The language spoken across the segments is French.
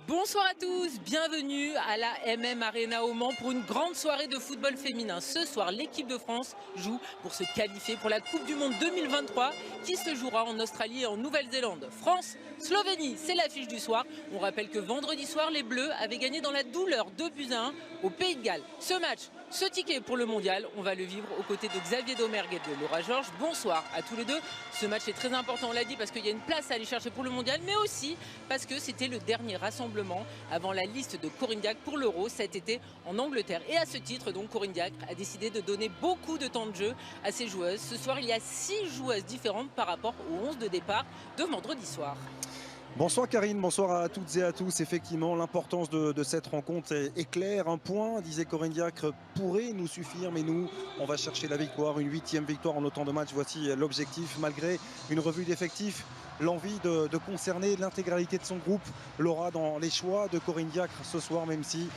Bonsoir à tous, bienvenue à la MM Arena au Mans pour une grande soirée de football féminin. Ce soir, l'équipe de France joue pour se qualifier pour la Coupe du Monde 2023 qui se jouera en Australie et en Nouvelle-Zélande. France-Slovénie, c'est l'affiche du soir. On rappelle que vendredi soir, les Bleus avaient gagné dans la douleur 2-1 au Pays de Galles. Ce match, ce ticket pour le mondial, on va le vivre aux côtés de Xavier Domergue et de Laura Georges. Bonsoir à tous les deux. Ce match est très important, on l'a dit, parce qu'il y a une place à aller chercher pour le mondial, mais aussi parce que c'était le dernier rassemblement avant la liste de Corinne Diacre pour l'Euro cet été en Angleterre. Et à ce titre, donc, Corinne Diacre a décidé de donner beaucoup de temps de jeu à ses joueuses. Ce soir, il y a 6 joueuses différentes par rapport aux 11 de départ de vendredi soir. Bonsoir Karine, bonsoir à toutes et à tous. Effectivement, l'importance de cette rencontre est claire. Un point, disait Corinne Diacre, pourrait nous suffire, mais nous, on va chercher la victoire, une 8e victoire en autant de matchs. Voici l'objectif, malgré une revue d'effectifs. L'envie de concerner l'intégralité de son groupe. Laura, dans les choix de Corinne Diacre ce soir, même si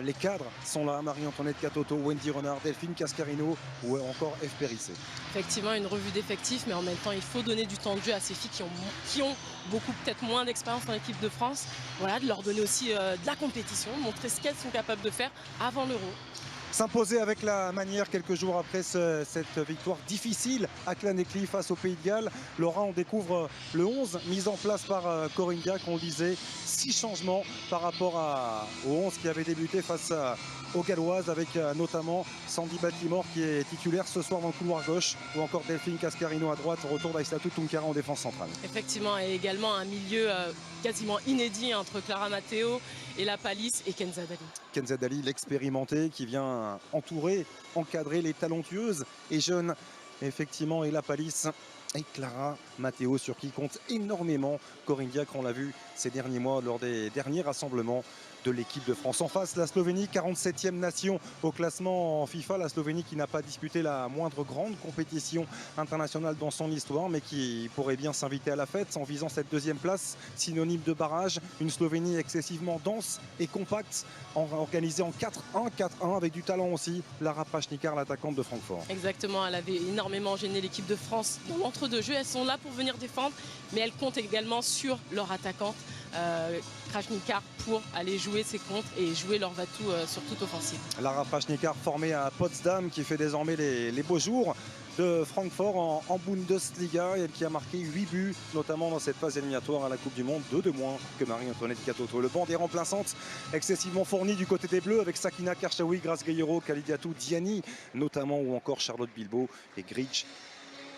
les cadres sont là, Marie-Antoinette Catoto, Wendy Renard, Delphine Cascarino ou encore F. Périssé. Effectivement, une revue d'effectifs, mais en même temps, il faut donner du temps de jeu à ces filles qui ont beaucoup, peut-être moins d'expérience en équipe de France. Voilà, de leur donner aussi de la compétition, montrer ce qu'elles sont capables de faire avant l'Euro. S'imposer avec la manière quelques jours après cette victoire difficile à Clanecly face au Pays de Galles. Laura, on découvre le 11 mis en place par Corinne Diacre. On le disait, 6 changements par rapport au 11 qui avait débuté face aux Galloises, avec notamment Sandy Batimore qui est titulaire ce soir dans le couloir gauche, ou encore Delphine Cascarino à droite, retour d'Aïssatou Tunkara en défense centrale. Effectivement, et également un milieu quasiment inédit entre Clara Matteo et la Palisse et Kenza Dali. Kenza Dali, l'expérimenté, qui vient entourer, encadrer les talentueuses et jeunes, effectivement, et la Palisse et Clara Matteo, sur qui compte énormément Corinne Diacre. On l'a vu ces derniers mois lors des derniers rassemblements de l'équipe de France. En face, la Slovénie, 47e nation au classement FIFA. La Slovénie qui n'a pas disputé la moindre grande compétition internationale dans son histoire, mais qui pourrait bien s'inviter à la fête en visant cette 2e place, synonyme de barrage. Une Slovénie excessivement dense et compacte, organisée en 4-1, 4-1, avec du talent aussi. Lara Prachnikar, l'attaquante de Francfort. Exactement, elle avait énormément gêné l'équipe de France dans l'entre-deux-jeux. Elles sont là pour venir défendre, mais elles comptent également sur leur attaquante Prachnikar pour aller jouer ses contres et jouer leur va-tout sur toute offensive. Lara Prachnikar, formée à Potsdam, qui fait désormais les beaux jours de Francfort en Bundesliga, et qui a marqué 8 buts, notamment dans cette phase éliminatoire à la Coupe du Monde, 2 de moins que Marie-Antoinette Catoto. Le banc des remplaçantes excessivement fourni du côté des Bleus, avec Sakina Karchaoui, Grace Guerrero, Kalidiatou Diani notamment, ou encore Charlotte Bilbao et Grich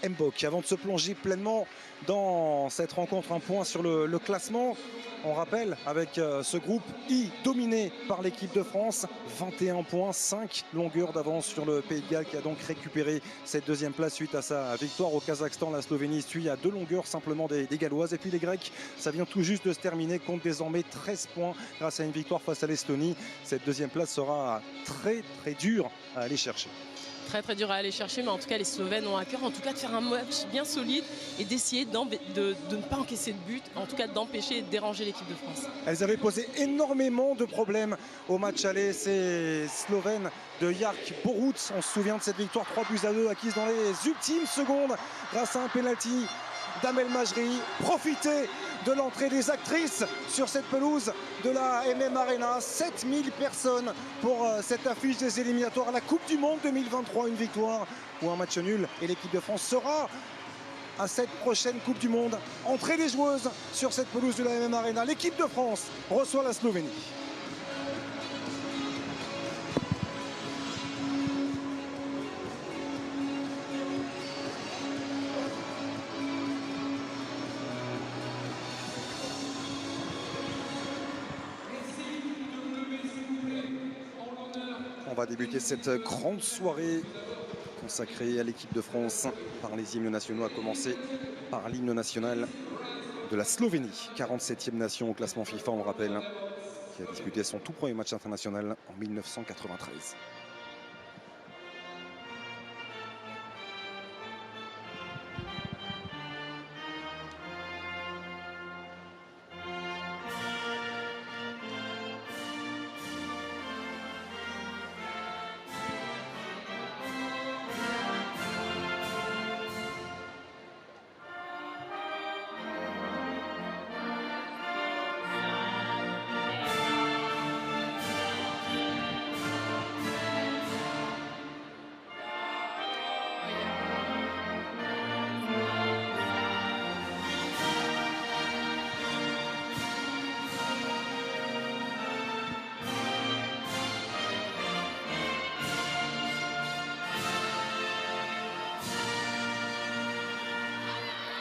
Mbok. Avant de se plonger pleinement dans cette rencontre, un point sur le classement. On rappelle, avec ce groupe I dominé par l'équipe de France, 21 points, 5 longueurs d'avance sur le Pays de Galles, qui a donc récupéré cette 2e place suite à sa victoire au Kazakhstan. La Slovénie suit à 2 longueurs simplement des Galloises. Et puis les Grecs, ça vient tout juste de se terminer, comptent désormais 13 points grâce à une victoire face à l'Estonie. Cette 2e place sera très très dure à aller chercher. Très dur à aller chercher, mais en tout cas les Slovènes ont à cœur en tout cas de faire un match bien solide et d'essayer de ne pas encaisser de but, en tout cas d'empêcher et de déranger l'équipe de France. Elles avaient posé énormément de problèmes au match aller, ces Slovènes de Jark Boruc. On se souvient de cette victoire 3-2 acquise dans les ultimes secondes grâce à un penalty d'Amel Majri. Profitez de l'entrée des actrices sur cette pelouse de la MM Arena. 7000 personnes pour cette affiche des éliminatoires à la Coupe du Monde 2023. Une victoire ou un match nul et l'équipe de France sera à cette prochaine Coupe du Monde. Entrée des joueuses sur cette pelouse de la MM Arena. L'équipe de France reçoit la Slovénie. On va débuter cette grande soirée consacrée à l'équipe de France par les hymnes nationaux, à commencer par l'hymne national de la Slovénie, 47e nation au classement FIFA, on le rappelle, qui a disputé son tout premier match international en 1993.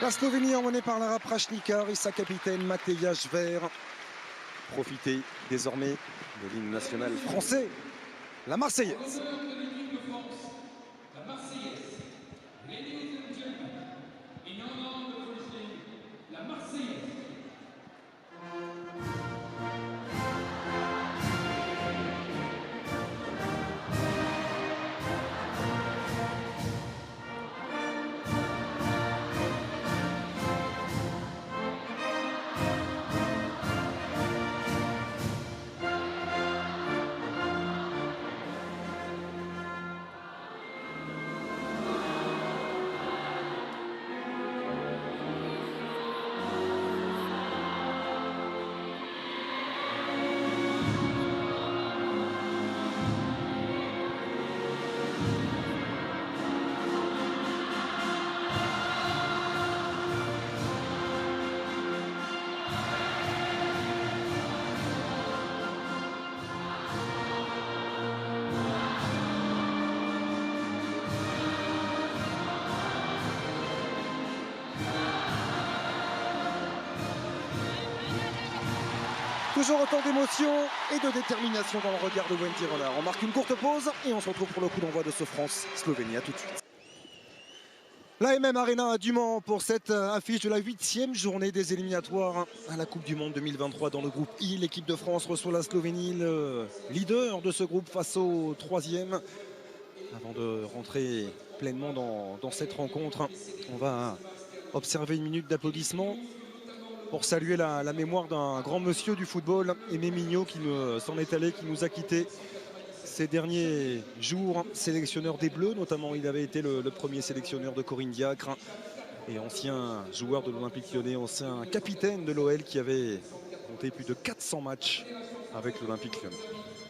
La Slovénie emmenée par Lara Prašnikar et sa capitaine Mateja Zver. Profitez désormais de l'hymne national français, la Marseillaise. Toujours autant d'émotion et de détermination dans le regard de Wendy Renard. On marque une courte pause et on se retrouve pour le coup d'envoi de ce France-Slovénie. A tout de suite. La MM Arena à Dumont pour cette affiche de la 8e journée des éliminatoires à la Coupe du Monde 2023 dans le groupe I. L'équipe de France reçoit la Slovénie, le leader de ce groupe face au 3e. Avant de rentrer pleinement dans cette rencontre, on va observer une minute d'applaudissements pour saluer la mémoire d'un grand monsieur du football, Aimé Mignot, qui s'en est allé, qui nous a quittés ces derniers jours, sélectionneur des Bleus, notamment il avait été le premier sélectionneur de Corinne Diacre et ancien joueur de l'Olympique Lyonnais, ancien capitaine de l'OL qui avait compté plus de 400 matchs avec l'Olympique Lyonnais.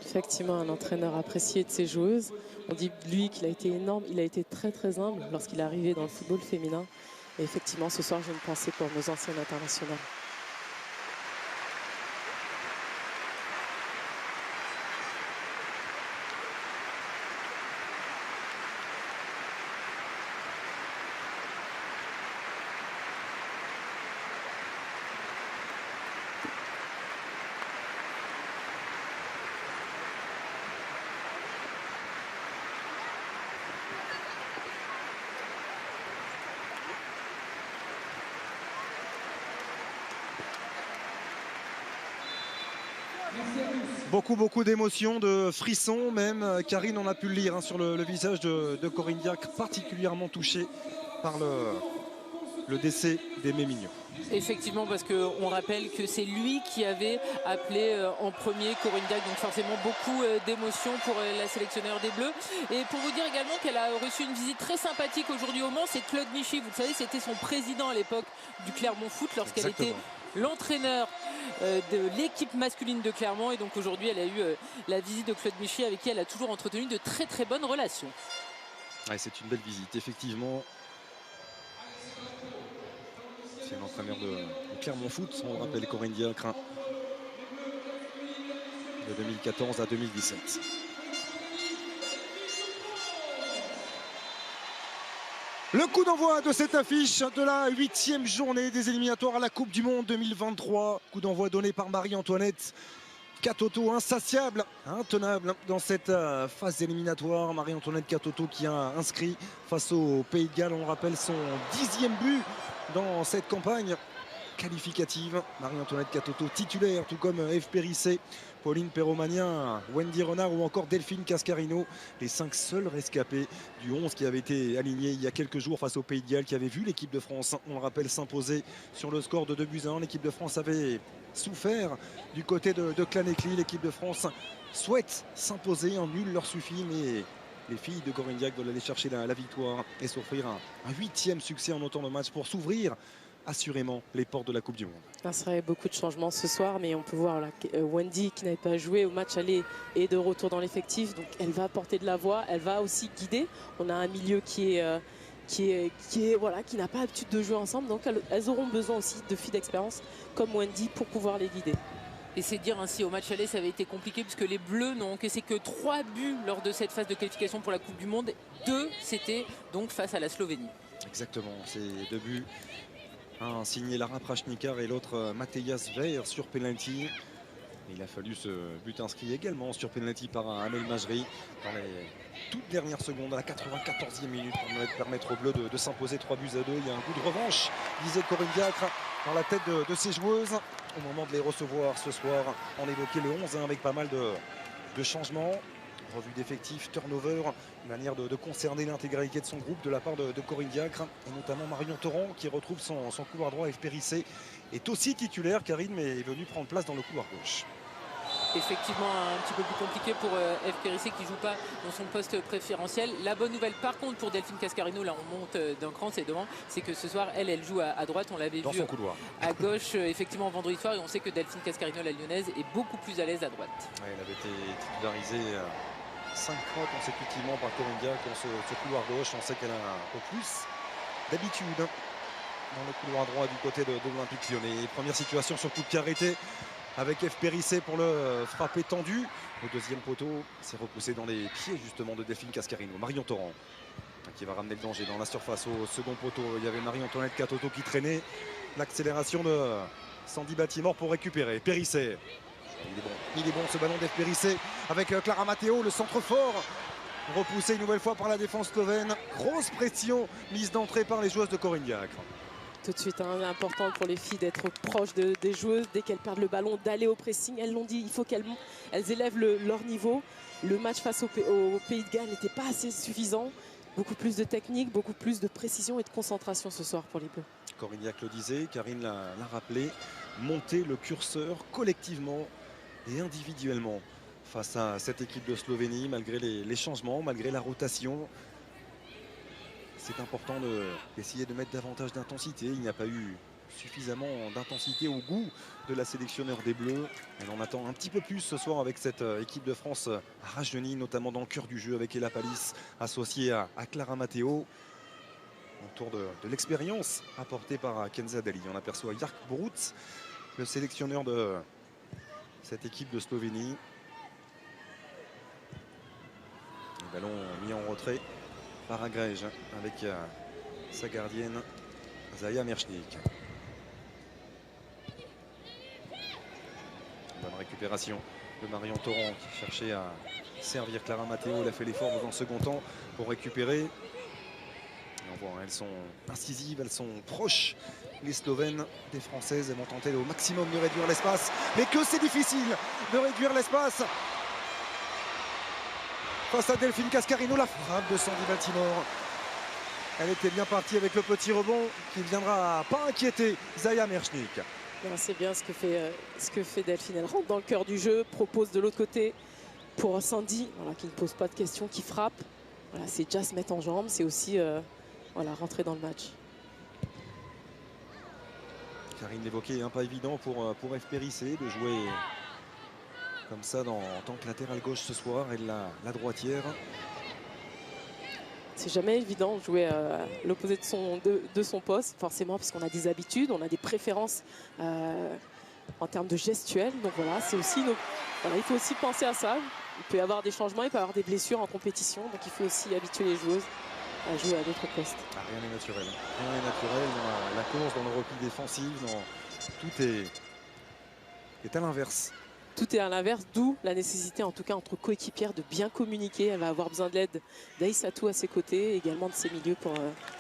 Effectivement, un entraîneur apprécié de ses joueuses. On dit de lui qu'il a été énorme, il a été très très humble lorsqu'il est arrivé dans le football féminin. Et effectivement, ce soir, j'ai une pensée pour nos anciennes internationales. Beaucoup d'émotions, de frissons même. Karine, on a pu le lire sur le visage de Corinne Diacre, particulièrement touchée par le décès d'Aimé Mignot. Effectivement, parce qu'on rappelle que c'est lui qui avait appelé en premier Corinne Diacre, donc forcément beaucoup d'émotions pour la sélectionneur des Bleus. Et pour vous dire également qu'elle a reçu une visite très sympathique aujourd'hui au Mans, c'est Claude Michy, vous le savez, c'était son président à l'époque du Clermont Foot lorsqu'elle était l'entraîneur de l'équipe masculine de Clermont, et donc aujourd'hui elle a eu la visite de Claude Michy avec qui elle a toujours entretenu de très très bonnes relations. Ouais, c'est une belle visite, effectivement. C'est l'entraîneur de Clermont Foot, on rappelle Corinne Diacre, de 2014 à 2017. Le coup d'envoi de cette affiche de la 8e journée des éliminatoires à la Coupe du Monde 2023. Coup d'envoi donné par Marie-Antoinette Katoto, insatiable, intenable dans cette phase éliminatoire. Marie-Antoinette Katoto qui a inscrit face au Pays de Galles, on le rappelle, son 10e but dans cette campagne qualificative. Marie-Antoinette Katoto titulaire, tout comme Eve Périssé, Pauline Perromagnin, Wendy Renard ou encore Delphine Cascarino, les 5 seuls rescapés du 11 qui avait été aligné il y a quelques jours face au Pays de Galles, qui avait vu l'équipe de France, on le rappelle, s'imposer sur le score de 2-1. L'équipe de France avait souffert du côté de Clanéclis. L'équipe de France souhaite s'imposer, en nul leur suffit, mais les filles de Corinne Diacre veulent aller chercher la victoire et s'offrir un 8e succès en autant de matchs pour s'ouvrir assurément les portes de la Coupe du Monde. Il serait beaucoup de changements ce soir, mais on peut voir là, Wendy qui n'avait pas joué au match aller est de retour dans l'effectif, donc elle va apporter de la voix, elle va aussi guider. On a un milieu qui n'a pas l'habitude de jouer ensemble, donc elles auront besoin aussi de filles d'expérience comme Wendy pour pouvoir les guider. Et c'est dire ainsi, au match aller ça avait été compliqué puisque les Bleus n'ont encaissé que 3 buts lors de cette phase de qualification pour la Coupe du Monde. 2 c'était donc face à la Slovénie. Exactement, c'est 2 buts Un signé Lara Prashnikar et l'autre Matejas Ver sur penalty. Il a fallu ce but inscrit également sur penalty par Amel Majri dans les toutes dernières secondes, à la 94e minute, pour permettre aux Bleus de s'imposer 3-2. Il y a un coup de revanche, disait Corinne Diacre, dans la tête de ses joueuses. Au moment de les recevoir ce soir, on évoquait le 11 avec pas mal de changements. Revue d'effectifs, turnover, une manière de concerner l'intégralité de son groupe de la part de Corinne Diacre, et notamment Marion Torrent qui retrouve son couloir droit. F. Périssé est aussi titulaire, Karine, mais est venu prendre place dans le couloir gauche. Effectivement, un petit peu plus compliqué pour F. Périssé qui ne joue pas dans son poste préférentiel. La bonne nouvelle par contre pour Delphine Cascarino, là on monte d'un cran, c'est devant, c'est que ce soir elle joue à droite, on l'avait vu à gauche effectivement vendredi soir, et on sait que Delphine Cascarino, la lyonnaise, est beaucoup plus à l'aise à droite. Ouais, elle avait été titularisée 5 fois consécutivement par Corinne Diacre dans ce couloir gauche. On sait qu'elle a un peu plus d'habitude dans le couloir droit du côté de l'Olympique Lyonnais. Première situation sur coup de pied arrêté avec F. Périssé pour le frapper tendu. Au deuxième poteau, c'est repoussé dans les pieds justement de Delphine Cascarino. Marion Torrent qui va ramener le danger dans la surface au second poteau. Il y avait Marie-Antoinette Catoto qui traînait. L'accélération de Sandy Batimore pour récupérer. Périssé. Il est bon ce ballon d'F. Périssé avec Clara Matteo, le centre fort. Repoussé une nouvelle fois par la défense slovène. Grosse pression mise d'entrée par les joueuses de Corinne Diacre. Tout de suite, important pour les filles d'être proches des joueuses. Dès qu'elles perdent le ballon, d'aller au pressing. Elles l'ont dit, il faut qu'elles élèvent leur niveau. Le match face au Pays de Galles n'était pas assez suffisant. Beaucoup plus de technique, beaucoup plus de précision et de concentration ce soir pour les Bleus. Corinne Diacre le disait, Karine l'a rappelé, monter le curseur collectivement et individuellement face à cette équipe de Slovénie, malgré les changements, malgré la rotation. C'est important d'essayer de mettre davantage d'intensité. Il n'y a pas eu suffisamment d'intensité au goût de la sélectionneur des Bleus. Elle en attend un petit peu plus ce soir avec cette équipe de France rajeunie, notamment dans le cœur du jeu avec Ella Palis, associée à Clara Matteo. Autour de l'expérience apportée par Kenza Dali. On aperçoit Jark Brut, le sélectionneur de cette équipe de Slovénie. Le ballon mis en retrait par Agrège avec sa gardienne Zaya Merchnik. Bonne récupération de Marion Torrent qui cherchait à servir Clara Matteo. Elle a fait l'effort dans le second temps pour récupérer. Et on voit, elles sont incisives, elles sont proches. Les Slovènes des Françaises, elles vont tenter au maximum de réduire l'espace. Mais que c'est difficile de réduire l'espace face à Delphine Cascarino. La frappe de Sandy Batimore. Elle était bien partie avec le petit rebond qui ne viendra pas inquiéter Zaya Merchnik. C'est bien ce que fait Delphine. Elle rentre dans le cœur du jeu, propose de l'autre côté pour Sandy, qui ne pose pas de questions, qui frappe. C'est déjà se mettre en jambe, c'est aussi rentrer dans le match. Karine l'évoquait, pas évident pour F. Périssé de jouer comme ça en tant que latéral gauche ce soir, et la droitière. C'est jamais évident de jouer à l'opposé de son poste, forcément, parce qu'on a des habitudes, on a des préférences en termes de gestuelle. Donc voilà, c'est aussi il faut aussi penser à ça. Il peut y avoir des changements, il peut y avoir des blessures en compétition, donc il faut aussi habituer les joueuses à jouer à d'autres postes. Rien n'est naturel. Rien n'est naturel dans la course, dans le repli défensif, tout est à l'inverse. Tout est à l'inverse, d'où la nécessité, en tout cas entre coéquipières, de bien communiquer. Elle va avoir besoin de l'aide d'Aïssatou à ses côtés, également de ses milieux pour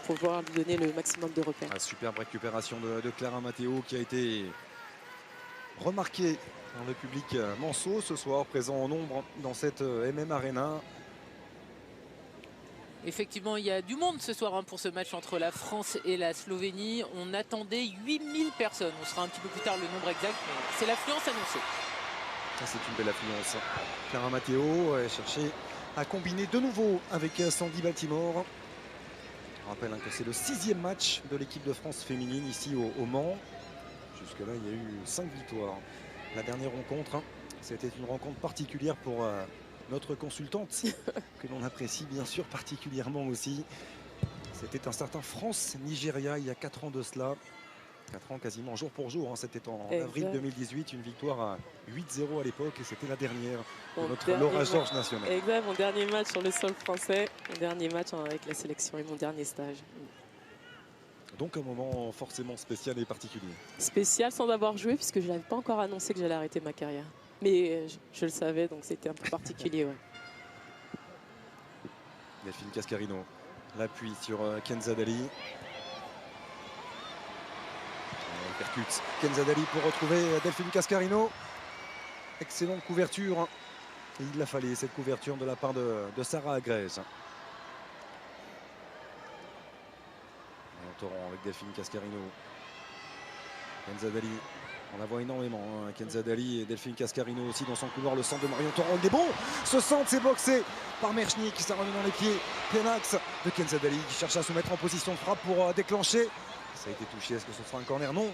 pouvoir lui donner le maximum de repères. Superbe récupération de Clara Matteo qui a été remarquée dans le public manceau ce soir, présent en nombre dans cette MM Arena. Effectivement, il y a du monde ce soir pour ce match entre la France et la Slovénie. On attendait 8000 personnes. On sera un petit peu plus tard le nombre exact, mais c'est l'affluence annoncée. C'est une belle affluence. Clara Matteo a cherché à combiner de nouveau avec Sandy Batimore. On rappelle que c'est le 6e match de l'équipe de France féminine ici au Mans. Jusque-là, il y a eu 5 victoires. La dernière rencontre, c'était une rencontre particulière pour notre consultante, que l'on apprécie bien sûr particulièrement aussi. C'était un certain France-Nigeria il y a 4 ans de cela. 4 ans quasiment jour pour jour, c'était en avril 2018, une victoire à 8-0 à l'époque, et c'était la dernière de notre Laura Georges nationale. Exact, mon dernier match sur le sol français, mon dernier match avec la sélection et mon dernier stage. Donc un moment forcément spécial et particulier. Spécial sans avoir joué, puisque je n'avais pas encore annoncé que j'allais arrêter ma carrière. Mais je le savais, donc c'était un peu particulier. Ouais. Delphine Cascarino, l'appui sur Kenza Dali. Elle percute Kenza Dali pour retrouver Delphine Cascarino. Excellente couverture. Et il a fallu cette couverture de la part de Sarah Agrèze. Torrent avec Delphine Cascarino. Kenza Dali, on la voit énormément. Hein. Kenza Dali et Delphine Cascarino aussi dans son couloir. Le centre de Marion Torrent, il est bon. Ce centre, c'est boxé par Merchnik. Ça remet dans les pieds. Plein axe de Kenza Dali qui cherche à se mettre en position de frappe pour déclencher. Ça a été touché. Est-ce que ce sera un corner? Non.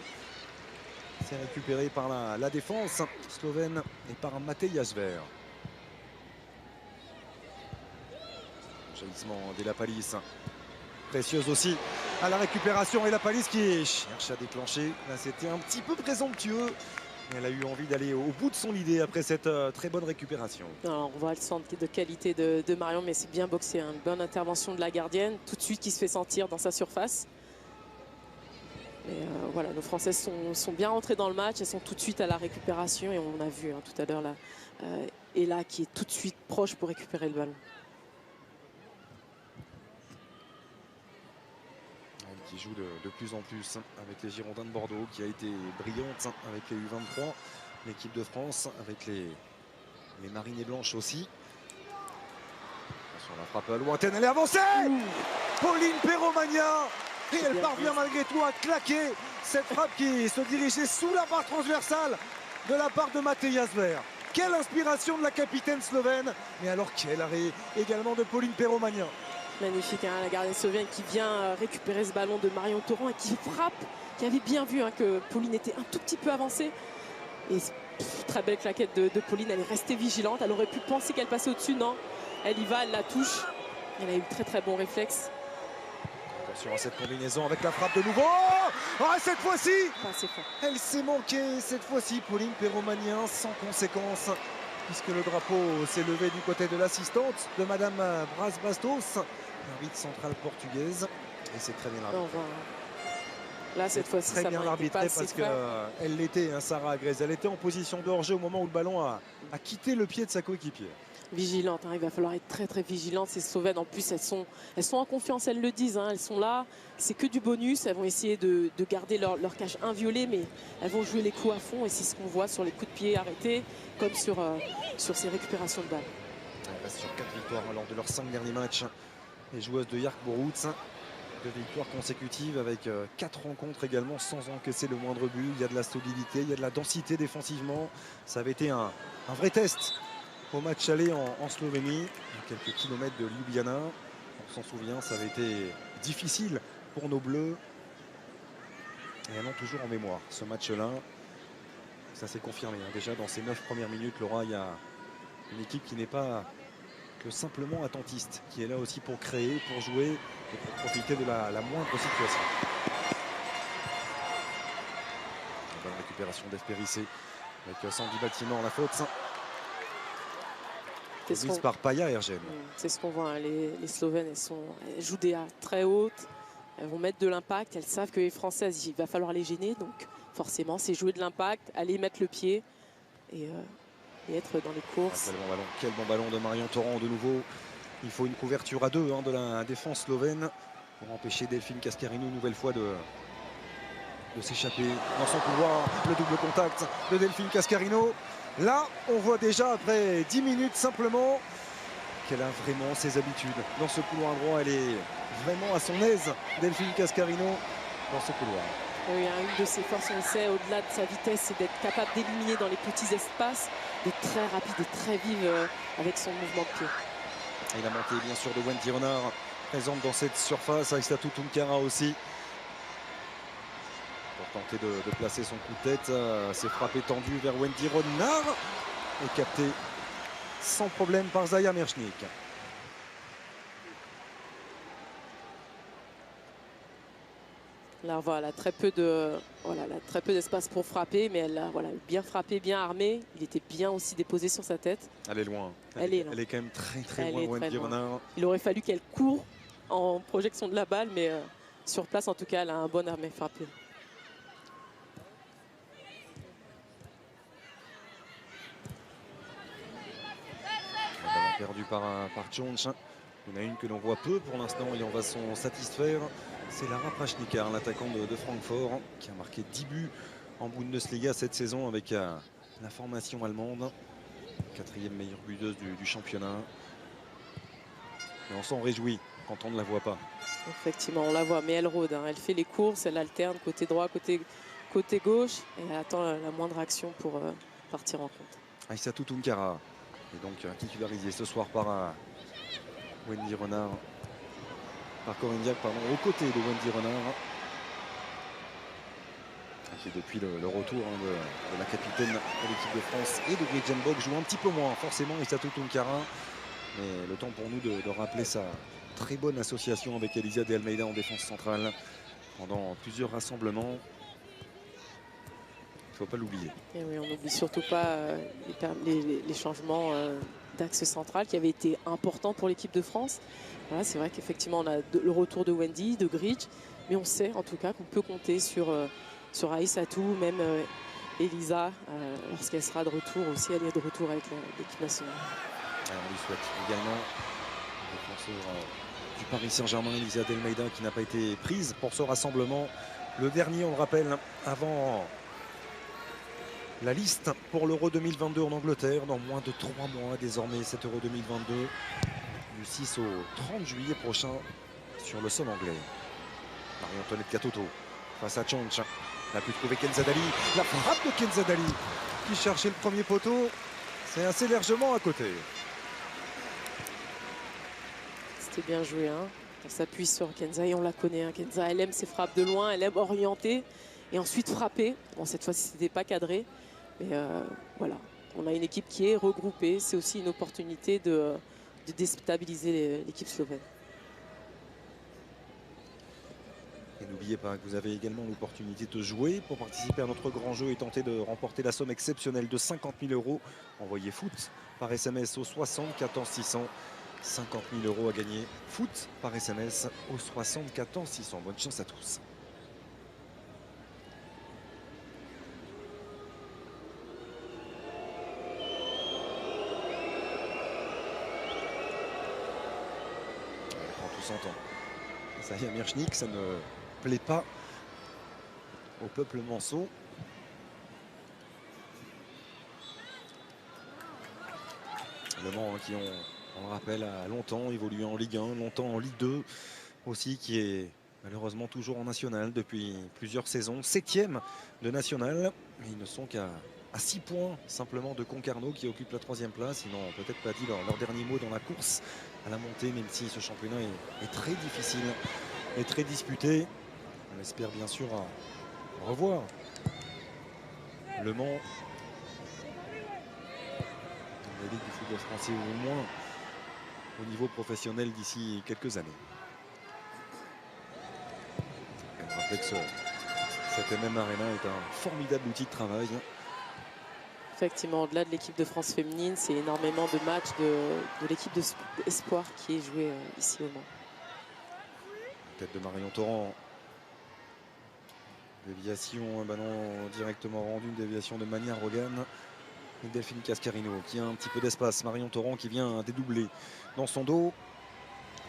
C'est récupéré par la défense slovène et par Matej Jasver. Jaillissement de la palisse. Précieuse aussi à la récupération et la palisse qui cherche à déclencher. Là, c'était un petit peu présomptueux. Elle a eu envie d'aller au bout de son idée après cette très bonne récupération. Alors, on voit le centre de qualité de Marion, mais c'est bien boxé. Hein. Une bonne intervention de la gardienne, tout de suite qui se fait sentir dans sa surface. Et voilà, nos Françaises sont bien rentrées dans le match. Elles sont tout de suite à la récupération et on a vu hein, tout à l'heure là, Ella qui est tout de suite proche pour récupérer le ballon. Qui joue de plus en plus avec les Girondins de Bordeaux, qui a été brillante avec les U23, l'équipe de France avec les Mariniers Blanches aussi. Attention, la frappe lointaine, elle est avancée. Pauline Perromagna, et elle parvient malgré tout à claquer cette frappe qui se dirigeait sous la barre transversale de la part de Matej Jasver. Quelle inspiration de la capitaine slovène, mais alors quel arrêt également de Pauline Perromagna. Magnifique, hein, la gardienne slovène qui vient récupérer ce ballon de Marion Torrent et qui frappe, qui avait bien vu hein, que Pauline était un tout petit peu avancée. Et très belle claquette de Pauline, elle est restée vigilante. Elle aurait pu penser qu'elle passait au-dessus, non. Elle y va, elle la touche. Elle a eu très bon réflexe. Attention à cette combinaison avec la frappe de nouveau. Oh, cette fois-ci, elle s'est manquée. Cette fois-ci, Pauline Perromagna sans conséquence. Puisque le drapeau s'est levé du côté de l'assistante de Madame Bras Bastos, l'arbitre centrale portugaise, et c'est très bien l'arbitre. Là cette fois-ci très bien arbitré parce qu'elle l'était, hein, Sarah Agrèze. Elle était en position de hors-jeu au moment où le ballon a quitté le pied de sa coéquipière. Vigilante, hein, il va falloir être très vigilante. Ces Slovènes en plus elles sont en confiance, elles le disent, hein, elles sont là, c'est que du bonus, elles vont essayer de garder leur cage inviolée, mais elles vont jouer les coups à fond et c'est ce qu'on voit sur les coups de pied arrêtés comme sur ces récupérations de balles. Elles restent sur 4 victoires lors de leurs 5 derniers matchs. Les joueuses de Jark Boruc, 2 victoires consécutives avec 4 rencontres également sans encaisser le moindre but. Il y a de la solidité, il y a de la densité défensivement. Ça avait été un vrai test au match aller en Slovénie, à quelques kilomètres de Ljubljana. On s'en souvient, ça avait été difficile pour nos Bleus. Et elles ont toujours en mémoire ce match-là. Ça s'est confirmé. Hein. Déjà dans ces 9 premières minutes, Laura, il y a une équipe qui n'est pas que simplement attentiste, qui est là aussi pour créer, pour jouer et pour profiter de la moindre situation. Une bonne récupération d'Espérissé avec Sandy Bâtiment, la faute. Mise par Paya Ergen. C'est ce qu'on voit, hein. Les Slovènes, elles jouent des A très hautes, elles vont mettre de l'impact, elles savent que les Françaises, il va falloir les gêner, donc forcément c'est jouer de l'impact, aller mettre le pied et être dans les courses. Quel bon ballon de Marion Torrent de nouveau. Il faut une couverture à 2 hein, de la défense slovène pour empêcher Delphine Cascarino une nouvelle fois de s'échapper dans son couloir. Le double contact de Delphine Cascarino. Là, on voit déjà après 10 minutes simplement qu'elle a vraiment ses habitudes. Dans ce couloir droit, elle est vraiment à son aise, Delphine Cascarino, dans ce couloir. Oui, une de ses forces, on le sait, au-delà de sa vitesse, c'est d'être capable d'éliminer dans les petits espaces, d'être très rapide et très vive avec son mouvement de pied. Et la montée, bien sûr, de Wendy Renard, présente dans cette surface, avec Satou Tunkara aussi. Pour tenter de placer son coup de tête, c'est frappé tendu vers Wendy Renard et capté sans problème par Zaya Merchnik. Là, voilà, très peu d'espace pour frapper, mais elle a bien frappé, bien armé. Il était bien aussi déposé sur sa tête. Elle est loin. Elle est quand même très loin, Wendy Renard. Il aurait fallu qu'elle court en projection de la balle, mais sur place, en tout cas, elle a un bon armée frappé. Ballon perdu par Chonch. Il y en a une que l'on voit peu pour l'instant et on va s'en satisfaire. C'est Lara Prachnikar, l'attaquant de Francfort, qui a marqué 10 buts en Bundesliga cette saison avec la formation allemande. 4e meilleure buteuse du championnat. Et on s'en réjouit quand on ne la voit pas. Effectivement, on la voit, mais elle rôde. Hein. Elle fait les courses, elle alterne côté droit, côté gauche. Et elle attend la moindre action pour partir en compte. Aïssatou Tunkara est donc titularisée ce soir par Wendy Renard. Par Corinne Diacre, pardon, aux côtés de Wendy Renard. Qui depuis le retour de la capitaine de l'équipe de France et de Gretjenbok joue un petit peu moins forcément Aïssatou Tunkara. Mais le temps pour nous de rappeler sa très bonne association avec Elisa de Almeida en défense centrale pendant plusieurs rassemblements. Il ne faut pas l'oublier. Et oui, on n'oublie surtout pas les changements d'axe central qui avaient été importants pour l'équipe de France. Voilà, c'est vrai qu'effectivement on a le retour de Wendy, de Gritsch, mais on sait en tout cas qu'on peut compter sur Aïssatou, même Elisa, lorsqu'elle sera de retour aussi, elle est de retour avec l'équipe nationale. Alors, on lui souhaite également le défenseur du Paris Saint-Germain, Elisa de Almeida, qui n'a pas été prise pour ce rassemblement. Le dernier, on le rappelle, avant la liste pour l'Euro 2022 en Angleterre, dans moins de 3 mois désormais, cet Euro 2022, du 6 au 30 juillet prochain sur le sol anglais. Marie-Antoinette Katoto face à Chonch. Elle a pu trouver Kenza Dali. La frappe de Kenza Dali qui cherchait le premier poteau. C'est assez largement à côté. C'était bien joué. Hein. On s'appuie sur Kenza et on la connaît. Hein. Kenza, elle aime ses frappes de loin, elle aime orienter et ensuite frapper. Bon, cette fois-ci, ce n'était pas cadré. Mais voilà, on a une équipe qui est regroupée. C'est aussi une opportunité de déstabiliser l'équipe slovène. Et n'oubliez pas que vous avez également l'opportunité de jouer pour participer à notre grand jeu et tenter de remporter la somme exceptionnelle de 50 000 €. Envoyez foot par SMS au 74 600. 50 000 € à gagner. Foot par SMS au 74 600. Bonne chance à tous. On prend tout son temps. Ça y est, Mirchnik, ça ne plaît pas au peuple manceau. Le Mans qui on le rappelle, a longtemps évolué en Ligue 1, longtemps en Ligue 2 aussi, qui est malheureusement toujours en National depuis plusieurs saisons. 7e de National, mais ils ne sont qu'à 6 points simplement de Concarneau qui occupe la 3e place. Ils n'ont peut-être pas dit leur dernier mot dans la course à la montée, même si ce championnat est très difficile et très disputé. On espère bien sûr revoir Le Mans dans la Ligue du football français, au moins au niveau professionnel d'ici quelques années. On rappelle que cette MM Arena est un formidable outil de travail. Effectivement, au-delà de l'équipe de France féminine, c'est énormément de matchs de l'équipe d'espoir qui est jouée ici au Mans. Tête de Marion Torrent. Déviation, un ballon directement rendu, une déviation de Mania Rogan. Et Delphine Cascarino qui a un petit peu d'espace. Marion Torrent qui vient dédoubler dans son dos.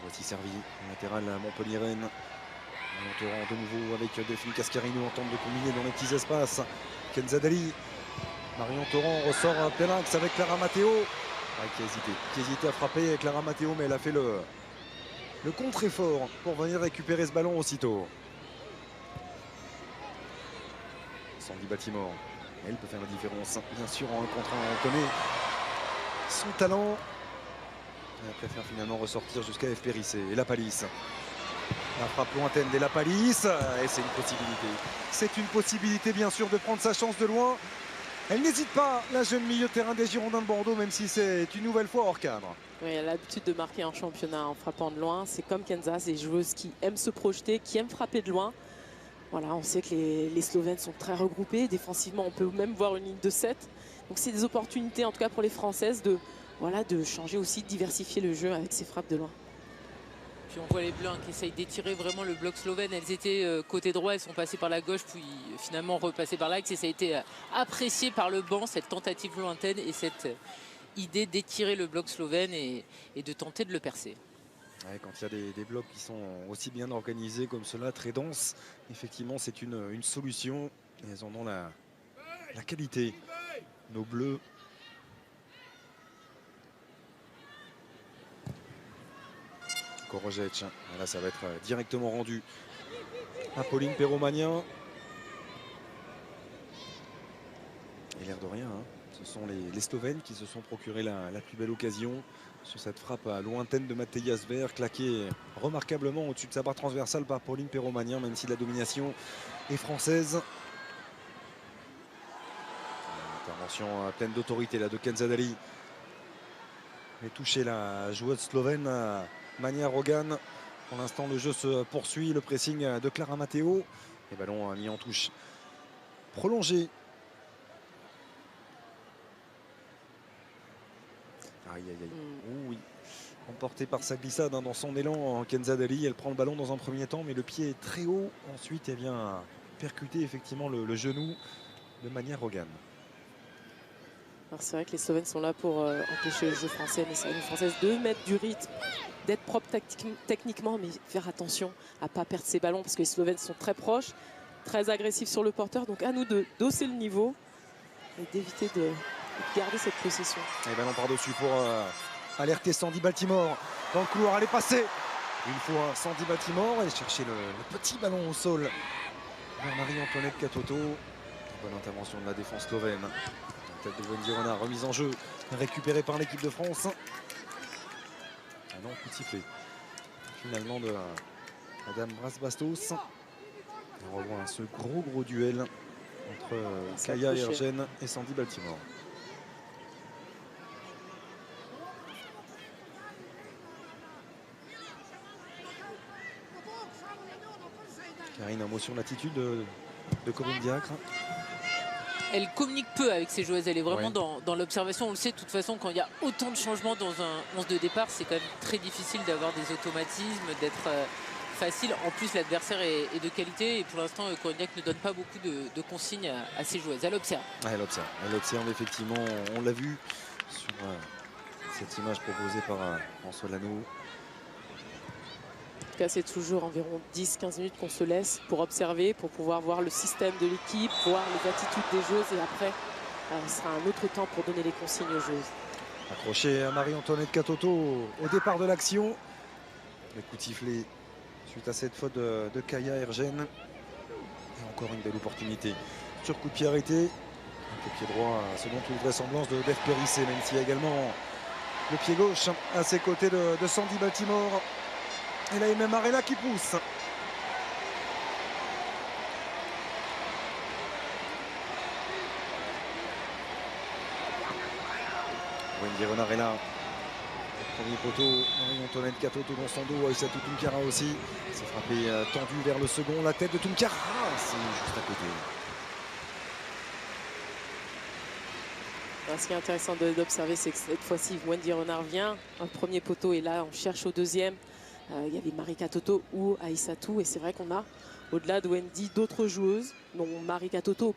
Voici servi latéral à Montpellier-Rennes. Marion Torrent de nouveau avec Delphine Cascarino en tente de combiner dans les petits espaces. Kenza Dali. Marion Torrent ressort un plein axe avec Clara Matteo. Qui a hésité à frapper avec Clara Matteo, mais elle a fait le contre-effort pour venir récupérer ce ballon aussitôt. Sandy Baltimore, elle peut faire la différence. Bien sûr, en 1 contre 1, on connaît son talent. Elle préfère finalement ressortir jusqu'à F. Périssé. Et la palisse. La frappe lointaine de la palisse. Et c'est une possibilité. C'est une possibilité, bien sûr, de prendre sa chance de loin. Elle n'hésite pas, la jeune milieu de terrain des Girondins de Bordeaux, même si c'est une nouvelle fois hors cadre. Oui, elle a l'habitude de marquer en championnat en frappant de loin. C'est comme Kenza, c'est une joueuse qui aime se projeter, qui aime frapper de loin. Voilà, on sait que les Slovènes sont très regroupés. Défensivement, on peut même voir une ligne de 7. Donc c'est des opportunités, en tout cas pour les Françaises, de changer aussi, de diversifier le jeu avec ses frappes de loin. Puis on voit les Bleus qui essayent d'étirer vraiment le bloc slovène. Elles étaient côté droit, elles sont passées par la gauche, puis finalement repassées par l'axe. Et ça a été apprécié par le banc, cette tentative lointaine et cette idée d'étirer le bloc slovène et de tenter de le percer. Ouais, quand il y a des blocs qui sont aussi bien organisés comme cela, très denses, effectivement c'est une solution. Et elles en ont la qualité. Nos Bleus. Korojec, là ça va être directement rendu à Pauline Perromagnin. Et l'air de rien, hein. Ce sont les Slovènes qui se sont procuré la plus belle occasion sur cette frappe lointaine de Matej Ver, claquée remarquablement au-dessus de sa barre transversale par Pauline Perromagnin, même si la domination est française. Intervention pleine d'autorité là de Kenzadali. Mais touché la joueuse slovène Mania Rogan. Pour l'instant le jeu se poursuit, le pressing de Clara Matteo. Et ballon mis en touche prolongé. Aïe aïe aïe. Oh, oui. Emportée par sa glissade dans son élan, Kenzadali, elle prend le ballon dans un premier temps, mais le pied est très haut. Ensuite, elle vient percuter effectivement le genou de Mania Rogan. C'est vrai que les Slovènes sont là pour empêcher le jeu français, mais c'est une française de mettre du rythme, d'être propre techniquement, mais faire attention à ne pas perdre ses ballons parce que les Slovènes sont très proches, très agressifs sur le porteur. Donc à nous de d'hausser le niveau et d'éviter de garder cette possession. Et ballon par-dessus pour alerter Sandy Baltimore. Dans le couloir, elle est passée. Une fois Sandy Baltimore, elle cherchait le petit ballon au sol vers Marie-Antoinette Katoto. Bonne intervention de la défense slovène. Tête de Wendy Renard, remise en jeu, récupérée par l'équipe de France. Ah non, coup de sifflet. Finalement de Madame Brasbastos. On revoit ce gros duel entre Kaya Ergen et Sandy Baltimore. Karine, un mot sur l'attitude de Corinne Diacre. Elle communique peu avec ses joueuses, elle est vraiment dans l'observation. On le sait, de toute façon, quand il y a autant de changements dans un 11 de départ, c'est quand même très difficile d'avoir des automatismes, d'être facile. En plus, l'adversaire est de qualité et pour l'instant, Corinne Diacre ne donne pas beaucoup de consignes à ses joueuses. Elle observe. Elle observe effectivement, on l'a vu sur cette image proposée par François Lano. En tout cas, c'est toujours environ 10-15 minutes qu'on se laisse pour observer, pour pouvoir voir le système de l'équipe, voir les attitudes des joueuses et après, ce sera un autre temps pour donner les consignes aux joueuses. Accroché à Marie-Antoinette Katoto au départ de l'action. Le coup de sifflet suite à cette faute de Kaya Ergen. Et encore une belle opportunité sur coup de pied arrêté. Avec le pied droit, selon toute vraisemblance, de Beth Périssé, même s'il y a également le pied gauche à ses côtés de Sandy Baltimore. Et là, il y a même Arena qui pousse. Wendy Renard est là. Premier poteau, Marie-Antoinette Katoto dans son dos, Aïssatou Tounkara aussi. C'est frappé tendu vers le second, la tête de Tounkara, c'est juste à côté. Alors, ce qui est intéressant d'observer, c'est que cette fois-ci, Wendy Renard vient. Un premier poteau et là, on cherche au deuxième. Il y avait Marie Katoto ou Aïssatou et c'est vrai qu'on a, au-delà de Wendy, d'autres joueuses, dont Marie Katoto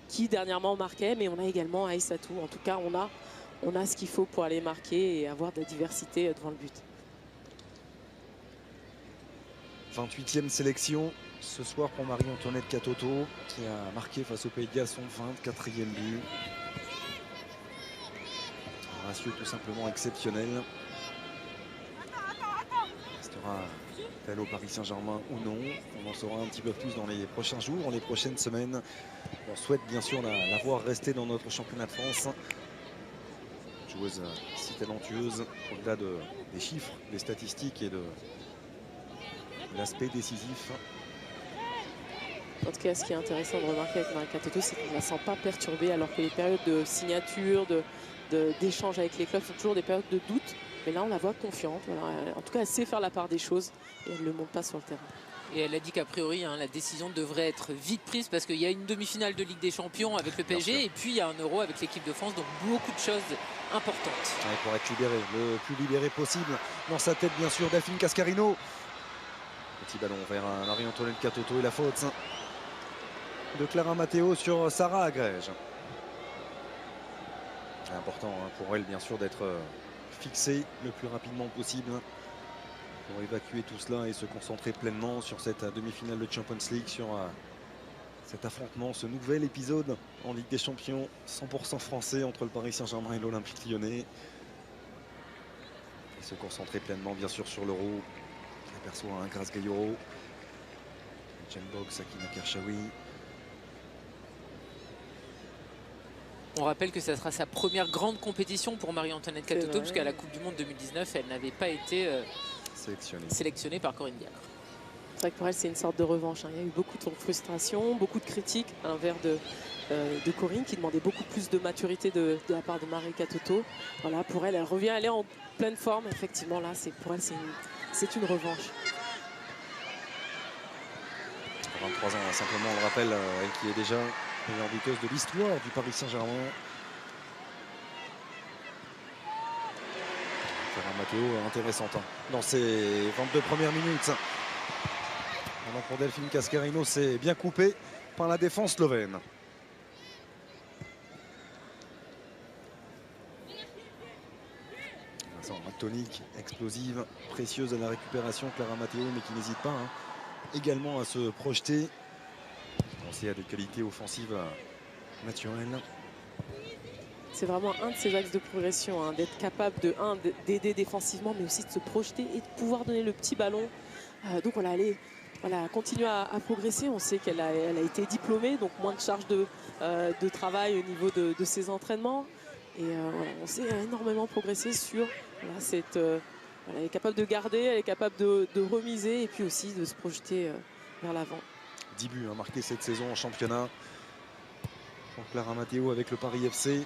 qui dernièrement marquait, mais on a également Aïssatou. En tout cas, on a ce qu'il faut pour aller marquer et avoir de la diversité devant le but. 28e sélection ce soir pour Marie-Antoinette Katoto qui a marqué face au Pays de Galles son 24e but. Un ratio tout simplement exceptionnel. Restera-t-elle au Paris Saint-Germain ou non? On en saura un petit peu plus dans les prochains jours, dans les prochaines semaines. On souhaite bien sûr la voir rester dans notre championnat de France. Joueuse si talentueuse, au-delà des chiffres, des statistiques et de l'aspect décisif. En tout cas, ce qui est intéressant de remarquer avec Marie Katoto, c'est qu'on ne la sent pas perturbée, alors que les périodes de signature, d'échange avec les clubs sont toujours des périodes de doute. Mais là, on la voit confiante. Voilà. En tout cas, elle sait faire la part des choses et elle ne le montre pas sur le terrain. Et elle a dit qu'a priori, hein, la décision devrait être vite prise parce qu'il y a une demi-finale de Ligue des Champions avec le PSG et puis il y a un Euro avec l'équipe de France. Donc beaucoup de choses importantes. Ouais, pour être libéré, le plus libéré possible. Dans sa tête, bien sûr, Delphine Cascarino. Petit ballon vers Marie-Antoinette Katoto et la faute de Clara Matteo sur Sarah Agrège. Important hein, pour elle, bien sûr, d'être fixée le plus rapidement possible pour évacuer tout cela et se concentrer pleinement sur cette demi-finale de Champions League, sur cet affrontement, ce nouvel épisode en Ligue des Champions 100% français entre le Paris Saint-Germain et l'Olympique Lyonnais. Et se concentrer pleinement, bien sûr, sur l'Euro. Elle aperçoit un Grace Gayoro, Jen Box, Akina Kershawi. On rappelle que ça sera sa première grande compétition pour Marie-Antoinette Katoto, puisqu'à la Coupe du Monde 2019, elle n'avait pas été sélectionnée par Corinne Diacre. C'est vrai que pour elle, c'est une sorte de revanche. Hein. Il y a eu beaucoup de frustration, beaucoup de critiques à l'envers de Corinne, qui demandait beaucoup plus de maturité de la part de Marie Katoto. Voilà, pour elle, elle revient, elle est en pleine forme. Effectivement, là, pour elle, c'est une revanche. 23 ans, simplement, on le rappelle, elle qui est déjà meilleure buteuse de l'histoire du Paris Saint-Germain. Clara Matteo, intéressante hein, dans ses 22 premières minutes. Alors pour Delphine Cascarino, c'est bien coupé par la défense slovène. Tonique, explosive, précieuse à la récupération, Clara Matteo, mais qui n'hésite pas hein, également à se projeter. Pensez à des qualités offensives naturelles. C'est vraiment un de ses axes de progression, hein, d'être capable d'aider défensivement, mais aussi de se projeter et de pouvoir donner le petit ballon. Donc voilà, elle continue à progresser. On sait qu'elle a été diplômée, donc moins de charge de travail au niveau de ses entraînements. Et voilà, on sait énormément progresser sur elle est capable de garder, elle est capable de remiser et puis aussi de se projeter vers l'avant. 10 buts hein, marqués cette saison en championnat pour Clara Matteo avec le Paris FC.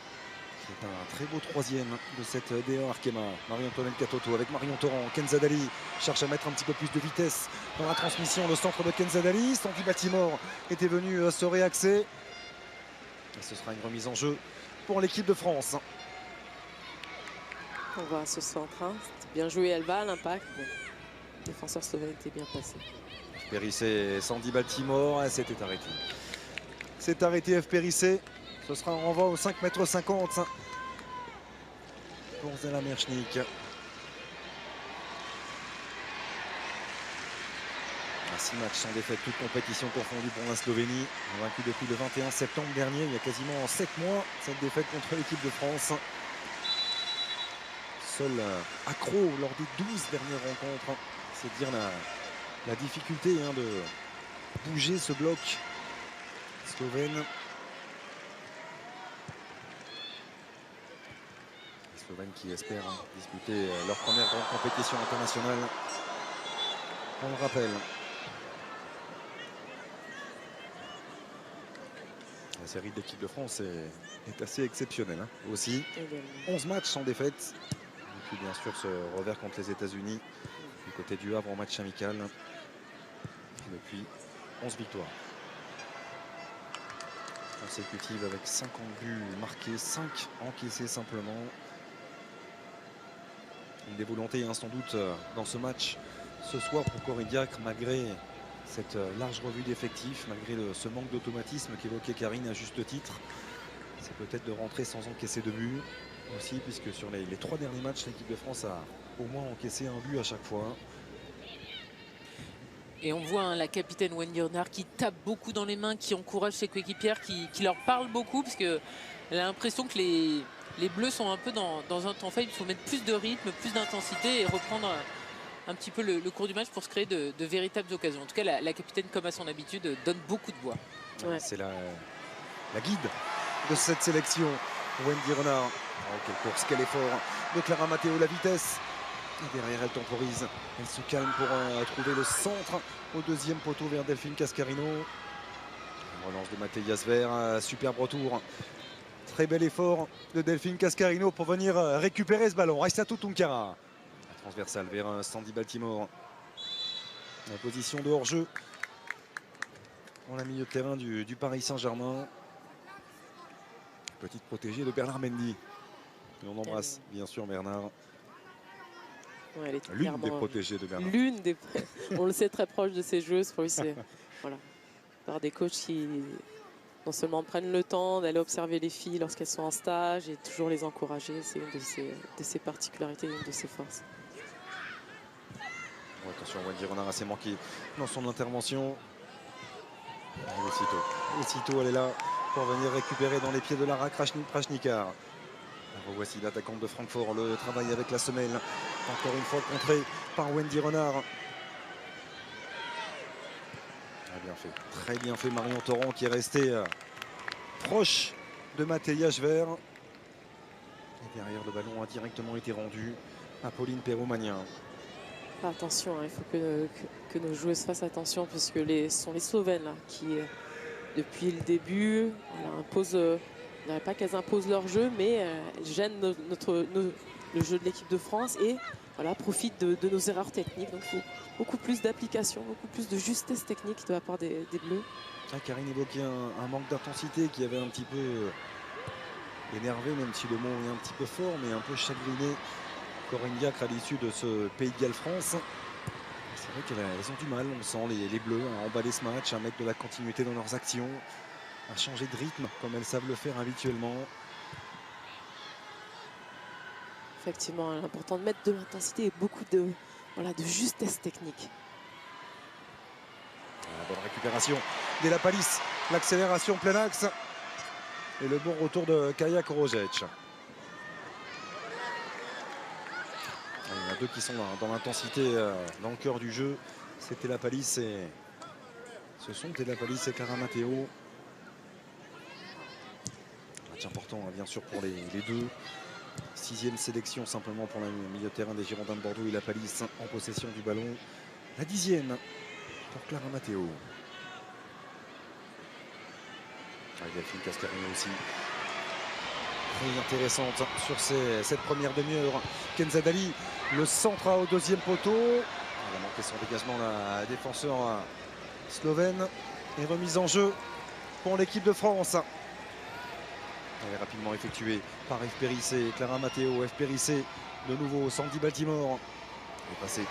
C'est un très beau troisième de cette DA Arkema. Marie-Antoinette Katoto avec Marion Torrent. Kenza Dali cherche à mettre un petit peu plus de vitesse dans la transmission. Le centre de Kenza Dali. Sandy Baltimore était venu se réaxer. Et ce sera une remise en jeu pour l'équipe de France. On voit ce centre. Hein. Bien joué, elle va à l'impact. Bon. Le défenseur slovène était bien placé. Périssé, Sandy Baltimore. C'était arrêté. C'est arrêté F. Périssé. Ce sera un renvoi au 5,50 m pour Zela Merchnik. 6 matchs sans défaite, toute compétition confondue pour la Slovénie. Vaincu depuis le 21 septembre dernier, il y a quasiment 7 mois, cette défaite contre l'équipe de France. Seul accro lors des 12 dernières rencontres. C'est dire la difficulté hein, de bouger ce bloc slovène. Les Slovènes qui espèrent hein, disputer leur première grande compétition internationale. On le rappelle. La série de l'équipe de France est assez exceptionnelle hein, aussi. 11 matchs sans défaite. Et puis bien sûr ce revers contre les États-Unis du côté du Havre en match amical. Et depuis 11 victoires consécutives avec 50 buts marqués, 5 encaissés simplement. Une des volontés hein, sans doute dans ce match ce soir pour Corinne Diacre, malgré cette large revue d'effectifs, malgré ce manque d'automatisme qu'évoquait Karine à juste titre. C'est peut-être de rentrer sans encaisser de but aussi, puisque sur les 3 derniers matchs, l'équipe de France a au moins encaissé un but à chaque fois. Et on voit hein, la capitaine Wendy Renard qui tape beaucoup dans les mains, qui encourage ses coéquipières, qui leur parle beaucoup, parce qu'elle a l'impression que les Bleus sont un peu dans un temps faible. Il faut mettre plus de rythme, plus d'intensité et reprendre un petit peu le cours du match pour se créer de véritables occasions. En tout cas, la capitaine, comme à son habitude, donne beaucoup de voix. Ouais. C'est la guide de cette sélection, Wendy Renard. Oh, quelle course, quel effort de Clara Matteo, la vitesse. Et derrière, elle temporise. Elle se calme pour trouver le centre au deuxième poteau vers Delphine Cascarino. Relance de Mathé Jasver, superbe retour. Très bel effort de Delphine Cascarino pour venir récupérer ce ballon. Raissatou Tunkara. Transversale vers Sandy Baltimore. La position de hors-jeu pour la milieu de terrain du Paris Saint-Germain. Petite protégée de Bernard Mendy. Et on embrasse bien sûr Bernard. Ouais, L'une des protégées de Bernard. L'une des... On le sait, très proche de ses joueuses. Pour lui, c'est voilà, par des coachs qui non seulement prennent le temps d'aller observer les filles lorsqu'elles sont en stage et toujours les encourager. C'est une de ses particularités, une de ses forces. Bon, attention, Wendy Renard assez manqué dans son intervention. Et aussitôt, elle est là pour venir récupérer dans les pieds de Lara Krajnikar. Voici l'attaquante de Francfort, le travail avec la semelle. Encore une fois contré par Wendy Renard. Très bien fait Marion Torrent qui est resté proche de Mathéa Schwer. Et derrière, le ballon a directement été rendu à Pauline Perrault-Magnin. Attention, hein, il faut que nos joueuses fassent attention puisque ce sont les Slovènes là, qui, depuis le début, imposent, je ne dirais pas qu'elles imposent leur jeu, mais elles gênent le jeu de l'équipe de France et voilà, profitent de nos erreurs techniques. Donc il faut beaucoup plus d'application, beaucoup plus de justesse technique de la part des Bleus. Karine évoquait un manque d'intensité qui avait un petit peu énervé, même si le mot est un petit peu fort, mais un peu chagriné Corinne Diacre à l'issue de ce Pays de Galles France. C'est vrai qu'elles ont du mal, on sent les Bleus à emballer ce match, à mettre de la continuité dans leurs actions, à changer de rythme comme elles savent le faire habituellement. Effectivement, il est important de mettre de l'intensité et beaucoup de justesse technique. La bonne récupération Della Palis, l'accélération plein axe et le bon retour de Kaja Korojec. Il y en a deux qui sont dans l'intensité, dans le cœur du jeu. C'est Della Palis et ce sont Della Palis et Clara Matteo. Match important bien sûr pour les deux. 6e sélection simplement pour le milieu de terrain des Girondins de Bordeaux et la Palis en possession du ballon. La 10e pour Clara Matteo. Delphine Cascarino aussi. Très intéressante sur cette première demi-heure. Kenza Dali, le centre au deuxième poteau. Elle a manqué son dégagement, la défenseur slovène. Et remise en jeu pour l'équipe de France. Elle est rapidement effectuée par F. Périssé, Clara Matteo, F. Périssé, de nouveau Sandy Baltimore. Elle est passée.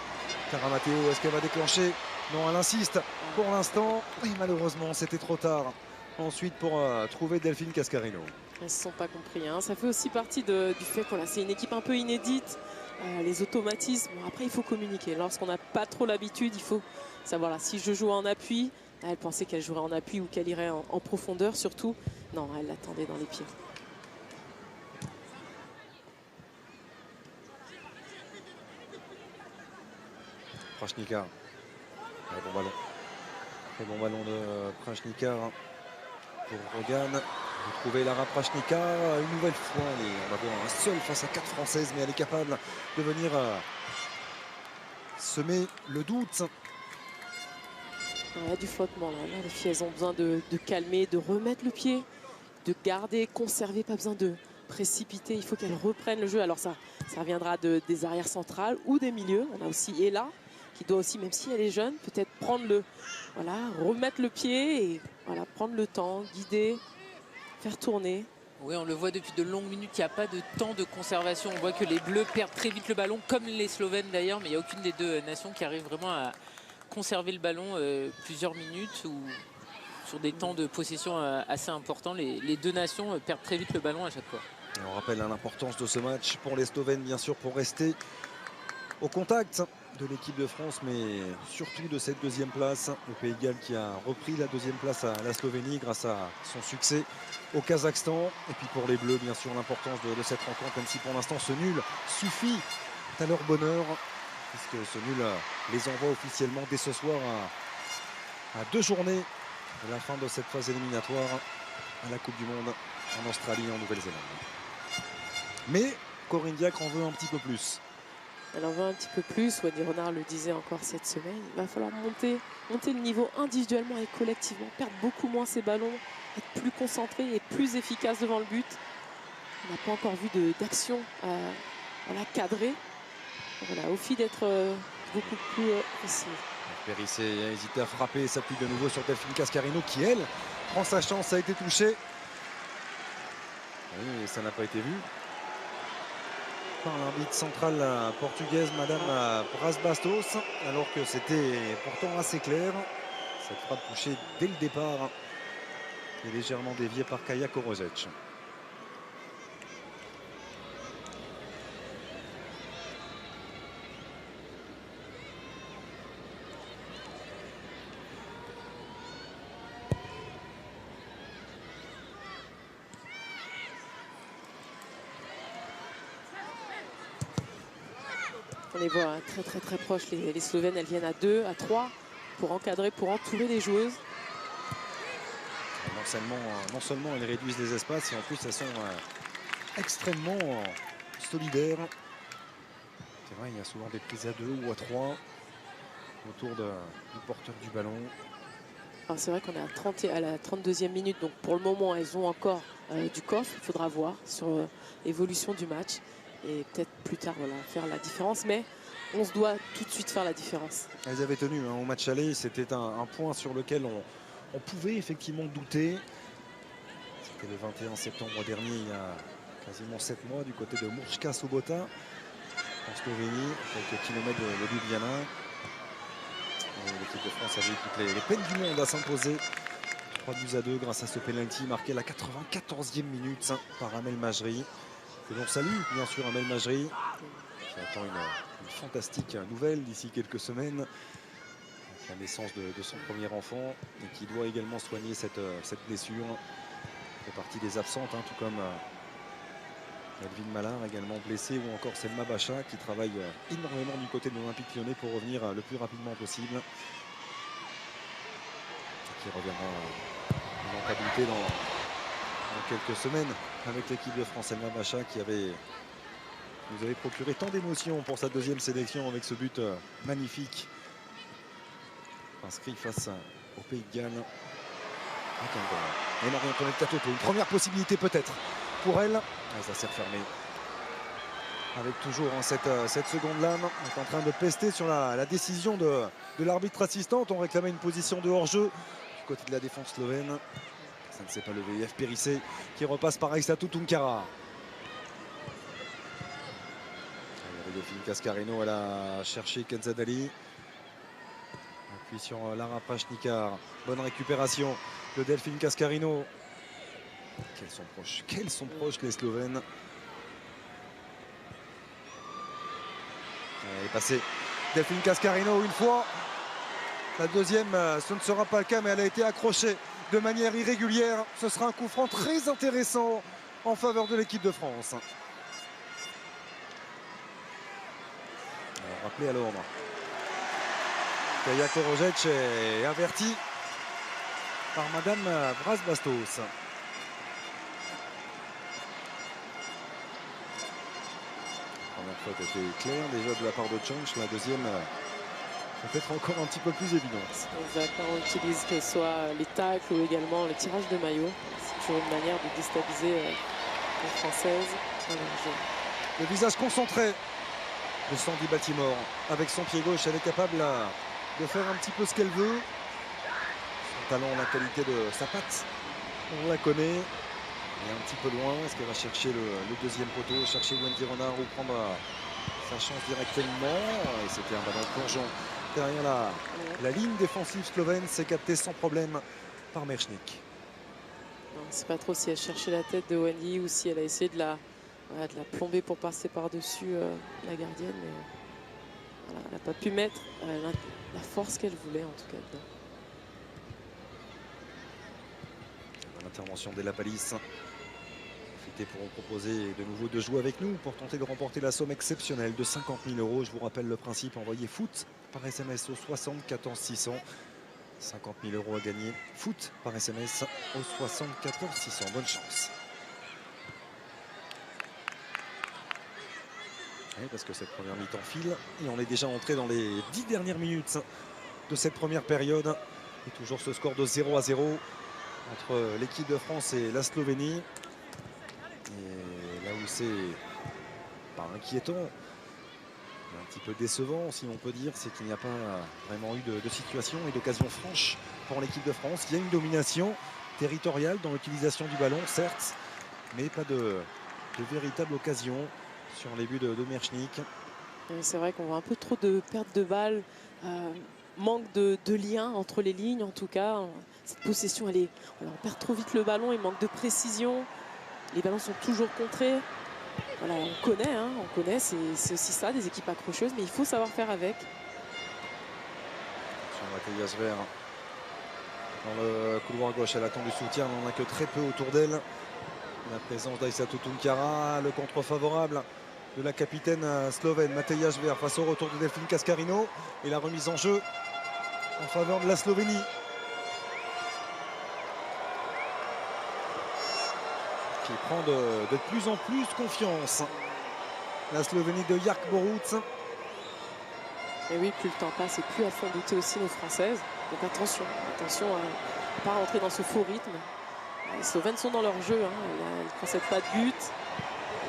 Clara Matteo, est-ce qu'elle va déclencher? Non, elle insiste pour l'instant. Et malheureusement, c'était trop tard. Ensuite, pour trouver Delphine Cascarino. Elles ne se sont pas compris. Hein. Ça fait aussi partie du fait que c'est une équipe un peu inédite. Les automatismes, bon, après, il faut communiquer. Lorsqu'on n'a pas trop l'habitude, il faut savoir là, si je joue en appui. Elle pensait qu'elle jouerait en appui ou qu'elle irait en profondeur surtout. Non, elle l'attendait dans les pieds. Krajnikar. Bon ballon. Très bon ballon de Krajnikar pour Rogan. Vous trouvez Lara Krajnikar une nouvelle fois. Et on va voir un seul face à 4 Françaises, mais elle est capable de venir semer le doute. Il y a du flottement là. Les filles, elles ont besoin de calmer, de remettre le pied, de garder, conserver, pas besoin de précipiter. Il faut qu'elles reprennent le jeu. Alors ça viendra des arrières centrales ou des milieux. On a aussi Ella qui doit aussi, même si elle est jeune, peut-être remettre le pied et voilà, prendre le temps, guider, faire tourner. Oui, on le voit depuis de longues minutes, il n'y a pas de temps de conservation. On voit que les Bleus perdent très vite le ballon, comme les Slovènes d'ailleurs, mais il n'y a aucune des deux nations qui arrive vraiment à conserver le ballon plusieurs minutes ou sur des temps de possession assez importants. Les deux nations perdent très vite le ballon à chaque fois. Et on rappelle l'importance de ce match pour les Slovènes, bien sûr, pour rester au contact de l'équipe de France, mais surtout de cette deuxième place. Le Pays de Galles qui a repris la deuxième place à la Slovénie grâce à son succès au Kazakhstan. Et puis pour les Bleus, bien sûr, l'importance de cette rencontre, même si pour l'instant ce nul suffit à leur bonheur, puisque ce nul les envoie officiellement dès ce soir à 2 journées de la fin de cette phase éliminatoire à la Coupe du Monde en Australie et en Nouvelle-Zélande. Mais Corinne Diacre en veut un petit peu plus. Elle en veut un petit peu plus. Wendy Renard le disait encore cette semaine. Il va falloir monter le niveau individuellement et collectivement, perdre beaucoup moins ses ballons, être plus concentré et plus efficace devant le but. On n'a pas encore vu d'action cadrée. Voilà, au fil d'être beaucoup plus précis. Périssé a hésité à frapper et s'appuie de nouveau sur Delphine Cascarino qui, elle, prend sa chance, a été touchée. Oui, ça n'a pas été vu par l'arbitre centrale portugaise, Madame Bras Bastos, alors que c'était pourtant assez clair. Cette frappe touchée dès le départ est légèrement déviée par Kaja Korozec. On les voit très proches, les Slovènes. Elles viennent à 2, à 3 pour encadrer, pour entourer les joueuses. Non seulement elles réduisent les espaces, et en plus elles sont extrêmement solidaires. C'est vrai, il y a souvent des prises à 2 ou à 3 autour du porteur du ballon. C'est vrai qu'on est à la 32e minute, donc pour le moment elles ont encore du coffre. Il faudra voir sur l'évolution du match et peut-être plus tard faire la différence, mais on se doit tout de suite faire la différence. Elles avaient tenu au match aller, c'était un point sur lequel on pouvait effectivement douter. C'était le 21 septembre dernier, il y a quasiment 7 mois, du côté de Murska Sobota en Slovénie, quelques kilomètres de Ljubljana. L'équipe de France avait eu toutes les peines du monde à s'imposer. 3-2 grâce à ce penalty marqué à la 94e minute par Amel Majri. Que l'on salue, bien sûr, Amel Majri, qui attend une fantastique nouvelle d'ici quelques semaines. La naissance de son premier enfant et qui doit également soigner cette blessure. Elle fait partie des absentes, tout comme Elvine Malard, également blessée, ou encore Selma Bacha, qui travaille énormément du côté de l'Olympique Lyonnais pour revenir le plus rapidement possible. Et qui reviendra en comptabilité dans quelques semaines avec l'équipe de France. Selma Bacha qui nous avait procuré tant d'émotions pour sa deuxième sélection avec ce but magnifique inscrit face au Pays de Galles. Et Marie-Antoinette Katoto, une première possibilité peut-être pour elle. Ça s'est refermé. Avec toujours cette seconde lame. On est en train de pester sur la décision de l'arbitre assistante. On réclamait une position de hors-jeu du côté de la défense slovène. Ça ne s'est pas levé. F. Périssé qui repasse par Aïssatou Tunkara. Delphine Cascarino, elle a cherché Kenzadali. Appui sur Lara Prachnikar. Bonne récupération de Delphine Cascarino. Quels sont proches les Slovènes. Elle est passée. Delphine Cascarino une fois. La deuxième, ce ne sera pas le cas, mais elle a été accrochée de manière irrégulière. Ce sera un coup franc très intéressant en faveur de l'équipe de France. Rappelé à l'ordre. Kaja Korozec est averti par Madame Bras Bastos. La première faute était claire déjà de la part de Chonch. La deuxième peut-être encore un petit peu plus évidente. Exactement, on utilise que ce soit les tacles ou également le tirage de maillot. C'est toujours une manière de déstabiliser les Françaises. Le visage concentré de Sandy Baltimore. Avec son pied gauche, elle est capable de faire un petit peu ce qu'elle veut. Son talent, la qualité de sa patte, on la connaît. Elle est un petit peu loin. Est-ce qu'elle va chercher le deuxième poteau, chercher Wendy Renard ou prendre sa chance directement? Et c'était un ballon plongeant derrière la ligne défensive slovène. C'est capté sans problème par Merchnik. On ne sait pas trop si elle cherchait la tête de Wendy ou si elle a essayé de la plomber pour passer par-dessus la gardienne. Mais voilà, elle n'a pas pu mettre la force qu'elle voulait en tout cas dedans. L'intervention d'Ella Palisse. Pour proposer de nouveau de jouer avec nous pour tenter de remporter la somme exceptionnelle de 50 000 €. Je vous rappelle le principe, envoyez foot par SMS au 74 600. 50 000 € à gagner. Foot par SMS au 74 600. Bonne chance. Oui, parce que cette première mi-temps file et on est déjà entré dans les 10 dernières minutes de cette première période. Et toujours ce score de 0-0 entre l'équipe de France et la Slovénie. Et là où c'est pas inquiétant, Un petit peu décevant, si on peut dire, c'est qu'il n'y a pas vraiment eu de situation et d'occasion franche pour l'équipe de France. Il y a une domination territoriale dans l'utilisation du ballon, certes, mais pas de véritable occasion sur les buts de Merschnick. C'est vrai qu'on voit un peu trop de perte de balles, manque de lien entre les lignes en tout cas. Cette possession, on perd trop vite le ballon, il manque de précision. Les ballons sont toujours contrés. Voilà, on connaît, c'est aussi ça, des équipes accrocheuses, mais il faut savoir faire avec. Sur Mathias Ver dans le couloir gauche, elle attend du soutien, on n'en a que très peu autour d'elle. La présence d'Aïssatou Tunkara, le contre favorable de la capitaine slovène Matej Ver face au retour de Delphine Cascarino et la remise en jeu en faveur de la Slovénie. Qui prend de plus en plus confiance. La Slovénie de Jark Boruc. Et oui, plus le temps passe et plus elles font douter aussi nos Françaises. Donc attention à ne pas rentrer dans ce faux rythme. Les Slovènes sont dans leur jeu, hein. Elles ne concèdent pas de but.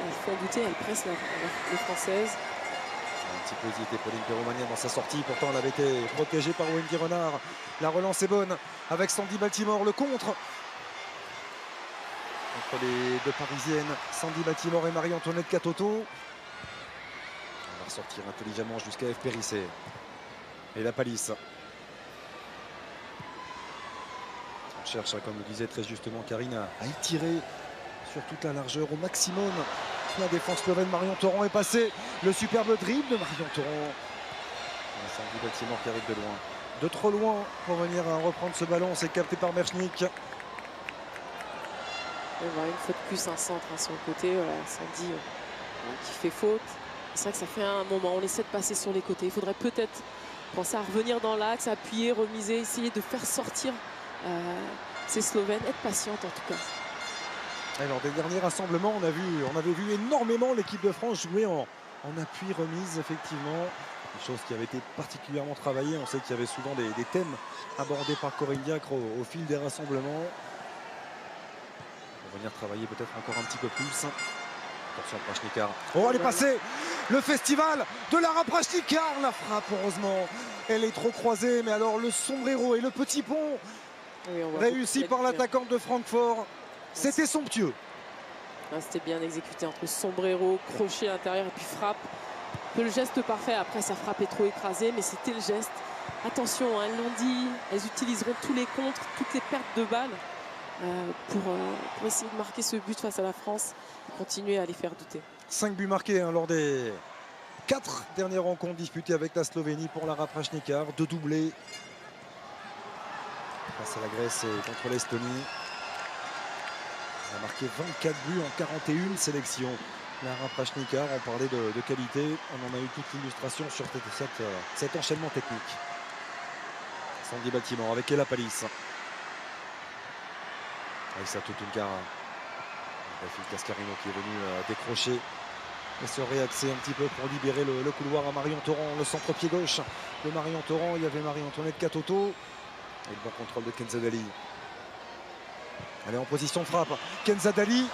Elles font douter, elles pressent les Françaises. Un petit peu hésité Pauline Perromania dans sa sortie. Pourtant, elle avait été protégée par Wendy Renard. La relance est bonne avec Sandy Baltimore. Le contre entre les deux Parisiennes, Sandy Baltimore et Marie-Antoinette Catoto. On va ressortir intelligemment jusqu'à F. Périssé. Et la palisse. On cherche, comme le disait très justement Karine, à étirer sur toute la largeur au maximum. La défense slovène, Marion Torrent est passée. Le superbe dribble de Marion Torrent. Sandy Baltimore qui arrive de loin. De trop loin pour venir reprendre ce ballon. C'est capté par Merschnick. On voit une fois de plus un centre sur le côté. Voilà, Sandy qui fait faute. C'est vrai que ça fait un moment. On essaie de passer sur les côtés. Il faudrait peut-être penser à revenir dans l'axe, appuyer, remiser, essayer de faire sortir ces Slovènes. Être patiente en tout cas. Alors des derniers rassemblements, on avait vu énormément l'équipe de France jouer en appui remise, effectivement. Une chose qui avait été particulièrement travaillée. On sait qu'il y avait souvent des thèmes abordés par Corinne Diacre au fil des rassemblements. On va venir travailler peut-être encore un petit peu plus. Attention Prachnikar. Oh, elle est passée. Le festival de Lara Prachnikar. La frappe, heureusement. Elle est trop croisée. Mais alors le sombrero et le petit pont oui, réussi par l'attaquante de Francfort. C'était somptueux. C'était bien exécuté entre sombrero, crochet intérieur et puis frappe. Un peu le geste parfait. Après, sa frappe est trop écrasée, mais c'était le geste. Attention, hein, elles l'ont dit, elles utiliseront tous les contres, toutes les pertes de balles pour essayer de marquer ce but face à la France et continuer à les faire douter. 5 buts marqués lors des 4 dernières rencontres disputées avec la Slovénie pour Lara Prachnikar. 2 doublés face à la Grèce et contre l'Estonie. Elle a marqué 24 buts en 41 sélections. Lara Prachnikar, on parlait de qualité. On en a eu toute l'illustration sur cet enchaînement technique. Sandy Baltimore avec Ella Palisse. Aïssatou Tunkara. Delphine Cascarino qui est venu décrocher et se réaxer un petit peu pour libérer le couloir à Marion Torrent. Le centre-pied gauche de Marion Torrent. Il y avait Marie-Antoinette Catoto. Et le bon contrôle de Kenza Dali. Elle est en position de frappe. Kenza Dali.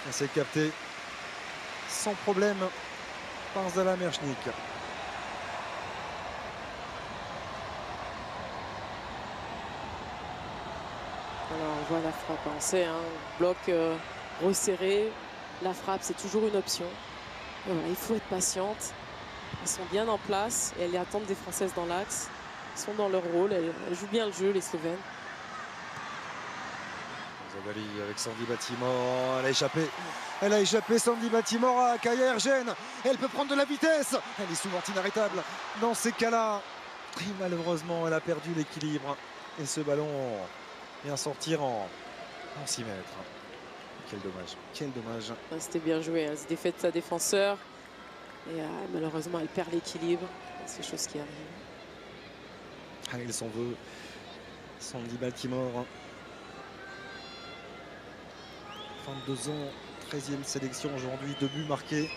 Elle s'est captée sans problème par Zala Merschnick. Alors on voit la frappe, on sait, hein, bloc resserré. La frappe, c'est toujours une option. Et voilà, il faut être patiente. Elles sont bien en place et elles attendent des Françaises dans l'axe. Elles sont dans leur rôle, elles jouent bien le jeu, les Slovènes. Zadali avec Sandy Baltimore, elle a échappé Sandy Baltimore à Kaya Ergen. Elle peut prendre de la vitesse, elle est souvent inarrêtable dans ces cas-là. Et malheureusement, elle a perdu l'équilibre et ce ballon vient sortir en 6 mètres. Quel dommage, quel dommage. C'était bien joué, elle se défait de sa défenseur et malheureusement elle perd l'équilibre. C'est des choses qui arrivent. Allez, il s'en veut. Sandy Baltimore. 22 ans, 13e sélection aujourd'hui, 2 buts marqués.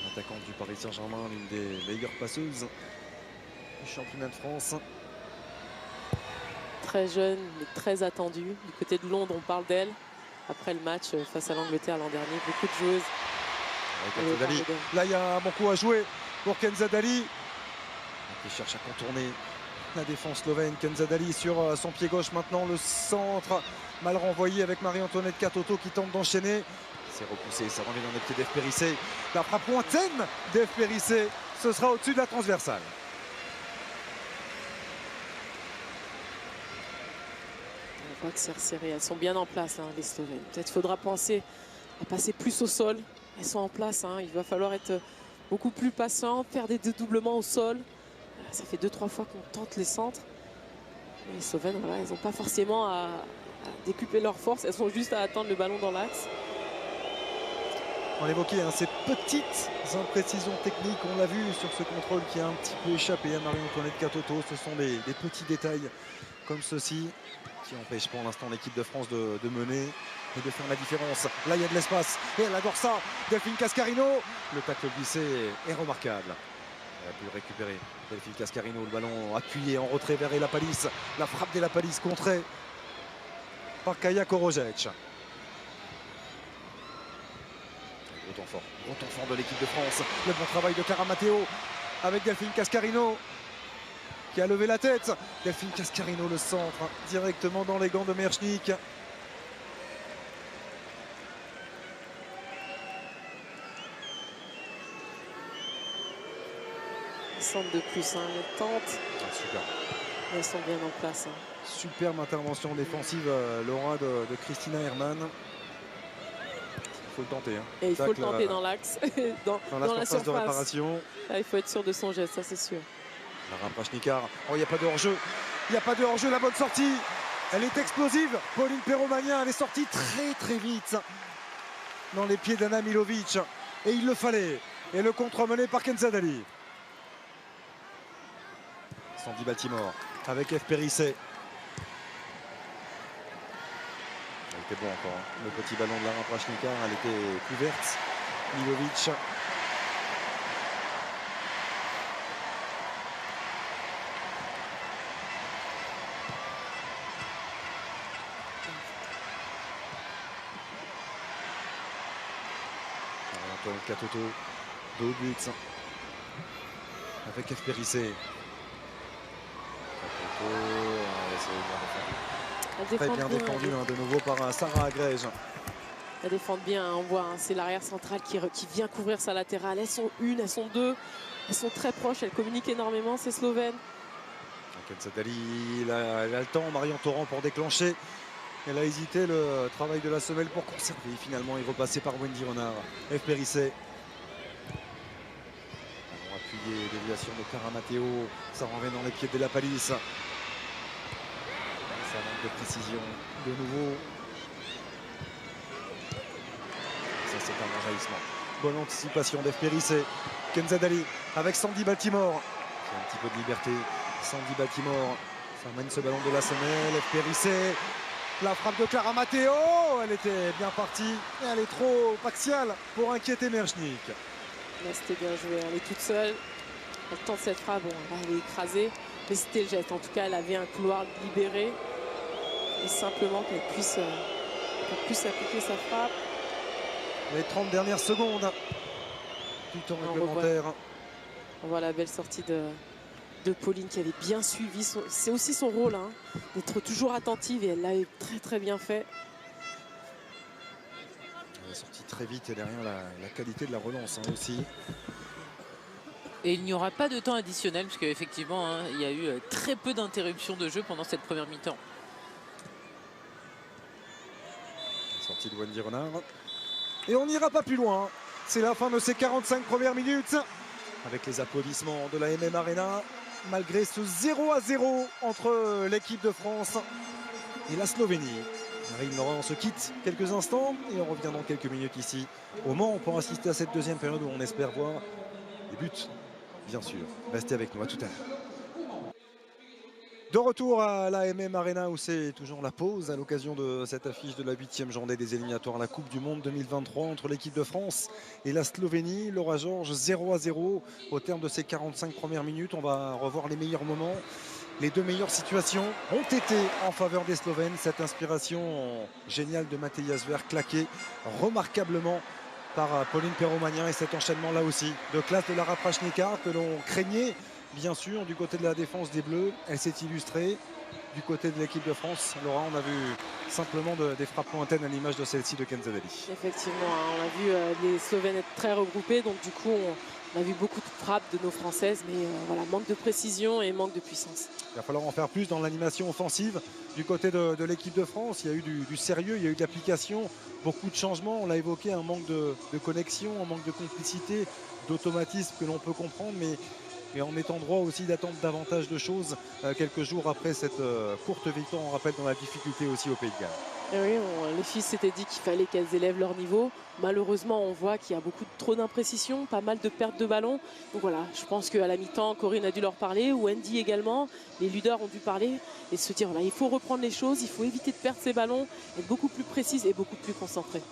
L'attaquante du Paris Saint-Germain, l'une des meilleures passeuses du championnat de France. Très jeune, mais très attendue. Du côté de Londres, on parle d'elle. Après le match face à l'Angleterre l'an dernier, beaucoup de joueuses Kenzadali. Là, il y a un bon coup à jouer pour Kenzadali qui cherche à contourner la défense slovène. Kenzadali sur son pied gauche maintenant. Le centre mal renvoyé avec Marie-Antoinette Katoto qui tente d'enchaîner. C'est repoussé, ça revient dans les pieds d'Ef Périssé. La frappe lointaine d'Ef Périssé. Ce sera au-dessus de la transversale. On voit que c'est resserré. Elles sont bien en place, hein, les Slovènes. Peut-être faudra penser à passer plus au sol. Elles sont en place. Hein. Il va falloir être beaucoup plus patient, faire des dédoublements au sol. Ça fait 2-3 fois qu'on tente les centres. Et les Slovènes, voilà, elles n'ont pas forcément à décupler leur force. Elles sont juste à attendre le ballon dans l'axe. On évoquait ces petites imprécisions techniques, on l'a vu sur ce contrôle qui a un petit peu échappé à Marie-Antoinette Katoto. Ce sont des petits détails comme ceci qui empêchent pour l'instant l'équipe de France de mener et de faire la différence. Là, il y a de l'espace et elle adore ça. Delphine Cascarino, le tacle glissé est remarquable. Elle a pu le récupérer. Delphine Cascarino, le ballon appuyé en retrait vers Ela Palis. La frappe d'Ela Palis contrée par Kaja Korojec. Gros temps fort de l'équipe de France. Le bon travail de Clara Matteo avec Delphine Cascarino qui a levé la tête. Delphine Cascarino, le centre directement dans les gants de Merschnik. Centre de plus, hein, elles tentent. Super. Elles sont bien en place. Hein. Superbe intervention défensive, Laura, de Christina Hermann. Il faut le tenter. Hein. Et il faut le tenter dans l'axe, dans la surface de réparation. Là, il faut être sûr de son geste, ça c'est sûr. Lara Prashnikar. Oh, il n'y a pas de hors-jeu. Il n'y a pas de hors-jeu, la bonne sortie. Elle est explosive. Pauline Perromagnin, elle est sortie très vite dans les pieds d'Anna Milovic. Et il le fallait. Et le contre mené par Kenzadali. Sandy Baltimore avec Ef Périssé. Elle était bon encore. Hein. Le petit ballon de Lara Prashnikar, elle était plus verte. Milovic. Antoine Katoto, dos au but avec Ef Périssé. Très bien défendu de nouveau par Sarah Agrège. Elles défendent bien, hein, on voit, hein, c'est l'arrière centrale qui vient couvrir sa latérale. Elles sont une, elles sont deux, elles sont très proches, elles communiquent énormément, ces Slovènes. Kenzadali, elle a le temps, Marion Torrent pour déclencher. Elle a hésité, le travail de la semelle pour conserver. Finalement, il est repassé par Wendy Renard. Ef Périssé. Appuyé, déviation de Clara Matteo. Ça renvoie dans les pieds de la Palisse. Ça manque de précision. De nouveau. Ça, c'est un envahissement. Bonne anticipation d'Ef Périssé. Kenzadali avec Sandy Baltimore. C'est un petit peu de liberté. Sandy Baltimore. Ça mène ce ballon de la semelle. Ef Périssé. La frappe de Clara Matteo, elle était bien partie. Elle est trop axiale pour inquiéter Merschnik. Là, c'était bien joué. Elle est toute seule. Elle tente cette frappe. Bon, là, elle est écrasée. Mais c'était le geste. En tout cas, elle avait un couloir libéré. Et simplement qu'elle puisse appliquer sa frappe. Les 30 dernières secondes du temps réglementaire. On voit la belle sortie de Pauline qui avait bien suivi. C'est aussi son rôle, hein, d'être toujours attentive. Et elle l'a très bien fait. Elle est sortie très vite et derrière la qualité de la relance hein, aussi. Et il n'y aura pas de temps additionnel parce qu'effectivement, hein, il y a eu très peu d'interruptions de jeu pendant cette première mi-temps. Sortie de Wendy Renard. Et on n'ira pas plus loin. C'est la fin de ces 45 premières minutes. Avec les applaudissements de la MM Arena. Malgré ce 0-0 entre l'équipe de France et la Slovénie. Marine Laurent se quitte quelques instants et on revient dans quelques minutes ici au Mans pour assister à cette deuxième période où on espère voir des buts, bien sûr. Restez avec nous, à tout à l'heure. De retour à la MM Arena où c'est toujours la pause à l'occasion de cette affiche de la 8e journée des éliminatoires à la Coupe du Monde 2023 entre l'équipe de France et la Slovénie. Laura Georges, 0-0 au terme de ces 45 premières minutes. On va revoir les meilleurs moments. Les deux meilleures situations ont été en faveur des Slovènes. Cette inspiration géniale de Matej Sver claquée remarquablement par Pauline Perromagnin et cet enchaînement là aussi de classe de Lara Prachnikar que l'on craignait bien sûr du côté de la défense des Bleus. Elle s'est illustrée. Du côté de l'équipe de France, Laura, on a vu simplement des frappes lointaines à l'image de celle-ci de Kenzadeli. Effectivement, on a vu les Slovènes être très regroupés, donc du coup on a vu beaucoup de frappes de nos Françaises, mais voilà, manque de précision et manque de puissance. Il va falloir en faire plus dans l'animation offensive du côté de l'équipe de France. Il y a eu du sérieux, il y a eu de l'application, beaucoup de changements. On l'a évoqué, un manque de connexion, un manque de complicité, d'automatisme que l'on peut comprendre, mais en étant droit aussi d'attendre davantage de choses quelques jours après cette courte victoire, on rappelle, dans la difficulté aussi au Pays de Galles. Et oui, les filles s'étaient dit qu'il fallait qu'elles élèvent leur niveau. Malheureusement, on voit qu'il y a trop d'imprécisions, pas mal de pertes de ballon. Donc voilà, je pense qu'à la mi-temps, Corinne a dû leur parler, Wendy également, les leaders ont dû parler et se dire voilà, il faut reprendre les choses, il faut éviter de perdre ces ballons, être beaucoup plus précise et beaucoup plus concentrée.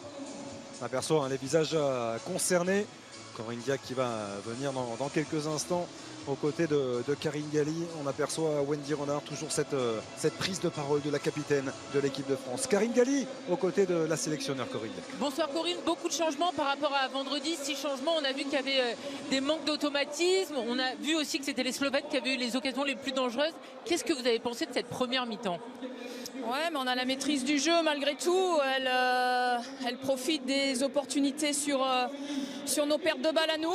On aperçoit les visages concernés. Corinne Diacre qui va venir dans quelques instants aux côtés de Karine Galli. On aperçoit Wendy Renard, toujours cette prise de parole de la capitaine de l'équipe de France. Karine Galli aux côtés de la sélectionneur Corinne Diacre. Bonsoir Corinne, beaucoup de changements par rapport à vendredi. 6 changements, on a vu qu'il y avait des manques d'automatisme. On a vu aussi que c'était les Slovènes qui avaient eu les occasions les plus dangereuses. Qu'est-ce que vous avez pensé de cette première mi-temps ? Ouais, mais on a la maîtrise du jeu malgré tout. Elle profite des opportunités sur nos pertes de balles à nous.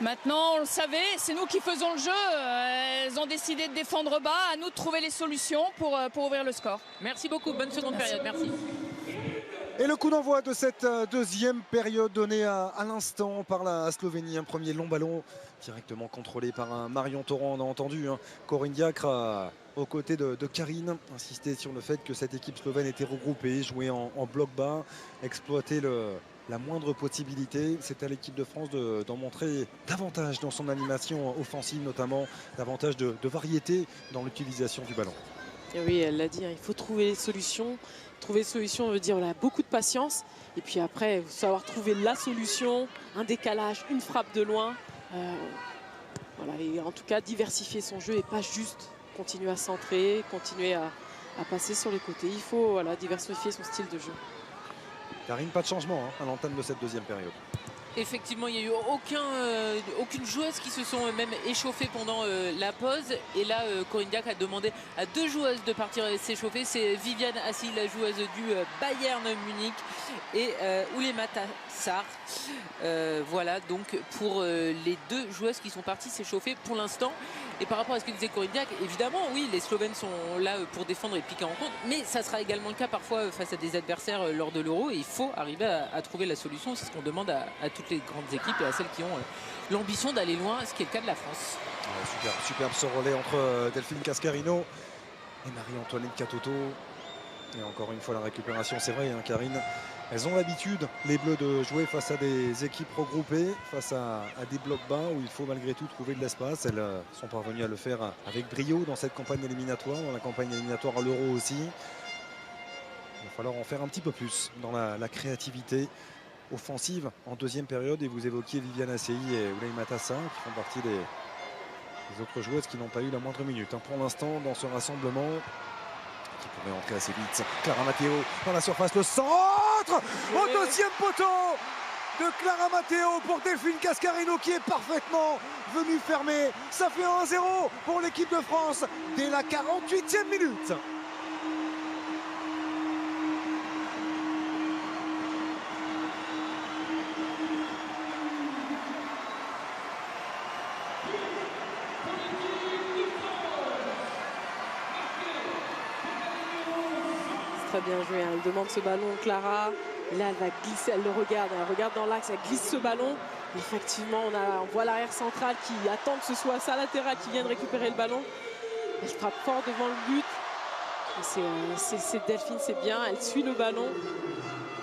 Maintenant, on le savait, c'est nous qui faisons le jeu. Elles ont décidé de défendre bas. À nous de trouver les solutions pour ouvrir le score. Merci beaucoup. Bonne seconde période. Merci. Et le coup d'envoi de cette deuxième période donné à l'instant par la Slovénie. Un premier long ballon directement contrôlé par un Marion Torrent. On a entendu Corinne Diacre aux côtés de Karine insister sur le fait que cette équipe slovène était regroupée, jouait en bloc bas, exploiter la moindre possibilité. C'est à l'équipe de France d'en montrer davantage dans son animation offensive, notamment davantage de variété dans l'utilisation du ballon. Et oui, elle l'a dit, il faut trouver les solutions. Trouver des solutions veut dire beaucoup de patience. Et puis après, savoir trouver la solution, un décalage, une frappe de loin. Voilà, et en tout cas, diversifier son jeu et pas juste continuer à centrer, continuer à passer sur les côtés. Il faut diversifier son style de jeu. Karine, pas de changement à l'entame de cette deuxième période. Effectivement, il n'y a eu aucune joueuse qui se sont même échauffées pendant la pause. Et là, Corinne Diacre a demandé à 2 joueuses de partir s'échauffer. C'est Viviane Assi, la joueuse du Bayern Munich, et Oulema Tassar. Voilà donc pour les 2 joueuses qui sont parties s'échauffer pour l'instant. Et par rapport à ce que disait Corinne Diacre, évidemment, oui, les Slovènes sont là pour défendre et piquer en compte. Mais ça sera également le cas parfois face à des adversaires lors de l'Euro. Et il faut arriver à trouver la solution. C'est ce qu'on demande à toutes les grandes équipes et à celles qui ont l'ambition d'aller loin, ce qui est le cas de la France. Ouais, superbe ce relais entre Delphine Cascarino et Marie-Antoinette Catoto. Et encore une fois la récupération, c'est vrai, Karine. Elles ont l'habitude, les Bleus, de jouer face à des équipes regroupées, face à des blocs bas où il faut malgré tout trouver de l'espace. Elles sont parvenues à le faire avec brio dans cette campagne éliminatoire, dans la campagne éliminatoire à l'Euro aussi. Il va falloir en faire un petit peu plus dans la créativité offensive en deuxième période. Et vous évoquiez Viviane Assi et Oulema Tassar qui font partie des autres joueuses qui n'ont pas eu la moindre minute pour l'instant dans ce rassemblement, qui pourrait entrer assez vite. Clara Matteo dans la surface, le centre au deuxième poteau de Clara Matteo pour Delphine Cascarino qui est parfaitement venue fermer. Ça fait 1-0 pour l'équipe de France dès la 48e minute. Très bien joué, elle demande ce ballon, Clara. Et là, elle va glisser, elle regarde dans l'axe, elle glisse ce ballon. Et effectivement, on voit l'arrière centrale qui attend que ce soit sa latérale qui vienne récupérer le ballon. Elle frappe fort devant le but. C'est Delphine, c'est bien, elle suit le ballon.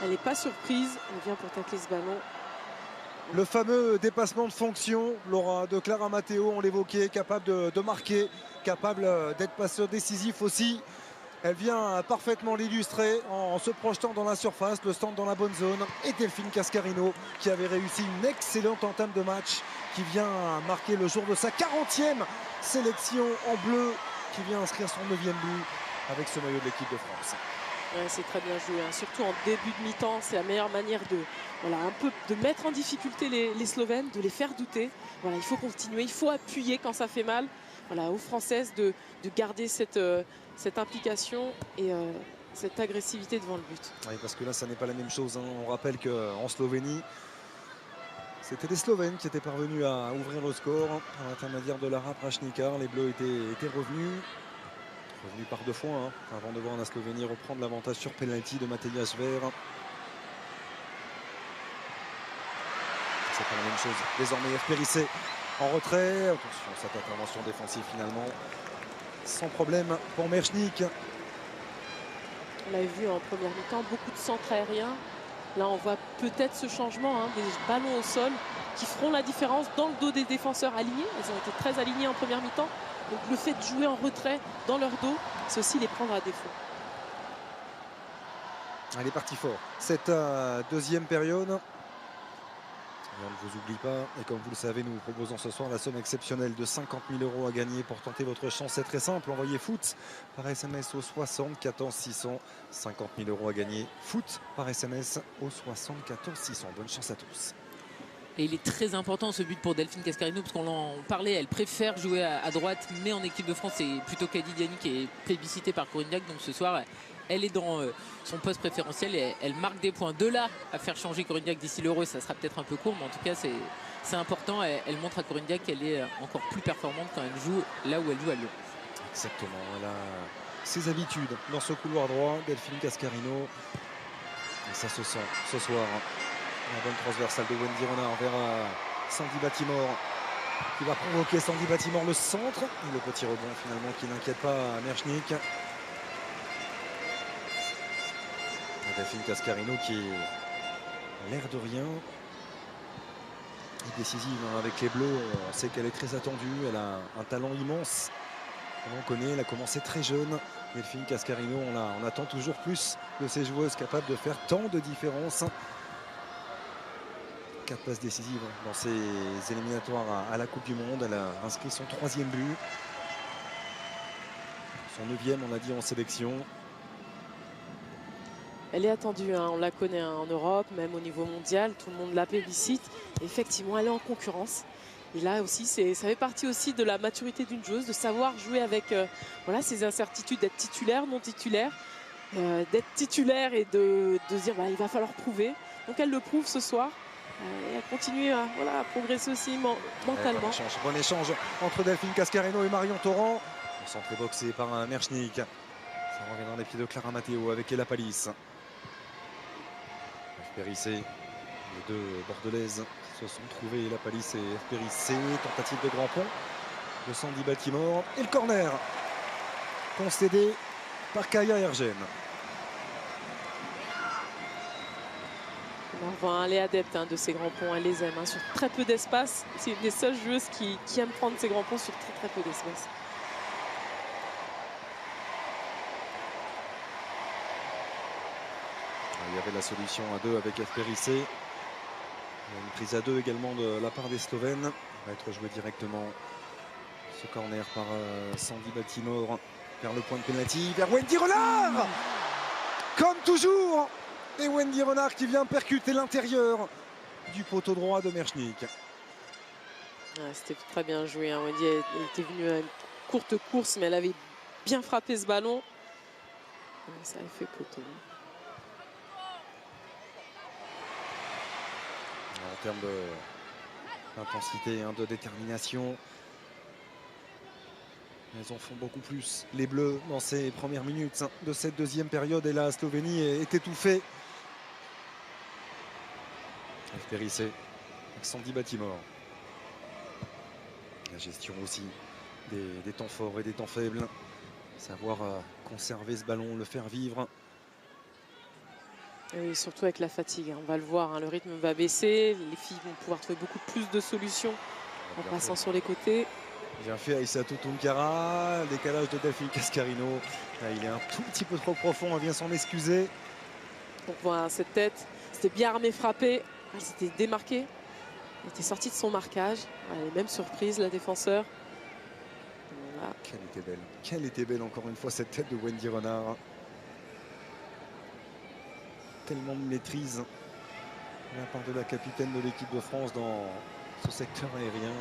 Elle n'est pas surprise, elle vient pour tacler ce ballon. Le fameux dépassement de fonction, Laura, de Clara Matteo, on l'évoquait, capable de marquer, capable d'être passeur décisif aussi. Elle vient parfaitement l'illustrer en se projetant dans la surface, le stand dans la bonne zone. Et Delphine Cascarino qui avait réussi une excellente entame de match, qui vient marquer le jour de sa 40e sélection en bleu, qui vient inscrire son 9e but avec ce maillot de l'équipe de France. Ouais, c'est très bien joué, hein. Surtout en début de mi-temps, c'est la meilleure manière de, voilà, un peu de mettre en difficulté les Slovènes, de les faire douter. Voilà, il faut continuer, il faut appuyer quand ça fait mal. Voilà, aux Françaises de garder cette implication et cette agressivité devant le but. Oui, parce que là, ça n'est pas la même chose, hein. On rappelle qu'en Slovénie, c'était les Slovènes qui étaient parvenus à ouvrir le score par l'intermédiaire de Lara Prašnikar. Les Bleus étaient revenus par 2 fois, hein, avant de voir la Slovénie reprendre l'avantage sur penalty de Mateja Zver. C'est pas la même chose. Désormais, F. Périssé en retrait. Attention, cette intervention défensive finalement sans problème pour Merchnik. On l'avait vu en première mi-temps, beaucoup de centres aériens. Là, on voit peut-être ce changement, hein, des ballons au sol qui feront la différence dans le dos des défenseurs alignés. Elles ont été très alignées en première mi-temps. Donc le fait de jouer en retrait dans leur dos, c'est aussi les prendre à défaut. Elle est partie fort. Cette deuxième période. On ne vous oublie pas, et comme vous le savez, nous vous proposons ce soir la somme exceptionnelle de 50 000 € à gagner pour tenter votre chance. C'est très simple, envoyez foot par SMS au 74 600, 50 000 € à gagner. Foot par SMS au 74 600. Bonne chance à tous. Et il est très important ce but pour Delphine Cascarino, parce qu'on en parlait, elle préfère jouer à droite, mais en équipe de France, c'est plutôt Kadidiani qui est plébiscité par Corinne Diacre. Donc ce soir, elle est dans son poste préférentiel et elle marque des points. De là à faire changer Corinne Diacre d'ici l'Euro, ça sera peut-être un peu court, mais en tout cas, c'est important. Elle montre à Corinne Diacre qu'elle est encore plus performante quand elle joue là où elle joue à Lyon. Exactement, elle a ses habitudes dans ce couloir droit, Delphine Cascarino. Et ça se sent ce soir. La bonne transversale de Wendy Renard vers Sandy Batimore, qui va provoquer Sandy Batimore le centre. Et le petit rebond finalement qui n'inquiète pas Merchnik. Delphine Cascarino qui a l'air de rien est décisive, hein, avec les Bleus. On sait qu'elle est très attendue, elle a un talent immense. On connaît, elle a commencé très jeune. Delphine Cascarino, on attend toujours plus de ces joueuses capables de faire tant de différences. 4 passes décisives dans ces éliminatoires à la Coupe du Monde. Elle a inscrit son 3e but. Son 9e, on l'a dit, en sélection. Elle est attendue, hein, on la connaît, hein, en Europe, même au niveau mondial. Tout le monde la plébiscite. Effectivement, elle est en concurrence. Et là aussi, ça fait partie aussi de la maturité d'une joueuse, de savoir jouer avec voilà, ces incertitudes, d'être titulaire, non titulaire. D'être titulaire et de se dire bah, il va falloir prouver. Donc elle le prouve ce soir. Et elle continue voilà, à progresser aussi mentalement. Bon échange entre Delphine Cascarino et Marion Torrent. Le centre est boxé par un Merchnik. Ça revient dans les pieds de Clara Matteo avec Ella Palis. F. Périssé, les deux bordelaises se sont trouvées, Ella Palis et F. Périssé. Tentative de grand pont de Sandy Batimore. Et le corner concédé par Kaya Ergen. Enfin, elle est adepte, hein, de ces grands ponts, elle les aime, hein, sur très peu d'espace. C'est une des seules joueuses qui aime prendre ces grands ponts sur très peu d'espace. Il y avait la solution à 2 avec F. Périssé. Une prise à 2 également de la part des Slovènes. Il va être joué directement ce corner par Sandy Batimore vers le point de pénalty, vers Wendy Renard. Comme toujours. Et Wendy Renard qui vient percuter l'intérieur du poteau droit de Merchnik. C'était très bien joué, hein. Wendy, elle était venue à une courte course, mais elle avait bien frappé ce ballon. Et ça a fait poteau. En termes d'intensité, hein, de détermination, elles en font beaucoup plus. Les Bleus dans ces premières minutes de cette deuxième période. Et la Slovénie est étouffée. F. Périssé avec Sandy Batimore. La gestion aussi des temps forts et des temps faibles. Savoir conserver ce ballon, le faire vivre. Et oui, surtout avec la fatigue, hein. On va le voir, hein, le rythme va baisser. Les filles vont pouvoir trouver beaucoup plus de solutions en passant sur les côtés. Bien fait Aïssatou Tounkara. Décalage de Delphine Cascarino. Là, il est un tout petit peu trop profond, elle vient s'en excuser. On voit cette tête, c'était bien armé, frappé. Elle s'était démarquée, elle était sortie de son marquage. Elle est même surprise, la défenseur. Voilà. Quelle était belle encore une fois cette tête de Wendy Renard. tellement de maîtrise de la part de la capitaine de l'équipe de France dans ce secteur aérien.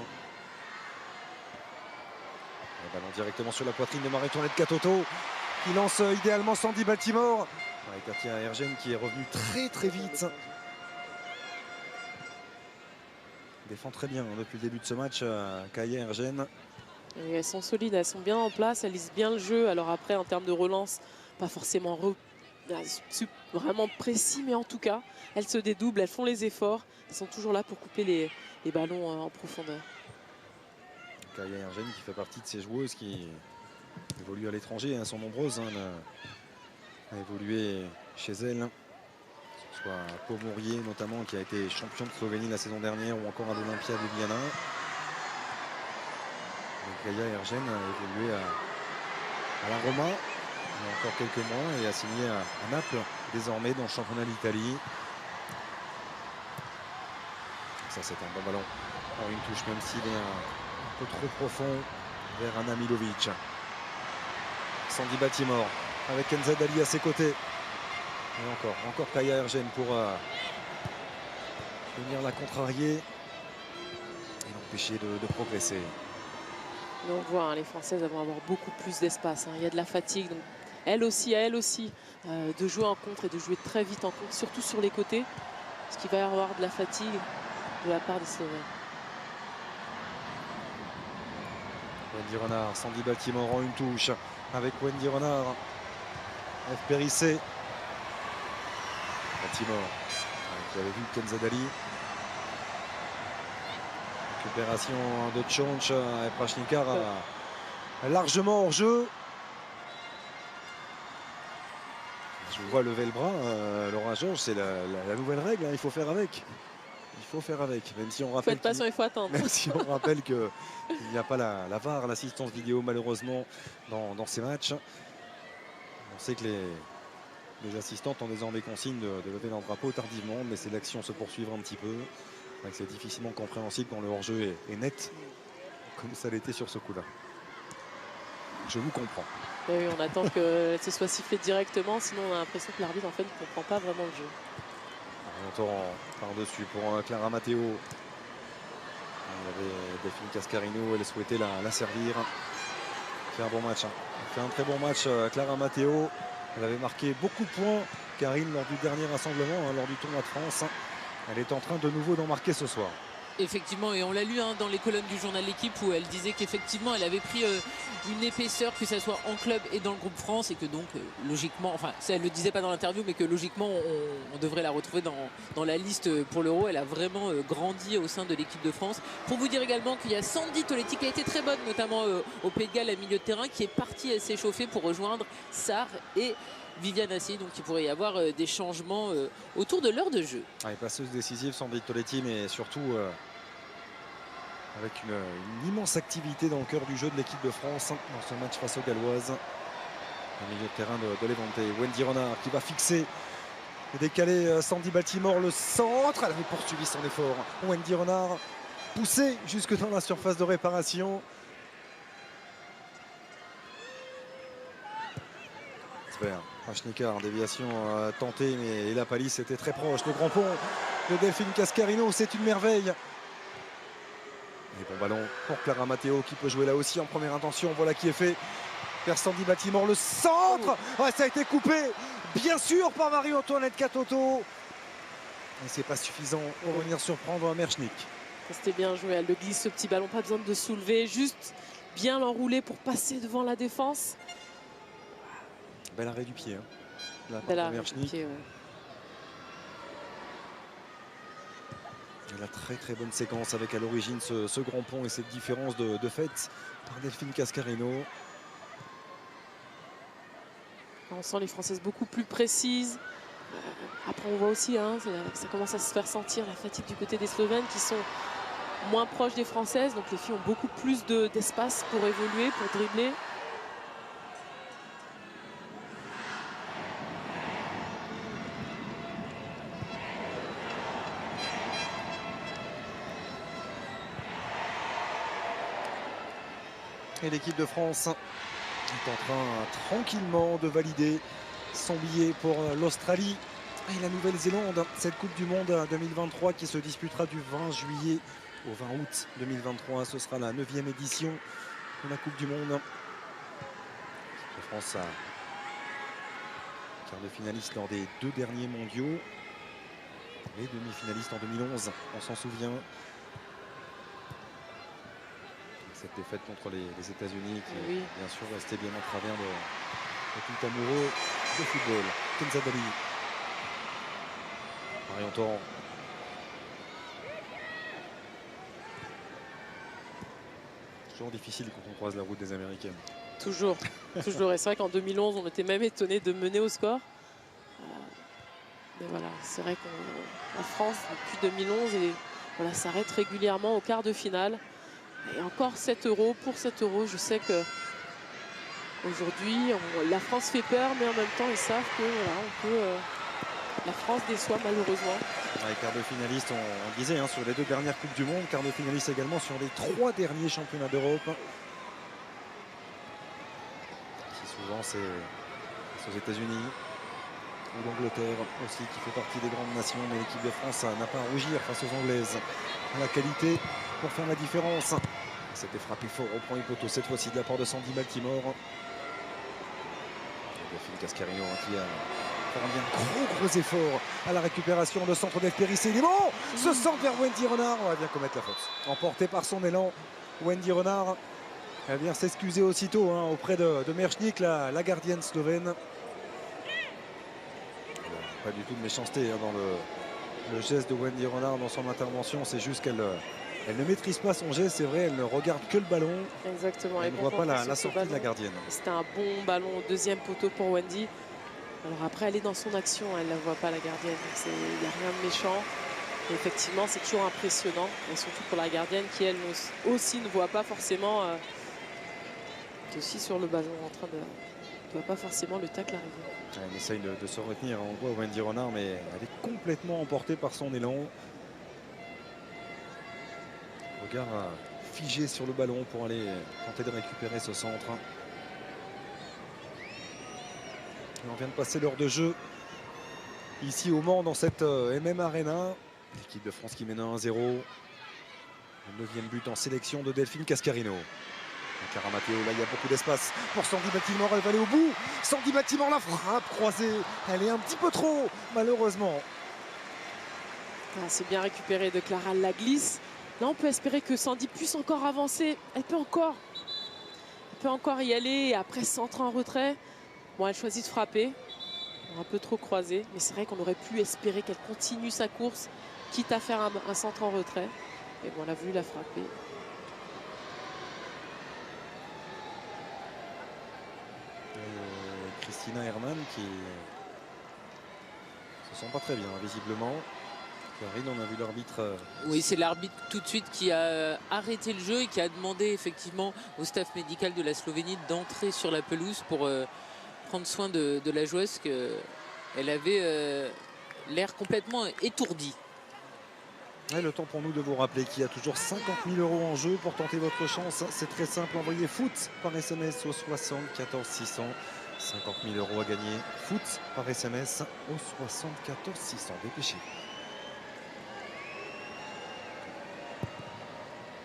Le ballon directement sur la poitrine de Marie-Antoinette Katoto qui lance idéalement Sandy Baltimore. Avec Katia Ergen qui est revenu très vite. Défend très bien depuis le début de ce match, Kaia Ergen. Et elles sont solides, elles sont bien en place, elles lisent bien le jeu. Alors après, en termes de relance, pas forcément vraiment précis, mais en tout cas, elles se dédoublent, elles font les efforts. Elles sont toujours là pour couper les ballons en profondeur. Kaia Ergen qui fait partie de ces joueuses qui évoluent à l'étranger, elles sont nombreuses à évoluer chez elles. Que ce soit Pau Mourier notamment qui a été champion de Slovénie la saison dernière ou encore à l'Olympia Ljubljana. Kaia Ergen a évolué à la Roma il y a encore quelques mois et a signé à Naples désormais dans le championnat d'Italie. Ça c'est un bon ballon en une touche même s'il est un peu trop profond vers Anna Milovic. Sandy Baltimore avec Kenza Dali à ses côtés. Et encore Kaia Ergen pour venir la contrarier et l'empêcher de progresser. Mais on voit, les Françaises vont avoir beaucoup plus d'espace. Il y a de la fatigue. Donc elle aussi, de jouer en contre et de jouer très vite en contre, surtout sur les côtés. Parce qu'il va y avoir de la fatigue de la part des Slovènes. Wendy Renard, Sandy Baltimore en une touche avec Wendy Renard. F. Périssé. Baltimore qui avait vu Kenza Dali. Récupération de Tchonch et Prashnikar largement hors jeu. Je vous vois lever le bras, Laura Georges, c'est la nouvelle règle, il faut faire avec. Il faut faire avec, même si on rappelle il faut attendre. Même si on rappelle qu'il n'y a pas la VAR, l'assistance vidéo malheureusement dans ces matchs. On sait que les assistantes ont désormais consigne de lever leur drapeau tardivement, mais c'est l'action se poursuivre un petit peu. C'est difficilement compréhensible quand le hors-jeu est net, comme ça l'était sur ce coup-là. Je vous comprends. Oui, on attend que ce soit sifflé directement, sinon on a l'impression que l'arbitre en fait ne comprend pas vraiment le jeu. On entend par-dessus pour Clara Matteo. Il y avait Delphine Cascarino, elle souhaitait la servir. Elle fait un bon match. Elle fait un très bon match, Clara Matteo. Elle avait marqué beaucoup de points, Karine, lors du dernier rassemblement, lors du tournoi de France. Elle est en train de nouveau d'en marquer ce soir. Effectivement, et on l'a lu dans les colonnes du journal L'équipe où elle disait qu'effectivement elle avait pris une épaisseur, que ce soit en club et dans le groupe France, et que donc logiquement, enfin ça, elle ne le disait pas dans l'interview, mais que logiquement on devrait la retrouver dans la liste pour l'Euro. Elle a vraiment grandi au sein de l'équipe de France. Pour vous dire également qu'il y a Sandy Toletti qui a été très bonne, notamment au Pays de Galles à milieu de terrain, qui est partie s'échauffer pour rejoindre Sarr et Viviane Assi, donc il pourrait y avoir des changements autour de l'heure de jeu. Passeuse décisive, Sandy Toletti, mais surtout avec une immense activité dans le cœur du jeu de l'équipe de France dans ce match face aux Galloises. Au milieu de terrain de Levante, Wendy Renard qui va fixer et décaler Sandy Baltimore, le centre. Elle avait poursuivi son effort. Wendy Renard poussée jusque dans la surface de réparation. Prashnikar, déviation tentée, mais la palisse était très proche. Le grand pont de Delphine Cascarino, c'est une merveille. Et bon ballon pour Clara Matteo qui peut jouer là aussi en première intention. Voilà qui est fait vers Sandy Baltimore, le centre. Ça a été coupé bien sûr par Marie-Antoinette Katoto. Et c'est pas suffisant pour venir surprendre Merschnick. C'était bien joué, elle le glisse ce petit ballon, pas besoin de soulever, juste bien l'enrouler pour passer devant la défense. Bel arrêt du pied. Bel arrêt du pied, ouais. La très bonne séquence avec à l'origine ce grand pont et cette différence de fait par Delphine Cascarino. On sent les Françaises beaucoup plus précises. Après on voit aussi, ça commence à se faire sentir la fatigue du côté des Slovènes qui sont moins proches des Françaises. Donc les filles ont beaucoup plus d'espace pour évoluer, pour dribbler. Et l'équipe de France est en train tranquillement de valider son billet pour l'Australie Et la Nouvelle-Zélande, cette Coupe du Monde 2023 qui se disputera du 20 juillet au 20 août 2023. Ce sera la 9e édition de la Coupe du Monde. La France a quart de finaliste lors des 2 derniers mondiaux. Les demi-finalistes en 2011, on s'en souvient. Cette défaite contre les États-Unis qui est bien sûr restait bien en travers de tout amoureux de football. Kenza Dali. Marion Torrent. Toujours difficile quand on croise la route des Américaines. Toujours, toujours. Et c'est vrai qu'en 2011, on était même étonné de mener au score. Mais voilà, c'est vrai qu'en France, depuis 2011, et voilà, s'arrête régulièrement au quart de finale. Et encore 7 €. Pour 7 €, je sais que aujourd'hui, la France fait peur, mais en même temps, ils savent que voilà, la France déçoit malheureusement. Les quarts de finalistes, on disait, hein, sur les 2 dernières Coupes du Monde, quart de finalistes également sur les 3 derniers championnats d'Europe. Souvent, c'est aux États-Unis ou l'Angleterre aussi qui fait partie des grandes nations, mais l'équipe de France n'a pas à rougir face aux Anglaises. La qualité pour faire la différence. C'était frappé fort au premier poteau, cette fois-ci de la part de Sandy Baltimore. Delphine Cascarino qui a fait un gros effort à la récupération. Le centre d'Eve Périssé, il est bon. Ce centre vers Wendy Renard, on va bien commettre la faute. Emporté par son élan, Wendy Renard. Elle vient s'excuser aussitôt auprès de Merchnik, la gardienne slovène. Pas du tout de méchanceté dans le geste de Wendy Renard dans son intervention. C'est juste qu'elle ne maîtrise pas son geste, c'est vrai, elle ne regarde que le ballon. Exactement. Elle ne voit pas la sortie de la gardienne. C'était un bon ballon au 2e poteau pour Wendy. Alors après, elle est dans son action, elle ne la voit pas la gardienne. Il n'y a rien de méchant. Et effectivement, c'est toujours impressionnant. Et surtout pour la gardienne qui, elle aussi, ne voit pas forcément... qui est aussi sur le ballon en train de... ne voit pas forcément le tacle arriver. Elle essaye de se retenir. On voit Wendy Renard, mais elle est complètement emportée par son élan. Regard figé sur le ballon pour aller tenter de récupérer ce centre. Et on vient de passer l'heure de jeu ici au Mans dans cette MM Arena. L'équipe de France qui mène 1-0. Le 9e but en sélection de Delphine Cascarino. Caramateo, là il y a beaucoup d'espace pour Sandy Baltimore, elle va aller au bout. Sandy Baltimore, la frappe croisée, elle est un petit peu trop malheureusement. C'est bien récupéré de Clara, la glisse. Là on peut espérer que Sandy puisse encore avancer. Elle peut encore y aller et après centre en retrait. Bon, elle choisit de frapper, un peu trop croisé, mais c'est vrai qu'on aurait pu espérer qu'elle continue sa course, quitte à faire un centre en retrait. Et bon, elle a voulu la frapper. Christina Hermann qui se sent pas très bien visiblement. Karine, on a vu l'arbitre. Oui, c'est l'arbitre tout de suite qui a arrêté le jeu et qui a demandé effectivement au staff médical de la Slovénie d'entrer sur la pelouse pour prendre soin de la joueuse, qu'elle avait l'air complètement étourdie. Et le temps pour nous de vous rappeler qu'il y a toujours 50 000 € en jeu pour tenter votre chance. C'est très simple, envoyez foot par SMS au 74 600. 50 000 € à gagner. Foot par SMS au 74 600. Dépêchez.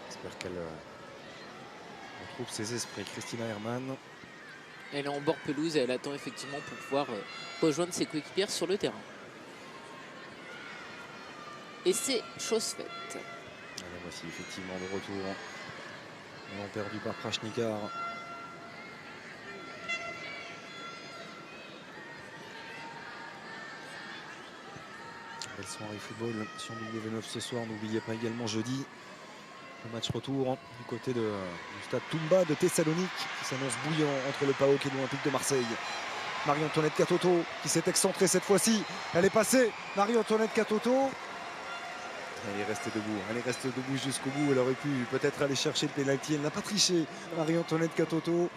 J'espère qu'elle retrouve ses esprits. Christina Hermann. Elle est en bord pelouse et elle attend effectivement pour pouvoir rejoindre ses coéquipières sur le terrain. Et c'est chose faite. Alors voici effectivement le retour. Ballon perdu par Krajnikar. Belle soirée football sur W9 ce soir. N'oubliez pas également jeudi le match retour du côté du stade Toumba de Thessalonique qui s'annonce bouillant entre le PAOK et l'Olympique de Marseille. Marie-Antoinette Katoto qui s'est excentrée cette fois-ci. Elle est passée. Marie-Antoinette Katoto. Elle est restée debout jusqu'au bout. Elle aurait pu peut-être aller chercher le pénalty. Elle n'a pas triché. Marie-Antoinette Katoto.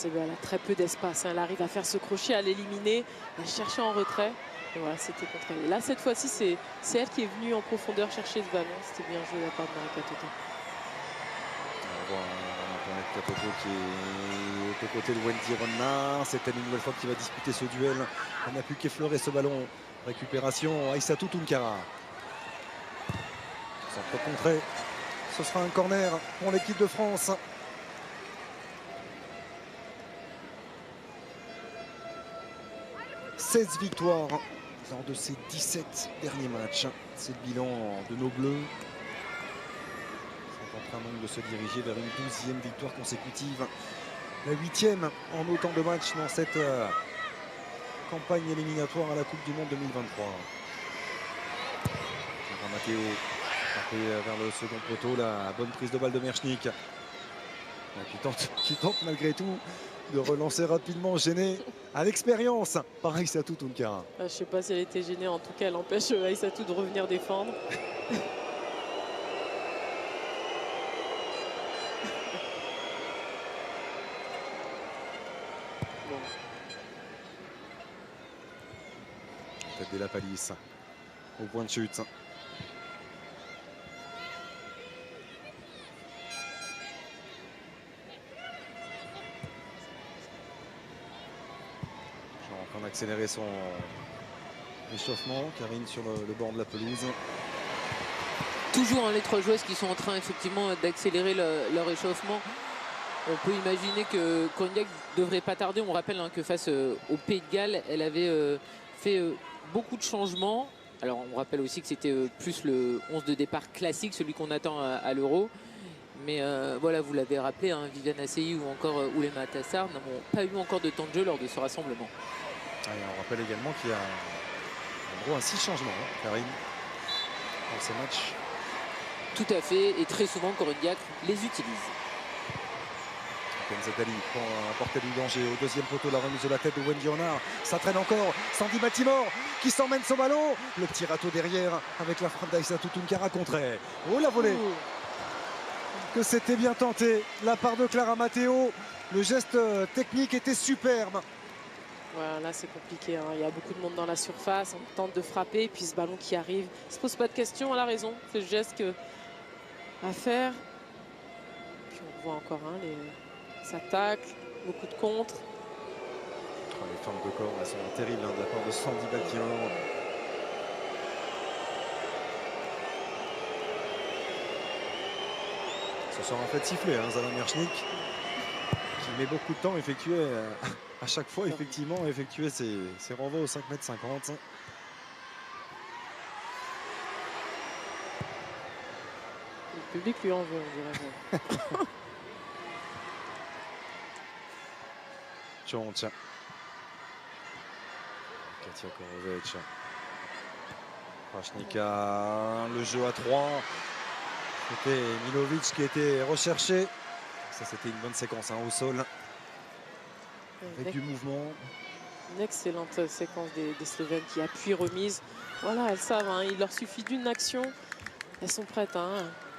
Elle a très peu d'espace. Elle arrive à faire ce crochet, à l'éliminer, à chercher en retrait. Et voilà, c'était contre elle. Et là, cette fois-ci, c'est elle qui est venue en profondeur chercher ce ballon. C'était bien joué de la part de Marie Katoto. On voit un Marie-Antoinette Katoto qui est aux côtés de Wendy Renard. C'est elle une nouvelle fois qui va disputer ce duel. Elle n'a plus qu'effleurer ce ballon. Récupération, Aïssatou Tounkara. Centre contré. Ce sera un corner pour l'équipe de France. 16 victoires lors de ces 17 derniers matchs. C'est le bilan de nos Bleus. Ils sont en train donc de se diriger vers une 12e victoire consécutive. La 8e en autant de matchs dans cette campagne éliminatoire à la Coupe du Monde 2023. Matteo vers le second poteau, la bonne prise de balle de Merschnik. Qui tente malgré tout de relancer rapidement, gêné à l'expérience par Aïssatou Tounkara. Je ne sais pas si elle était gênée, en tout cas elle empêche Aïssatou de revenir défendre. Bon. Tête de la palisse au point de chute. On a accéléré son échauffement. Karine sur le bord de la pelouse. Toujours les trois joueuses qui sont en train effectivement d'accélérer leur échauffement. On peut imaginer que Cognac ne devrait pas tarder. On rappelle que face au Pays de Galles, elle avait fait beaucoup de changements. Alors on rappelle aussi que c'était plus le 11 de départ classique, celui qu'on attend à l'Euro. Mais voilà, vous l'avez rappelé, Viviane Assey ou encore Oulema Tassar n'ont pas eu encore de temps de jeu lors de ce rassemblement. On rappelle également qu'il y a en gros un 6 changements, Karine, dans ces matchs. Tout à fait, et très souvent Cognac les utilise. Kenzadali prend à portée du danger au deuxième poteau, la remise de la tête de Wendy Renard. Ça traîne encore, Sandy Baltimore qui s'emmène son ballon. Le petit râteau derrière avec la frappe d'Aïssatou Tounkara contrée. Oh la volée! Que c'était bien tenté, la part de Clara Matteo. Le geste technique était superbe. Voilà, là c'est compliqué, il y a beaucoup de monde dans la surface, on tente de frapper, puis ce ballon qui arrive, il ne se pose pas de questions, elle a raison, c'est le geste à faire. Puis on voit encore les attaques, beaucoup de contres. Les formes de corps elles sont terribles de la part de Sandy Baltimore. Ce sera un fait siffler, Zala Merschnik, qui met beaucoup de temps à effectuer, à chaque fois effectivement, à effectuer ses renvois au 5,50 m. Le public lui en veut, on dirait. Tchoncha. Katia Korovic. Krajnika, le jeu à 3. C'était Milovic qui était recherché. Ça, c'était une bonne séquence au sol. Avec du mouvement. Une excellente séquence des Slovènes qui appuient remise. Voilà, elles savent, il leur suffit d'une action. Elles sont prêtes.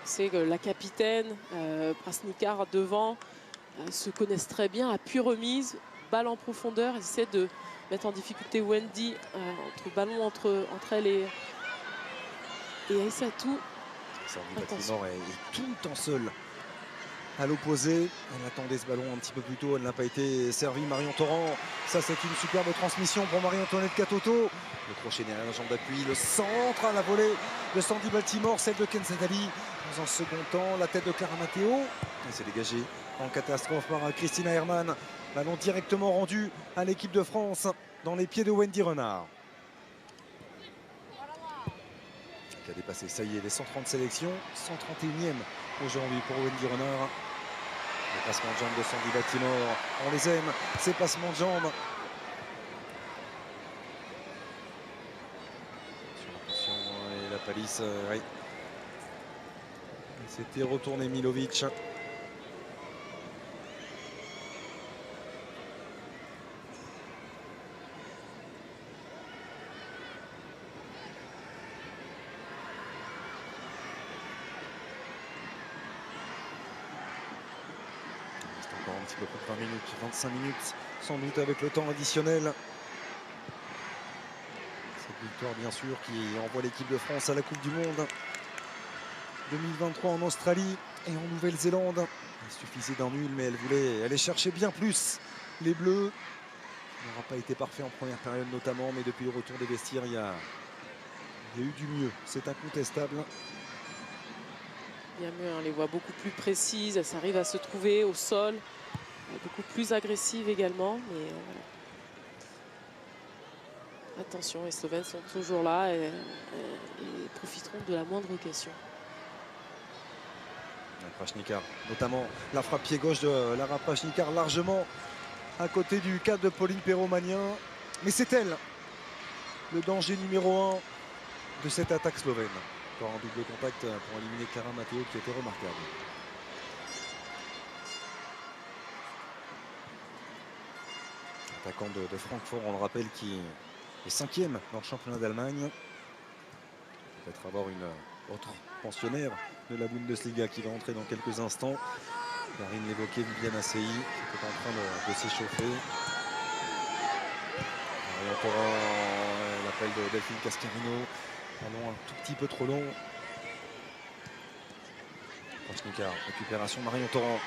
C'est que la capitaine, Prasnikar devant, se connaissent très bien. Appui remise, balle en profondeur. Elles essaient de mettre en difficulté Wendy, ballon entre elle et Aïssatou. Sandy Baltimore est tout le temps seule à l'opposé. Elle attendait ce ballon un petit peu plus tôt, elle n'a pas été servie. Marion Torrent, ça c'est une superbe transmission pour Marie-Antoinette Katoto. Le crochet derrière la jambe d'appui, le centre à la volée de Sandy Baltimore, celle de Kenzadali. Dans un second temps, la tête de Clara Matteo. Elle s'est dégagée en catastrophe par Christina Hermann. Ballon directement rendu à l'équipe de France dans les pieds de Wendy Renard. Qui a dépassé, ça y est, les 130 sélections, 131e aujourd'hui pour Wendy Renard. Les passements de jambes de Sandy Baltimore, on les aime, ces passements de jambes. Attention, et la palisse, oui. C'était retourné Milovic. Un petit peu plus de 20 minutes, 25 minutes sans doute avec le temps additionnel. Cette victoire bien sûr qui envoie l'équipe de France à la Coupe du Monde. 2023 en Australie et en Nouvelle-Zélande. Il suffisait d'un nul, mais elle voulait aller chercher bien plus. Les Bleus n'aura pas été parfait en première période notamment, mais depuis le retour des vestiaires, il y a eu du mieux. C'est incontestable. Bien mieux, on les voit beaucoup plus précises, elles arrivent à se trouver au sol, beaucoup plus agressives également. Mais voilà. Attention, les Slovènes sont toujours là et profiteront de la moindre occasion. Prachnikar, notamment la frappe pied gauche de Lara Prachnikar, largement à côté du cadre de Pauline Perromagnin. Mais c'est elle, le danger numéro 1 de cette attaque slovène. Encore un double contact pour éliminer Clara Matteo qui était remarquable. Attaquant de Francfort, on le rappelle, qui est 5e dans le championnat d'Allemagne. Peut-être avoir une autre pensionnaire de la Bundesliga qui va entrer dans quelques instants. Karine l'évoquait, Viviane Assey qui est en train de s'échauffer. Marion Torrent, l'appel de Delphine Cascarino. Ballon un tout petit peu trop long. Prachnikar, récupération Marion Torrent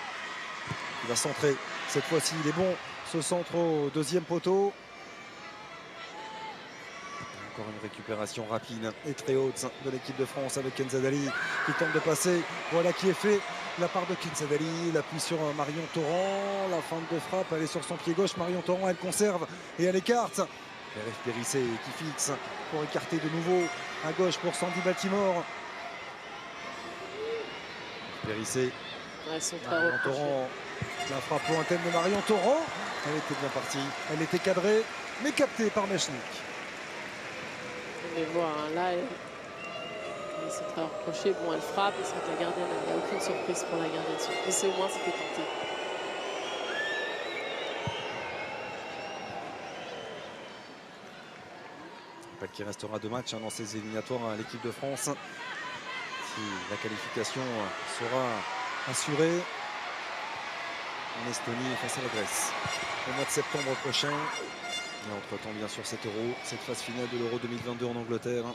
qui va centrer. Cette fois-ci, il est bon. Ce centre au deuxième poteau. Encore une récupération rapide et très haute de l'équipe de France avec Kenzadali qui tente de passer. Voilà qui est fait. La part de Kenzadali, l'appui sur Marion Torrent. La feinte de frappe, elle est sur son pied gauche. Marion Torrent, elle conserve et elle écarte. Pérez Périssé qui fixe pour écarter de nouveau à gauche pour Sandy Baltimore. Périssé. Marion Torrent, la frappe lointaine de Marion Torrent. Elle était bien partie, elle était cadrée, mais captée par Mechnik. On les voit, hein, là, elle s'est très rapprochée. Bon, elle frappe, et c'est que la gardienne, il n'y a aucune surprise pour la gardienne. Surprise, au moins, c'était tenté. Qui restera 2 matchs dans ces éliminatoires à l'équipe de France. Si la qualification sera assurée en Estonie face à la Grèce au mois de septembre prochain. Et entre-temps, bien sûr, cet Euro, cette phase finale de l'Euro 2022 en Angleterre.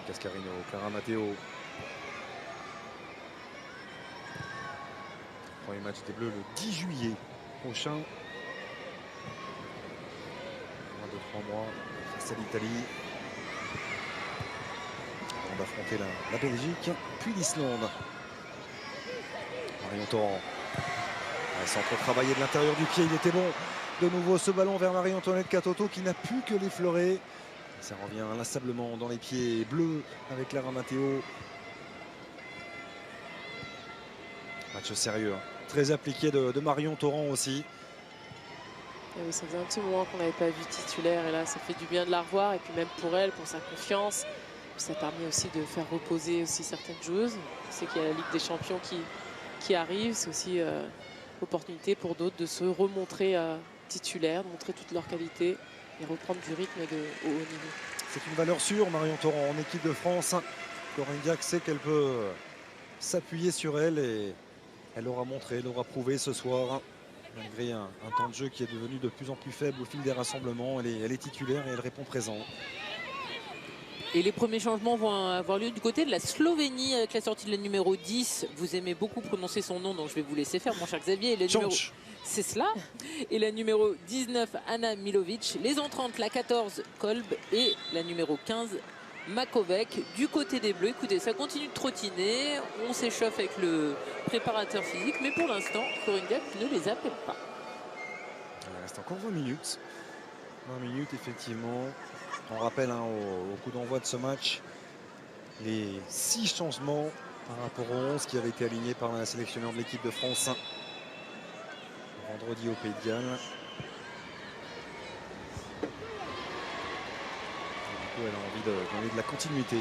Cascarino, Clara Matteo. Premier match des Bleus le 10 juillet prochain. Moins de 3 mois face à l'Italie. On va affronter la Belgique, puis l'Islande. Marion Torrent. Centre travaillé de l'intérieur du pied, il était bon. De nouveau ce ballon vers Marie-Antoinette Katoto qui n'a pu que l'effleurer. Ça revient inlassablement dans les pieds bleus avec Clara Matteo. Match sérieux, hein. Très appliqué de Marion Torrent aussi. Et oui, ça faisait un petit moment qu'on n'avait pas vu titulaire et là ça fait du bien de la revoir et puis même pour elle, pour sa confiance. Puis ça permet aussi de faire reposer aussi certaines joueuses. On sait qu'il y a la Ligue des Champions qui arrive, c'est aussi opportunité pour d'autres de se remontrer titulaires, de montrer toute leur qualité et reprendre du rythme et de haut niveau. C'est une valeur sûre, Marion Torrent en équipe de France. Corinne Diacre sait qu'elle peut s'appuyer sur elle et elle l'aura montré, elle l'aura prouvé ce soir. Malgré un temps de jeu qui est devenu de plus en plus faible au fil des rassemblements, elle est titulaire et elle répond présent. Et les premiers changements vont avoir lieu du côté de la Slovénie avec la sortie de la numéro 10. Vous aimez beaucoup prononcer son nom, donc je vais vous laisser faire, mon cher Xavier. Et c'est cela. Et la numéro 19, Anna Milovic. Les entrantes, la 14, Kolb. Et la numéro 15, Makovec. Du côté des Bleus, écoutez, ça continue de trottiner. On s'échauffe avec le préparateur physique. Mais pour l'instant, Corinne Diacre ne les appelle pas. Il reste encore 20 minutes. 20 minutes, effectivement. On rappelle au coup d'envoi de ce match les 6 changements par rapport aux 11 qui avaient été alignés par la sélectionneur de l'équipe de France vendredi au Pays de Galles. Du coup, elle a envie de donner de la continuité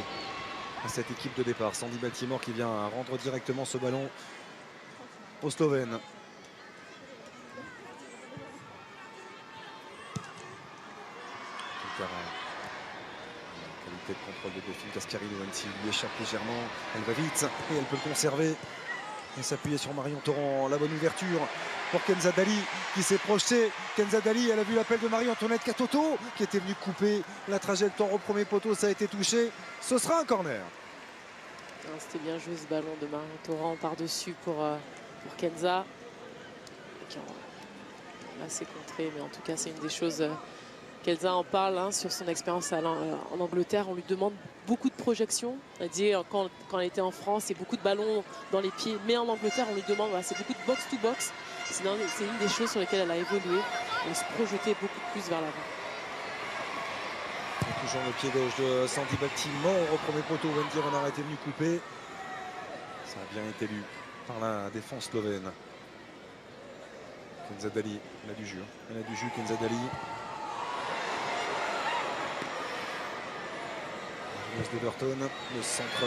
à cette équipe de départ. Sandy Baltimore qui vient rendre directement ce ballon aux Slovènes. Qualité de contrôle de Delphine Cascarino, même s'il lui échappe légèrement, elle va vite et elle peut le conserver et s'appuyer sur Marion Torrent. La bonne ouverture pour Kenza Dali qui s'est projetée. Kenza Dali, elle a vu l'appel de Marie-Antoinette Katoto qui était venue couper la trajectoire au premier poteau. Ça a été touché. Ce sera un corner. C'était bien joué ce ballon de Marion Torrent par-dessus pour Kenza. Là, c'est contré, mais en tout cas, c'est une des choses. Kenza en parle sur son expérience en Angleterre. On lui demande beaucoup de projections. Elle dit quand elle était en France, c'est beaucoup de ballons dans les pieds. Mais en Angleterre, on lui demande, c'est beaucoup de box-to-box. C'est une des choses sur lesquelles elle a évolué. Elle se projeter beaucoup plus vers l'avant. Toujours le pied gauche de Sandy Baltimore au premier poteau. Wendy Renard était venu couper. Ça a bien été lu par la défense slovène. Kenza Dali, elle a du jus. Elle a du jus, Kenza Dali. d'Everton, le centre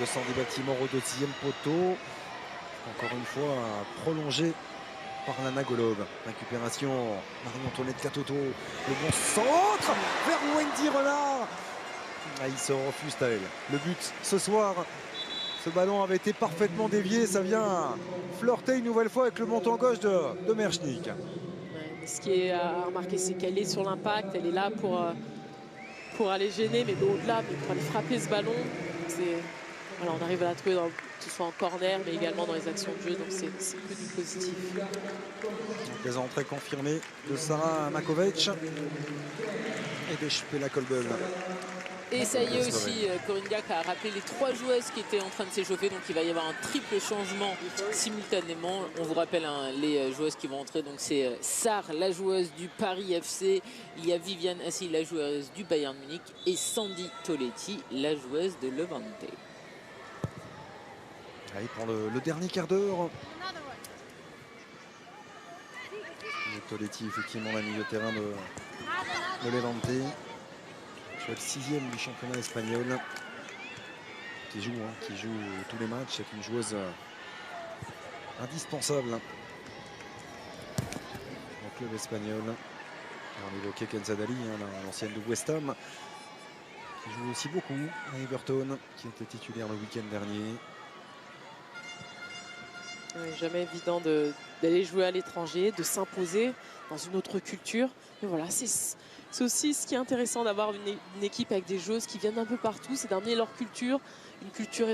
de Sandy Baltimore au deuxième poteau. Encore une fois prolongé par Lana Golob. Récupération Marie-Antoinette Katoto. Le bon centre vers Wendy Renard. Il se refuse à elle. Le but ce soir, ce ballon avait été parfaitement dévié. Ça vient flirter une nouvelle fois avec le montant gauche de Merschnick. Ouais, ce qui est à remarquer, c'est qu'elle est sur l'impact. Elle est là pour aller gêner, mais au-delà, pour aller frapper ce ballon. Voilà, on arrive à la trouver que ce soit en corner, mais également dans les actions de jeu. Donc c'est que du positif. Donc les entrées confirmées de Sarah Makovic et de Spela Kolben. Et ça y est aussi, Corinne Diacre a rappelé les 3 joueuses qui étaient en train de s'échauffer. Donc il va y avoir un triple changement simultanément. On vous rappelle les joueuses qui vont entrer. Donc c'est Sarr, la joueuse du Paris FC. Il y a Viviane Assi, la joueuse du Bayern Munich. Et Sandy Toletti, la joueuse de Levante. Allez, pour le dernier quart d'heure. Toletti, effectivement, la milieu de terrain de Levante. Le 6e du championnat espagnol, qui joue tous les matchs. C'est une joueuse indispensable au club espagnol. On évoquait Kenza Dali, l'ancienne de West Ham, qui joue aussi beaucoup à Everton, qui était titulaire le week-end dernier. Jamais évident d'aller jouer à l'étranger, de s'imposer dans une autre culture. Mais voilà, c'est aussi ce qui est intéressant d'avoir une équipe avec des joueuses qui viennent d'un peu partout, c'est d'amener leur culture, une culture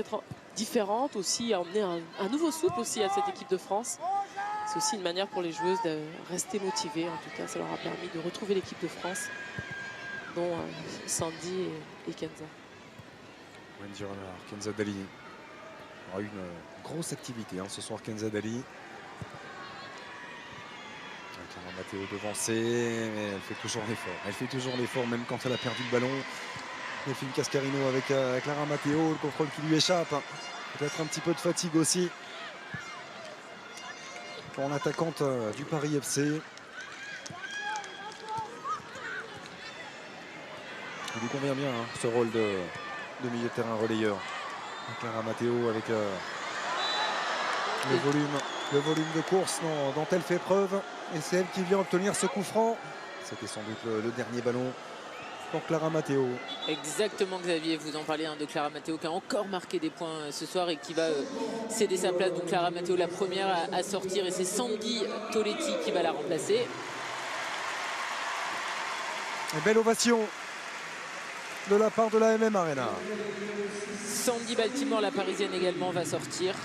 différente aussi, à emmener un nouveau souffle aussi à cette équipe de France. C'est aussi une manière pour les joueuses de rester motivées. En tout cas, ça leur a permis de retrouver l'équipe de France, dont Sandy et Kenza. Wendy Renard, Kenza Dali. Il y aura une grosse activité ce soir, Kenza Dali. Matteo devancé, mais elle fait toujours l'effort. Elle fait toujours l'effort, même quand elle a perdu le ballon. Delphine Cascarino avec Clara Matteo, le contrôle qui lui échappe. Peut-être un petit peu de fatigue aussi pour l'attaquante du Paris FC. Il lui convient bien ce rôle de milieu de terrain relayeur. Clara Matteo avec le volume de course dont elle fait preuve. Et c'est elle qui vient obtenir ce coup franc. C'était sans doute le dernier ballon pour Clara Matteo. Exactement, Xavier, vous en parlez de Clara Matteo qui a encore marqué des points ce soir et qui va céder sa place. Donc Clara Matteo, la première à sortir, et c'est Sandy Toletti qui va la remplacer. Une belle ovation de la part de la MM Arena. Sandy Baltimore, la parisienne également, va sortir.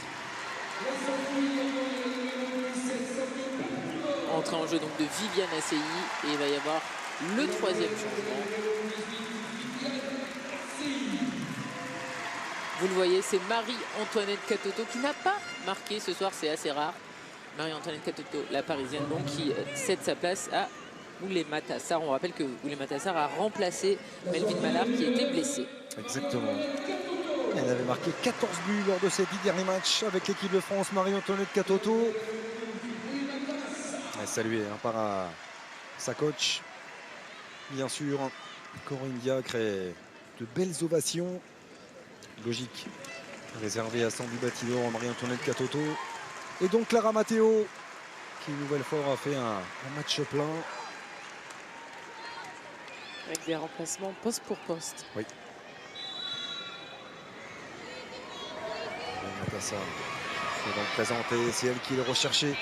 Entrée en jeu donc de Viviane Asseyi, et il va y avoir le 3e changement. Vous le voyez, c'est Marie-Antoinette Katoto qui n'a pas marqué ce soir, c'est assez rare. Marie-Antoinette Katoto, la parisienne, donc qui cède sa place à Ouléma Tassar. On rappelle que Ouléma Tassar a remplacé Melvin Mallard qui était blessé. Exactement. Elle avait marqué 14 buts lors de ses 10 derniers matchs avec l'équipe de France. Marie-Antoinette Katoto. Elle est saluée par sa coach. Bien sûr, Corinne Diacre, et de belles ovations. Logique. Réservée à Sandy Baltimore, Marie-Antoinette Katoto. Et donc Clara Matteo, qui une nouvelle fois a fait un match plein. Avec des remplacements poste pour poste. Oui. C'est donc présenté, c'est elle qui est recherchée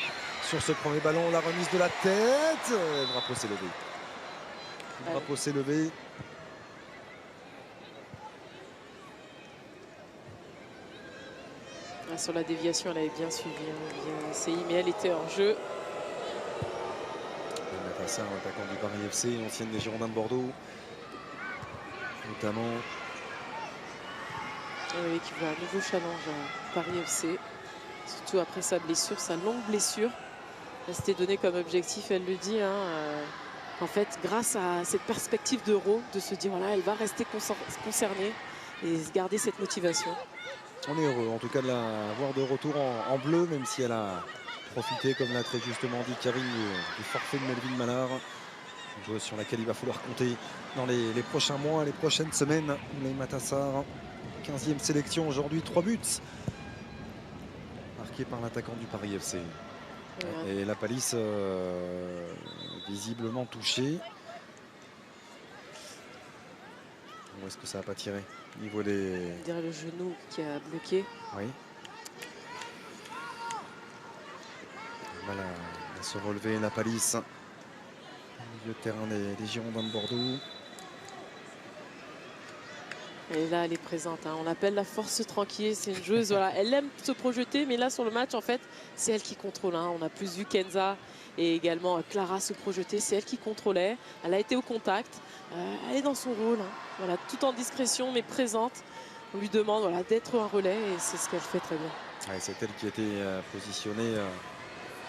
sur ce premier ballon. La remise de la tête. Le drapeau s'est levé. Le drapeau s'est levé. Sur la déviation, elle avait bien suivi, bien essayé, mais elle était hors jeu. Ça, un attaquant du Paris FC, ancienne des Girondins de Bordeaux, notamment. Oui, qui veut un nouveau challenge à Paris FC, surtout après sa blessure, sa longue blessure. Elle s'était donné comme objectif, elle le dit, en fait, grâce à cette perspective d'Euro, de se dire voilà, elle va rester concernée et garder cette motivation. On est heureux en tout cas de la voir de retour en bleu, même si elle a profité, comme l'a très justement dit Karine, du forfait de Melvin Mallard. Une joueuse sur laquelle il va falloir compter dans les prochains mois, les prochaines semaines. Naïma Sarr, 15e sélection aujourd'hui, 3 buts marqués par l'attaquant du Paris FC. Ouais. Et la palisse visiblement touchée. Où est-ce que ça n'a pas tiré au niveau des... On dirait le genou qui a bloqué. Oui. Voilà, à se relever la palisse. Au milieu de terrain des Girondins de Bordeaux. Et là, elle est présente. On l'appelle la force tranquille. C'est une joueuse. Voilà, elle aime se projeter, mais là, sur le match, en fait, c'est elle qui contrôle. On a plus vu Kenza et également Clara se projeter. C'est elle qui contrôlait. Elle a été au contact. Elle est dans son rôle. Voilà, tout en discrétion, mais présente. On lui demande voilà, d'être un relais et c'est ce qu'elle fait très bien. Ouais, c'est elle qui était positionnée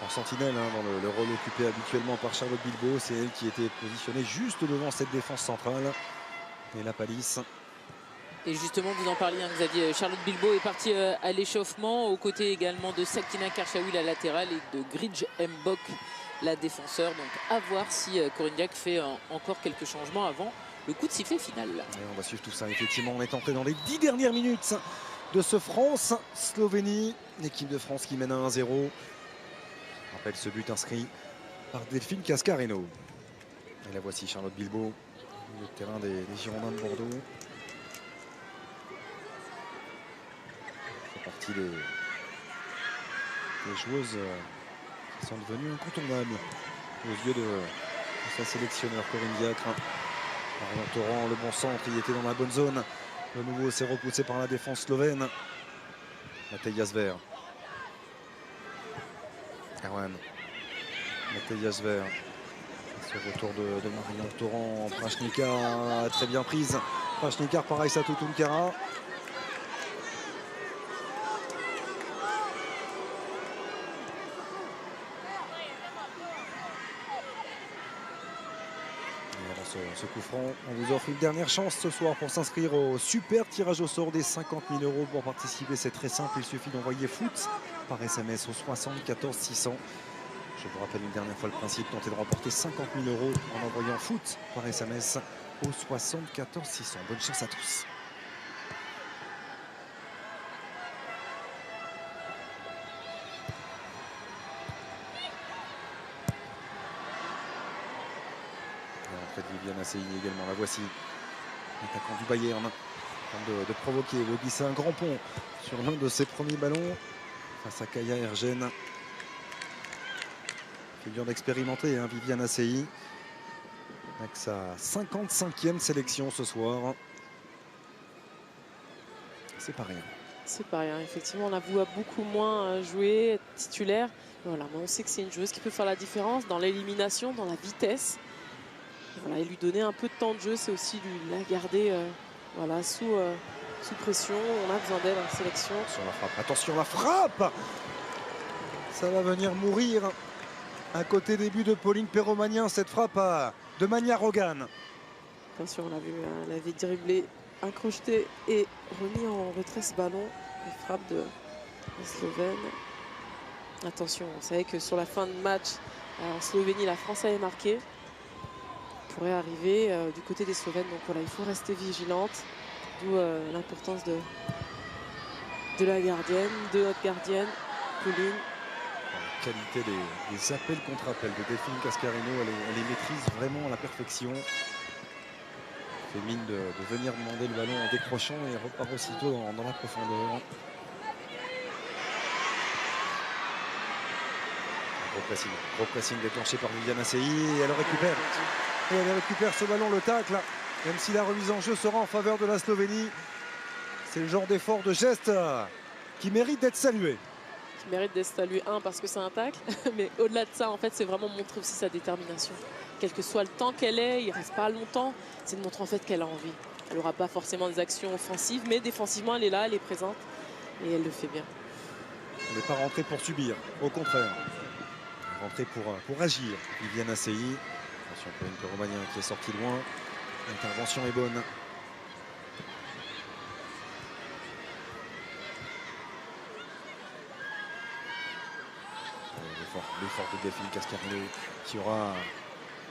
en sentinelle dans le rôle occupé habituellement par Charlotte Bilbao. C'est elle qui était positionnée juste devant cette défense centrale. Et la palisse. Et justement, vous en parliez, Xavier, Charlotte Bilbao est partie à l'échauffement, aux côtés également de Sakina Karchaoui, la latérale, et de Gridge Mbok, la défenseur. Donc à voir si Corinne Diacre fait encore quelques changements avant le coup de sifflet final. Et on va suivre tout ça. Effectivement, on est entré dans les 10 dernières minutes de ce France-Slovénie. L'équipe de France qui mène à 1-0. Je rappelle ce but inscrit par Delphine Cascareno. Et la voici, Charlotte Bilbao, le terrain des Girondins de Bordeaux. C'est partie des joueuses qui sont devenues incontournables aux yeux de sa sélectionneur Corinne Diacre. Marion Torrent, le bon centre, il était dans la bonne zone. De nouveau, c'est repoussé par la défense slovène. Matej Sver. Erwan. Matej Sver. Ce retour de Marion Torrent. Prachnikar très bien prise. Prachnikar par Aïssatou Tounkara. Ce coup franc, on vous offre une dernière chance ce soir pour s'inscrire au super tirage au sort des 50 000 €. Pour participer, c'est très simple, il suffit d'envoyer foot par SMS au 74 600. Je vous rappelle une dernière fois le principe, tenter de remporter 50 000 € en envoyant foot par SMS au 74 600. Bonne chance à tous. Viviane Assey également, la voici, l'attaquant du Bayern, en train de provoquer, de glisser un grand pont sur l'un de ses premiers ballons face à Kaya Ergen. Figure d'expérimenter, Viviane Assey, avec sa 55e sélection ce soir. C'est pas rien. C'est pas rien, effectivement, on la voit beaucoup moins jouer, être titulaire. Voilà, mais on sait que c'est une joueuse qui peut faire la différence dans l'élimination, dans la vitesse. Voilà, et lui donner un peu de temps de jeu, c'est aussi la garder voilà, sous pression. On a besoin d'elle en sélection. Sur la frappe. Attention, la frappe! Ça va venir mourir. À côté des buts de Pauline Perromanien, cette frappe de Mania Rogan. Attention, on l'a vu, elle avait dribblé, incrocheté et remis en retrait ce ballon. Les frappes de Slovène. Attention, on savait que sur la fin de match, en Slovénie, la France avait marqué. Pourrait arriver du côté des Slovènes, donc voilà, il faut rester vigilante, d'où l'importance de la gardienne, de notre gardienne Pauline. La qualité des appels contre appels de Delphine Cascarino, elle les maîtrise vraiment à la perfection. Elle fait mine de venir demander le ballon en décrochant et repart aussitôt dans la profondeur. Gros pressing déclenché par Viviane Asseyi et elle récupère. Et elle récupère ce ballon, le tacle. Même si la remise en jeu sera en faveur de la Slovénie. C'est le genre d'effort, de geste qui mérite d'être salué. Qui mérite d'être salué, parce que c'est un tacle, mais au-delà de ça, en fait, c'est vraiment montrer aussi sa détermination. Quel que soit le temps qu'elle ait, il ne reste pas longtemps, c'est de montrer en fait qu'elle a envie. Elle n'aura pas forcément des actions offensives, mais défensivement, elle est là, elle est présente et elle le fait bien. Elle n'est pas rentrée pour subir, au contraire. Elle est rentrée pour agir. Viviane Asseyi. Attention pour une Péromanien qui est sortie loin. L'intervention est bonne. L'effort de Delphine Cascarino qui aura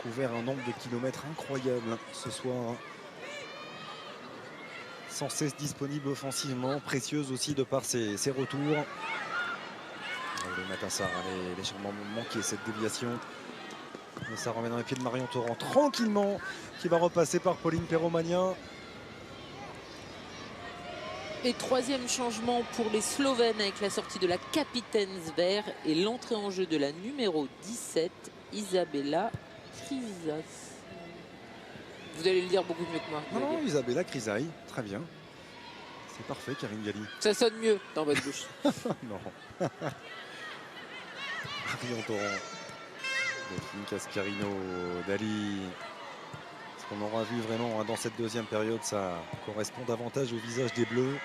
couvert un nombre de kilomètres incroyable ce soir. Sans cesse disponible offensivement, précieuse aussi de par ses retours. Le Matassar allait légèrement manquer cette déviation. Mais ça remet dans les pieds de Marion Torrent tranquillement, qui va repasser par Pauline Péromanien. Et troisième changement pour les Slovènes avec la sortie de la capitaine Zver et l'entrée en jeu de la numéro 17, Isabella Krizaj. Vous allez le dire beaucoup mieux que moi. Non, Isabella Krizaj, très bien. C'est parfait, Karine Galli. Ça sonne mieux dans votre bouche. Non. Marion Torrent, Delphine Cascarino, Dali. Ce qu'on aura vu vraiment dans cette deuxième période, ça correspond davantage au visage des Bleus.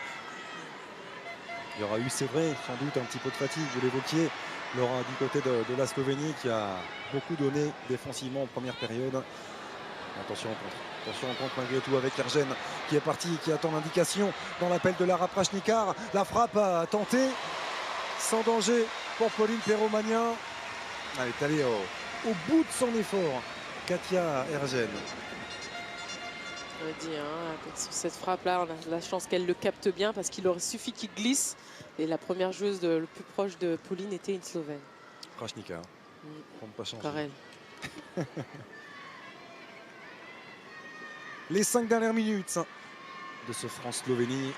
Il y aura eu, c'est vrai, sans doute un petit peu de fatigue, vous l'évoquiez, Laura, du côté de la Slovénie qui a beaucoup donné défensivement en première période. Attention en contre malgré tout avec Ergen qui est parti, qui attend l'indication dans l'appel de Lara Prachnikar. La frappe a tenté, sans danger pour Pauline Péromanien. Elle est allée au bout de son effort, Katia Ergen. On a dit, sur cette frappe-là, on a la chance qu'elle le capte bien parce qu'il aurait suffi qu'il glisse. Et la première joueuse le plus proche de Pauline était une Slovène. Prachnikar. On ne pas changer. Par elle. Les 5 dernières minutes de ce France-Slovénie.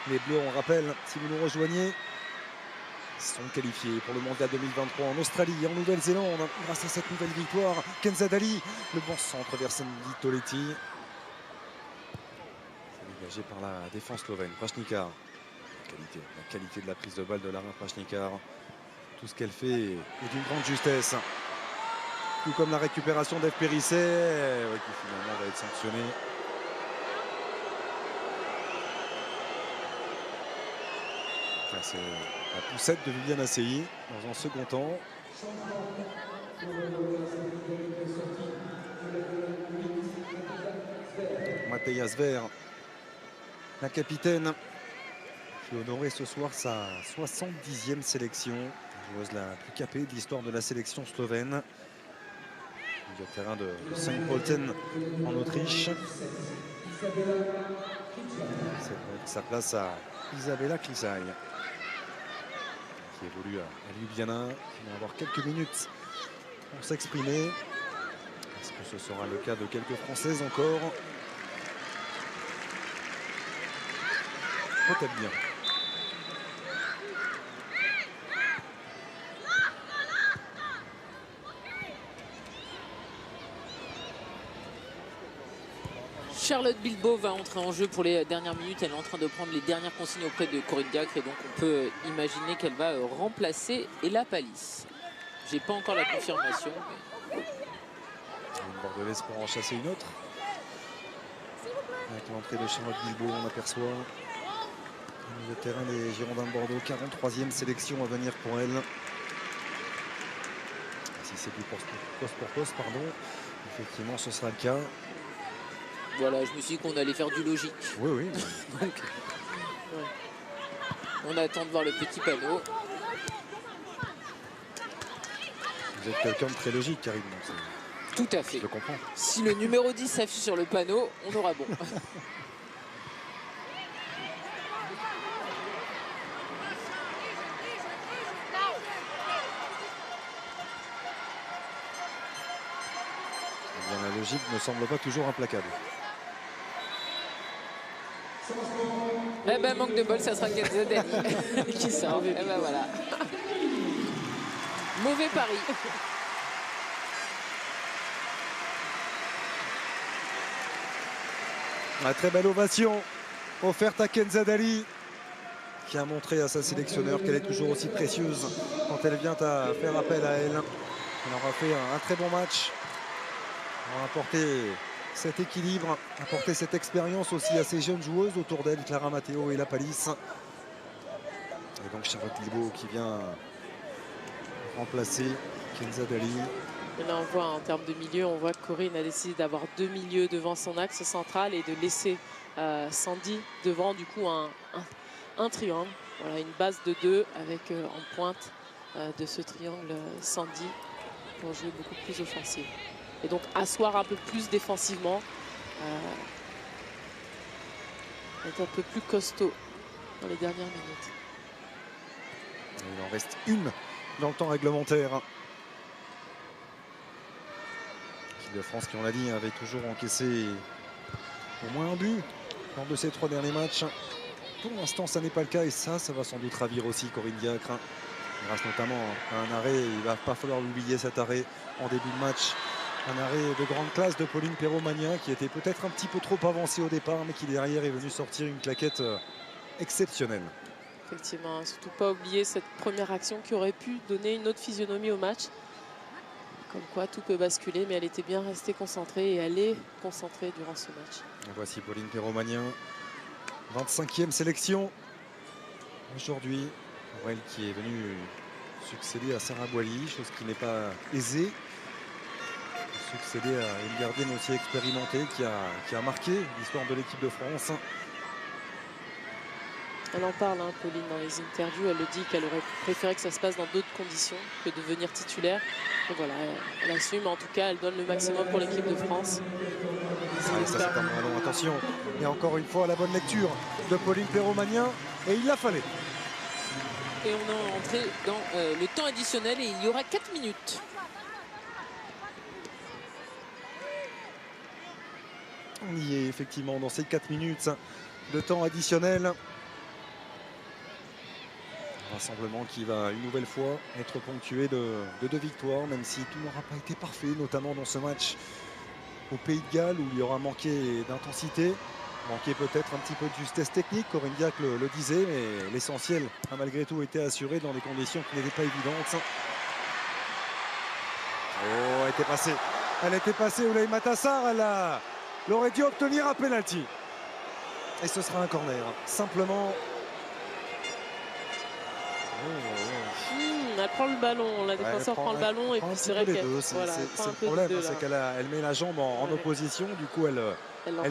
Les Bleus, on rappelle, si vous nous rejoignez, sont qualifiés pour le mondial 2023 en Australie et en Nouvelle-Zélande grâce à cette nouvelle victoire. Kenza Dali, le bon centre vers Sandy Toletti. C'est dégagé par la défense slovène. Prachnikar, la qualité de la prise de balle de Lara Prachnikar. Tout ce qu'elle fait est d'une grande justesse. Tout comme la récupération d'Eve Périsset, qui finalement va être sanctionné. C'est la poussette de Viviane Asseyi dans un second temps. Mateja Zver, la capitaine, qui honorait ce soir sa 70e sélection. La joueuse la plus capée de l'histoire de la sélection slovène. Le terrain de Saint-Polten en Autriche. C'est sa place à Isabella Krizaj, qui évolue à Ljubljana, qui va avoir quelques minutes pour s'exprimer. Est-ce que ce sera le cas de quelques Françaises encore? Peut-être bien. Charlotte Bilbao va entrer en jeu pour les dernières minutes. Elle est en train de prendre les dernières consignes auprès de Corinne Diacre et donc on peut imaginer qu'elle va remplacer Ella Palis. J'ai pas encore la confirmation. Mais... Une bordelaise pour en chasser une autre. Avec l'entrée de Charlotte Bilbao, on aperçoit le terrain des Girondins de Bordeaux. 43e sélection à venir pour elle. Si c'est du poste pour poste, pardon. Effectivement, ce sera le cas. Voilà, je me suis dit qu'on allait faire du logique. Oui. Donc, ouais. On attend de voir le petit panneau. Vous êtes quelqu'un de très logique, Karine. Tout à fait. Je le comprends. Si le numéro 10 s'affiche sur le panneau, on aura bon. Eh bien, la logique ne semble pas toujours implacable. Eh ben, manque de bol, ça sera Kenza Dali qui sort. Eh ben voilà. Mauvais pari. Une très belle ovation offerte à Kenza Dali, qui a montré à sa sélectionneur qu'elle est toujours aussi précieuse quand elle vient à faire appel à elle. Elle aura fait un très bon match. Elle aura apporté cet équilibre, apporté cette expérience aussi à ces jeunes joueuses autour d'elle, Clara Matteo et La Palisse. Et donc Charlotte Bilbao qui vient remplacer Kenza Dali. Et là, on voit en termes de milieu, on voit que Corinne a décidé d'avoir 2 milieux devant son axe central et de laisser Sandy devant du coup un triangle. Voilà, une base de 2 avec en pointe de ce triangle Sandy pour jouer beaucoup plus offensif. Et donc asseoir un peu plus défensivement, être un peu plus costaud dans les dernières minutes. Il en reste une dans le temps réglementaire. L'équipe de France, qui on l'a dit, avait toujours encaissé au moins un but lors de ces 3 derniers matchs. Pour l'instant, ça n'est pas le cas et ça va sans doute ravir aussi Corinne Diacre. Grâce notamment à un arrêt, il ne va pas falloir l'oublier cet arrêt en début de match. Un arrêt de grande classe de Pauline Perromagnin qui était peut-être un petit peu trop avancé au départ, mais qui derrière est venu sortir une claquette exceptionnelle. Effectivement, surtout pas oublier cette première action qui aurait pu donner une autre physionomie au match. Comme quoi tout peut basculer, mais elle était bien restée concentrée et elle est concentrée durant ce match. Et voici Pauline Perromagnin, 25e sélection aujourd'hui. Pour elle qui est venue succéder à Sarah Boily, chose qui n'est pas aisée. Succéder à une gardienne aussi expérimentée qui a marqué l'histoire de l'équipe de France. Elle en parle, hein, Pauline, dans les interviews. Elle le dit qu'elle aurait préféré que ça se passe dans d'autres conditions que de devenir titulaire. Donc voilà, elle assume. En tout cas, elle donne le maximum pour l'équipe de France. Allez, ça c'est un ballon, attention. Et encore une fois, la bonne lecture de Pauline Perromagnin. Et il la fallait. Et on est entré dans le temps additionnel et il y aura 4 minutes. On y est effectivement dans ces 4 minutes de temps additionnel. Un rassemblement qui va une nouvelle fois être ponctué de 2 victoires, même si tout n'aura pas été parfait, notamment dans ce match au Pays de Galles où il y aura manqué d'intensité, manqué peut-être un petit peu de justesse technique. Corinne Diacre le disait, mais l'essentiel a malgré tout été assuré dans des conditions qui n'étaient pas évidentes. Oh, elle était passée. Elle était passée, Oulay Matassar, elle aurait dû obtenir un penalty. Et ce sera un corner. Simplement. Elle prend le ballon, la défenseur prend le ballon et puis c'est vrai qu'elle voilà, c'est le problème, c'est qu'elle met la jambe en opposition, du coup elle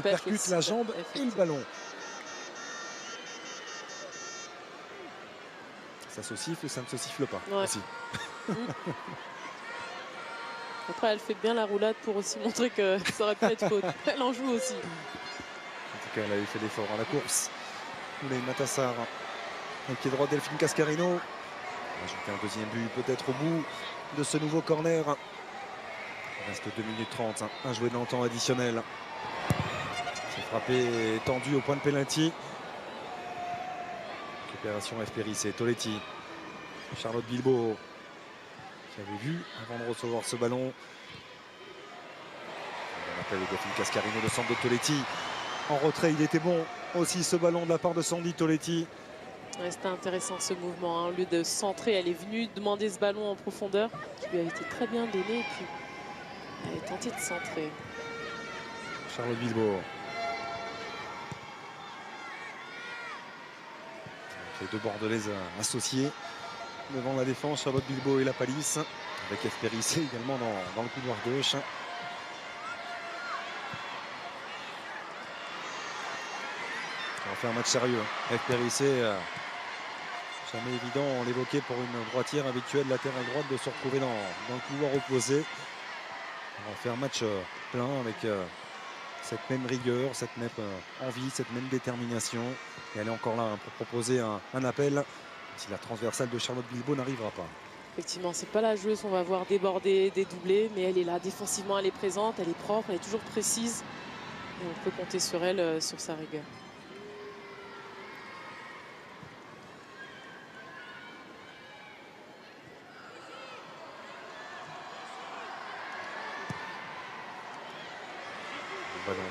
percute aussi, la jambe et le ballon. Ça se siffle, ça ne se siffle pas aussi. Après, elle fait bien la roulade pour aussi montrer que ça aurait pu être faute. Elle en joue aussi. En tout cas, elle avait fait l'effort à la course. Oulay Matassar, avec pied droit Delphine Cascarino. On va ajouter un deuxième but peut-être au bout de ce nouveau corner. Il reste 2 minutes 30, un joué dans le temps additionnel. C'est frappé tendu au point de pénalty. Récupération FPRI, c'est Toletti. Charlotte Bilbao qui avait vu avant de recevoir ce ballon. On appelle Delphine Cascarino, le centre de Toletti. En retrait, il était bon aussi ce ballon de la part de Sandy Toletti. Ouais, c'était intéressant ce mouvement. Au lieu de centrer, elle est venue demander ce ballon en profondeur qui lui a été très bien donné. Et puis elle a tenté de centrer. Charlotte Bilbao. Les 2 Bordelaises associées devant la défense, Charlotte Bilbao et La Palisse, avec FPRIC également dans le couloir gauche. On va faire un match sérieux. FPRIC, jamais évident, on l'évoquait pour une droitière habituelle latérale droite de se retrouver dans le couloir opposé. On va faire un match plein avec cette même rigueur, cette même envie, cette même détermination. Et elle est encore là pour proposer un appel si la transversale de Charlotte Bilbao n'arrivera pas. Effectivement, c'est pas la joueuse qu'on va voir déborder, dédoubler, mais elle est là défensivement, elle est présente, elle est propre, elle est toujours précise. Et on peut compter sur elle, sur sa rigueur.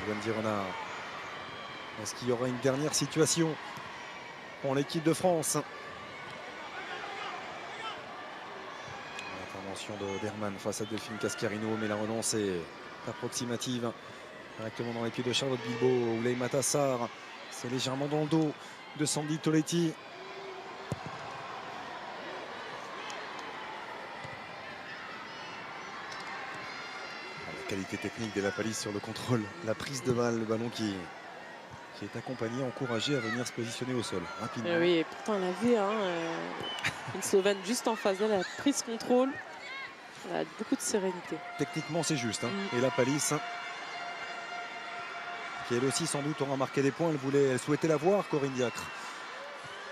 Wendy Renard. Est-ce qu'il y aura une dernière situation pour l'équipe de France? L'intervention d'Herman face à Delphine Cascarino, mais la relance est approximative. Directement dans les pieds de Charlotte Bilbao. Oulay Matassar, c'est légèrement dans le dos de Sandy Toletti. La qualité technique de la palisse sur le contrôle, la prise de balle, le ballon qui est accompagné, encouragé à venir se positionner au sol rapidement. Oui, et pourtant elle avait une Slovène juste en face d'elle, elle a pris ce contrôle, elle a beaucoup de sérénité. Techniquement c'est juste, hein. Et la palisse, qui elle aussi sans doute aura marqué des points, elle souhaitait la voir, Corinne Diacre.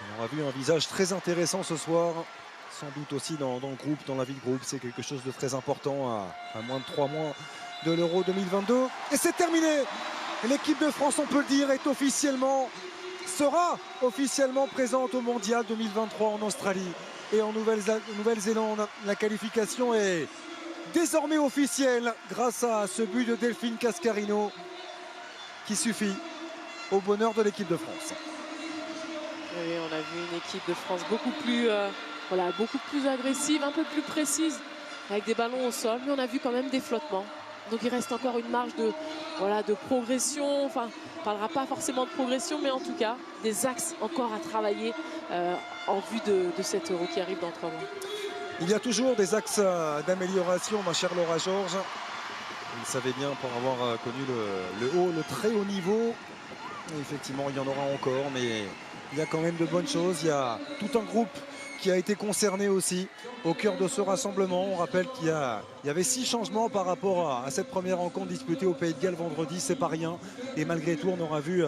On aura vu un visage très intéressant ce soir, sans doute aussi dans le groupe, dans la vie de groupe. C'est quelque chose de très important à moins de 3 mois de l'Euro 2022. Et c'est terminé. L'équipe de France, on peut le dire, sera officiellement présente au Mondial 2023 en Australie et en Nouvelle-Zélande. La qualification est désormais officielle grâce à ce but de Delphine Cascarino qui suffit au bonheur de l'équipe de France. Oui, on a vu une équipe de France beaucoup plus agressive, un peu plus précise, avec des ballons au sol, mais on a vu quand même des flottements. Donc il reste encore une marge de progression. Enfin, on ne parlera pas forcément de progression, mais en tout cas, des axes encore à travailler en vue de cet Euro qui arrive dans 3 mois. Il y a toujours des axes d'amélioration, ma chère Laura Georges. Vous le savez bien pour avoir connu le très haut niveau. Et effectivement, il y en aura encore, mais il y a quand même de bonnes choses. Il y a tout un groupe qui a été concerné aussi au cœur de ce rassemblement. On rappelle qu'il y avait 6 changements par rapport à cette première rencontre disputée au Pays de Galles vendredi. C'est pas rien. Et malgré tout, on aura vu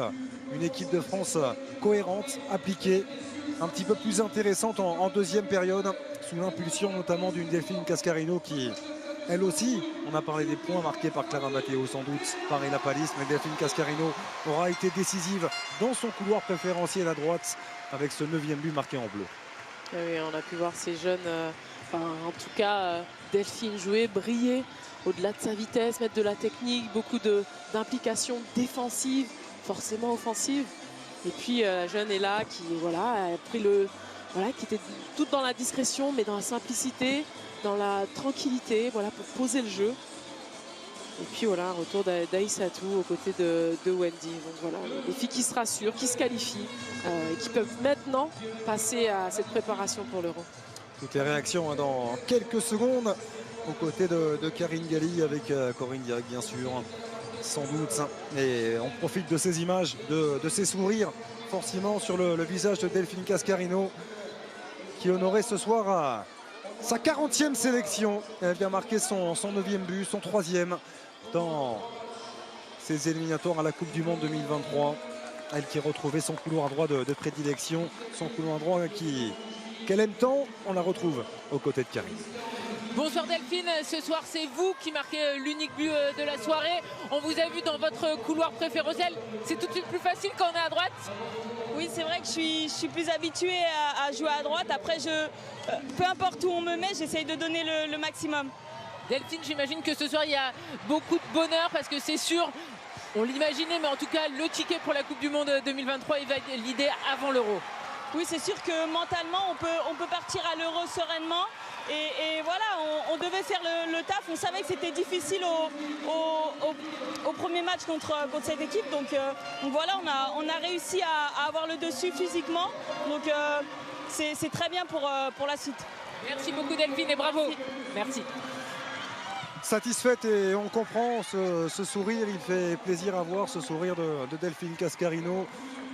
une équipe de France cohérente, appliquée, un petit peu plus intéressante en deuxième période, sous l'impulsion notamment d'une Delphine Cascarino qui, elle aussi, on a parlé des points marqués par Clara Matteo sans doute, par Ella Palisse, mais Delphine Cascarino aura été décisive dans son couloir préférentiel à droite avec ce 9e but marqué en bleu. Oui, on a pu voir ces jeunes, en tout cas Delphine jouer, briller au-delà de sa vitesse, mettre de la technique, beaucoup d'implication défensive, forcément offensive. Et puis la jeune Ella qui a pris qui était toute dans la discrétion, mais dans la simplicité, dans la tranquillité, pour poser le jeu. Et puis un retour d'Aïssatou aux côtés de Wendy. Donc voilà, les filles qui se rassurent, qui se qualifient et qui peuvent maintenant passer à cette préparation pour l'Euro. Toutes les réactions dans quelques secondes aux côtés de Karine Galli avec Corinne Diacre bien sûr, sans doute. Et on profite de ces images, de ces sourires forcément sur le visage de Delphine Cascarino qui honorait ce soir à sa 40e sélection. Elle vient marquer son 9e but, son 3e dans ces éliminatoires à la Coupe du Monde 2023. Elle qui retrouvait son couloir droit de prédilection, son couloir droit qu'elle aime tant, on la retrouve aux côtés de Karine. Bonsoir Delphine, ce soir c'est vous qui marquez l'unique but de la soirée. On vous a vu dans votre couloir préférentiel, c'est tout de suite plus facile quand on est à droite? Oui, c'est vrai que je suis plus habituée à jouer à droite. Après, peu importe où on me met, j'essaye de donner le maximum. Delphine, j'imagine que ce soir il y a beaucoup de bonheur parce que c'est sûr, on l'imaginait, mais en tout cas le ticket pour la Coupe du Monde 2023 il va être l'idée avant l'Euro. Oui, c'est sûr que mentalement on peut partir à l'Euro sereinement. Et voilà, on devait faire le taf. On savait que c'était difficile au premier match contre cette équipe. Donc voilà, on a réussi à avoir le dessus physiquement. Donc c'est très bien pour la suite. Merci beaucoup Delphine et bravo. Merci. Satisfaite et on comprend ce sourire, il fait plaisir à voir ce sourire de Delphine Cascarino.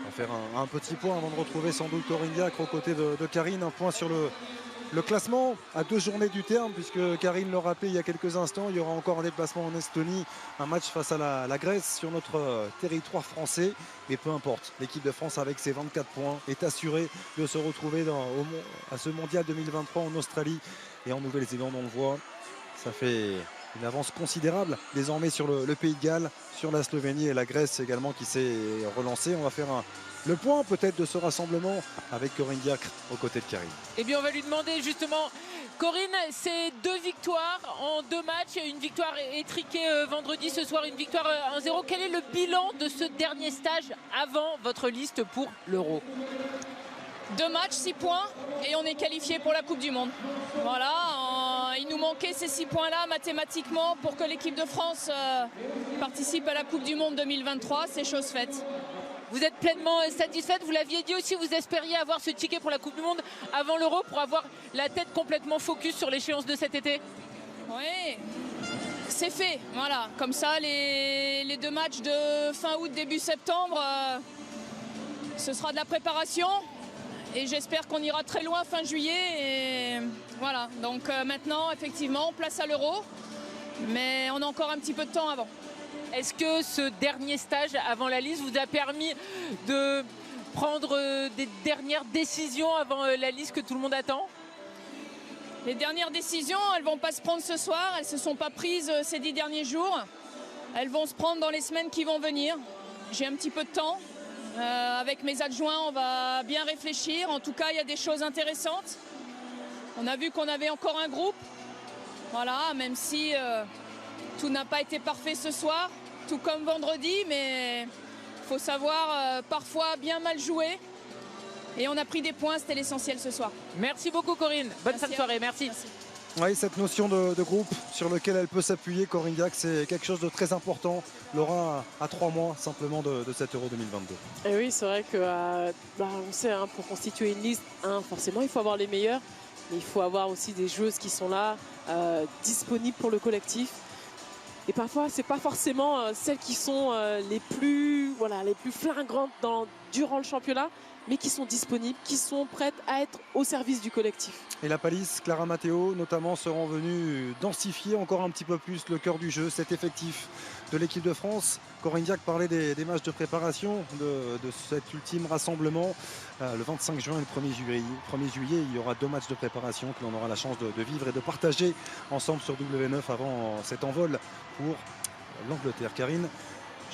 On va faire un petit point avant de retrouver sans doute Corinne Diacre aux côtés de Karine. Un point sur le classement à 2 journées du terme, puisque Karine l'a rappelé il y a quelques instants, il y aura encore un déplacement en Estonie, un match face à la Grèce sur notre territoire français. Mais peu importe, l'équipe de France avec ses 24 points est assurée de se retrouver à ce mondial 2023 en Australie et en Nouvelle-Zélande. On le voit, ça fait Une avance considérable désormais sur le Pays de Galles, sur la Slovénie et la Grèce également qui s'est relancée. On va faire le point peut-être de ce rassemblement avec Corinne Diacre aux côtés de Karine. Eh bien, on va lui demander justement, Corinne, c'est 2 victoires en 2 matchs. Une victoire étriquée vendredi, ce soir une victoire 1-0. Quel est le bilan de ce dernier stage avant votre liste pour l'Euro? 2 matchs, 6 points et on est qualifié pour la Coupe du Monde. Voilà, il nous manquait ces 6 points-là mathématiquement pour que l'équipe de France participe à la Coupe du Monde 2023. C'est chose faite. Vous êtes pleinement satisfaite, vous l'aviez dit aussi, vous espériez avoir ce ticket pour la Coupe du Monde avant l'Euro pour avoir la tête complètement focus sur l'échéance de cet été? Oui, c'est fait. Voilà, comme ça, les 2 matchs de fin août, début septembre, ce sera de la préparation. Et j'espère qu'on ira très loin fin juillet. Et voilà, donc maintenant, effectivement, place à l'Euro. Mais on a encore un petit peu de temps avant. Est-ce que ce dernier stage avant la liste vous a permis de prendre des dernières décisions avant la liste que tout le monde attend? Les dernières décisions, elles ne vont pas se prendre ce soir. Elles ne se sont pas prises ces 10 derniers jours. Elles vont se prendre dans les semaines qui vont venir. J'ai un petit peu de temps. Avec mes adjoints, on va bien réfléchir. En tout cas, il y a des choses intéressantes. On a vu qu'on avait encore un groupe. Voilà, même si tout n'a pas été parfait ce soir, tout comme vendredi, mais il faut savoir parfois bien mal jouer. Et on a pris des points, c'était l'essentiel ce soir. Merci beaucoup Corinne, bonne fin de soirée, merci. Oui, cette notion de groupe sur lequel elle peut s'appuyer, Corinne Diacre, c'est quelque chose de très important. Laura, à 3 mois simplement de cet Euro 2022. Et oui, c'est vrai que on sait, pour constituer une liste, forcément il faut avoir les meilleurs, mais il faut avoir aussi des joueuses qui sont là, disponibles pour le collectif. Et parfois, c'est pas forcément celles qui sont les plus flagrantes durant le championnat, mais qui sont disponibles, qui sont prêtes à être au service du collectif. Et la palisse, Clara Matteo notamment, seront venus densifier encore un petit peu plus le cœur du jeu, cet effectif de l'équipe de France. Corinne Diacre parlait des matchs de préparation de cet ultime rassemblement. Le 25 juin et le 1er juillet, il y aura 2 matchs de préparation que l'on aura la chance de vivre et de partager ensemble sur W9 avant cet envol pour l'Angleterre. Karine,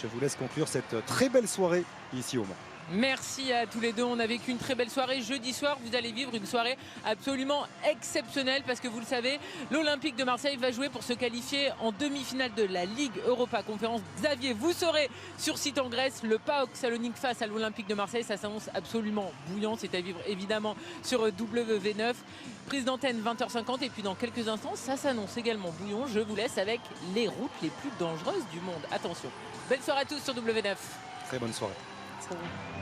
je vous laisse conclure cette très belle soirée ici au Mans. Merci à tous les deux, on a vécu une très belle soirée. Jeudi soir, vous allez vivre une soirée absolument exceptionnelle parce que vous le savez, l'Olympique de Marseille va jouer pour se qualifier en demi-finale de la Ligue Europa Conférence. Xavier, vous serez sur site en Grèce, le PAOK Salonique face à l'Olympique de Marseille. Ça s'annonce absolument bouillant, c'est à vivre évidemment sur W9. Prise d'antenne 20h50 et puis dans quelques instants, ça s'annonce également bouillant. Je vous laisse avec les routes les plus dangereuses du monde. Attention, belle soirée à tous sur W9. Très bonne soirée. C'est vrai.